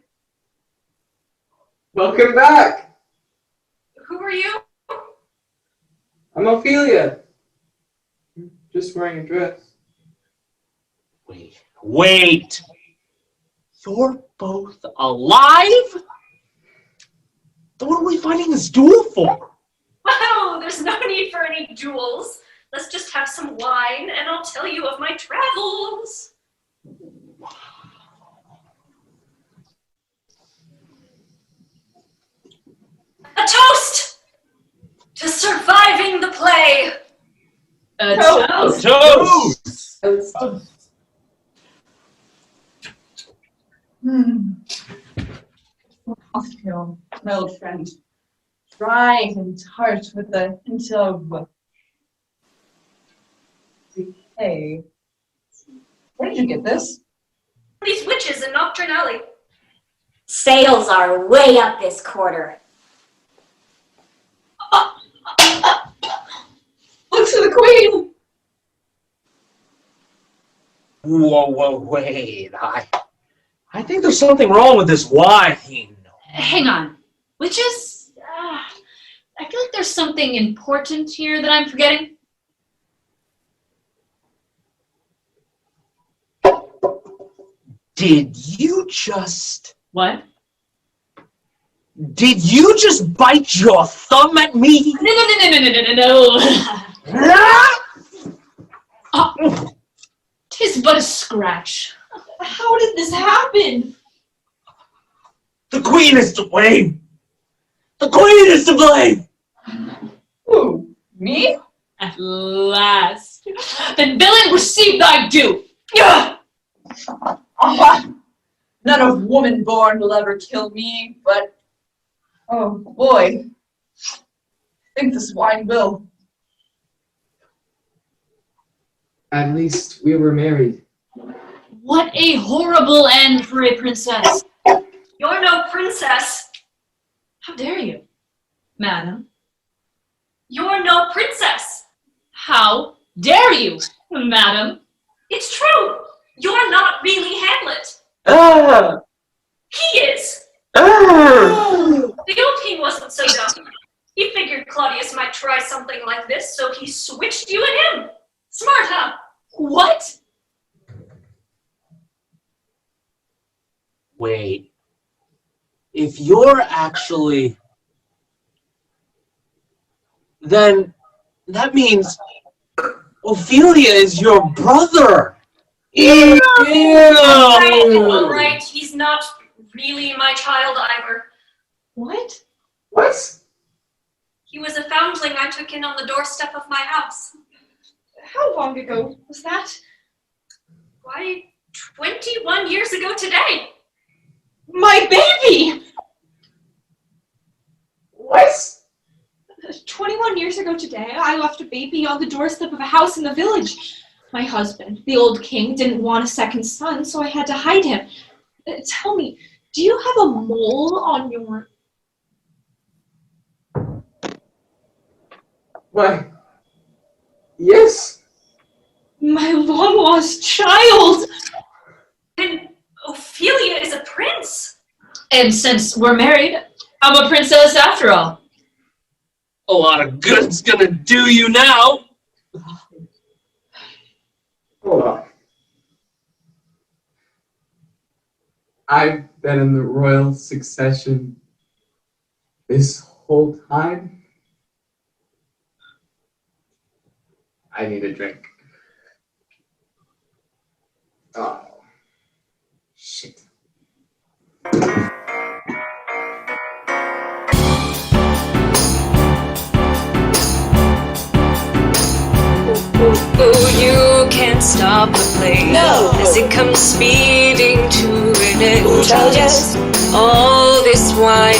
Welcome back! Who are you? I'm Ophelia. Just wearing a dress. Wait! You're both alive? Then what are we fighting this duel for? Wow, there's no need for any duels. Let's just have some wine and I'll tell you of my travels. A toast to surviving the play. A toast. Horatio, my old friend, dry and tart with a hint of decay. Where did you get this? These witches in Nocturne Alley. Sales are way up this quarter. Look to the Queen! Whoa, wait. I think there's something wrong with this wine. Hang on. Witches? I feel like there's something important here that I'm forgetting. Did you just... What? Did you just bite your thumb at me? No. Tis but a scratch. How did this happen? The queen is to blame. The queen is to blame. Who? Me? At last. Then villain, receive thy due. None of woman born will ever kill me, but oh boy, I think this wine will. At least we were married. What a horrible end for a princess. You're no princess. How dare you, madam? You're no princess. How dare you, madam? It's true. You're not really Hamlet. Ah! He is. Ah! The old king wasn't so dumb. He figured Claudius might try something like this, so he switched you and him. Smart, huh? What? Wait. If you're actually... Then that means Ophelia is your brother. Ew! All right, he's not really my child either. What? What? He was a foundling I took in on the doorstep of my house. How long ago was that? Why, 21 years ago today. My baby! What? 21 years ago today, I left a baby on the doorstep of a house in the village. My husband, the old king, didn't want a second son, so I had to hide him. Tell me, do you have a mole on your... Why? Yes. My long-lost child! And Ophelia is a prince. And since we're married, I'm a princess after all. A lot of good's gonna do you now. Hold on. I've been in the royal succession this whole time. I need a drink. Oh, shit. Oh, you can't stop the play. No. As it comes speeding to an end. Ooh, child, yes. All this wine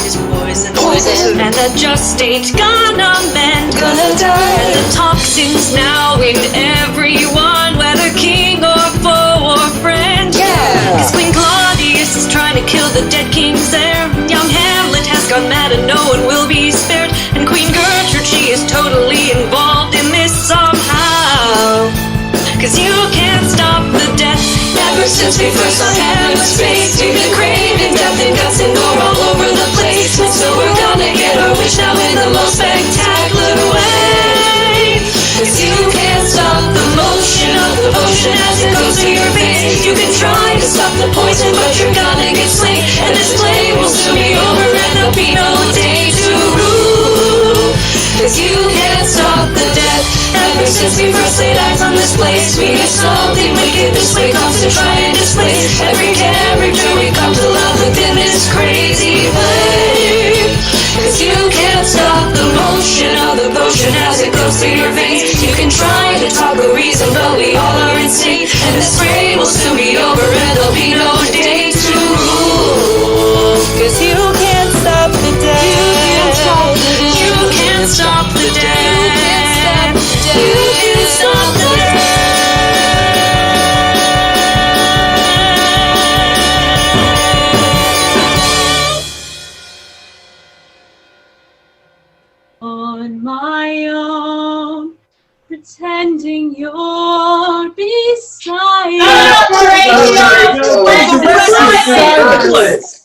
is poison. And that just ain't gonna mend. Gonna die. And the toxins now in everyone, whether king or foe or friend. Yeah. Cause Queen Claudius is trying to kill the dead king's heir. Young Hamlet has gone mad and no one will be spared. And Queen Gertrude, she is totally involved in this somehow. Cause you can't stop the death. Ever since we first saw Hamlet's face, we've been craving death and guts and gore all over the place. So we're gonna get our wish now in the most spectacular way. Cause you can't stop the motion of the potion as it goes to your veins. You can try to stop the poison, but you're gonna get slain. And this play will soon be over and there'll be no day to rule. Cause you can't stop the death. Ever since we first laid eyes on this place, we get something wicked this way comes to try and displace every character we come to love within this crazy play. Cause you can't stop the motion of the potion as it goes through your veins. You can try to talk a reason, but we all are insane. And this spray will soon be over and there'll be no day to rule. Cause you can't stop the death. You can't stop the death. You can't stop the death. On my own, pretending you're beside me. Hamlet!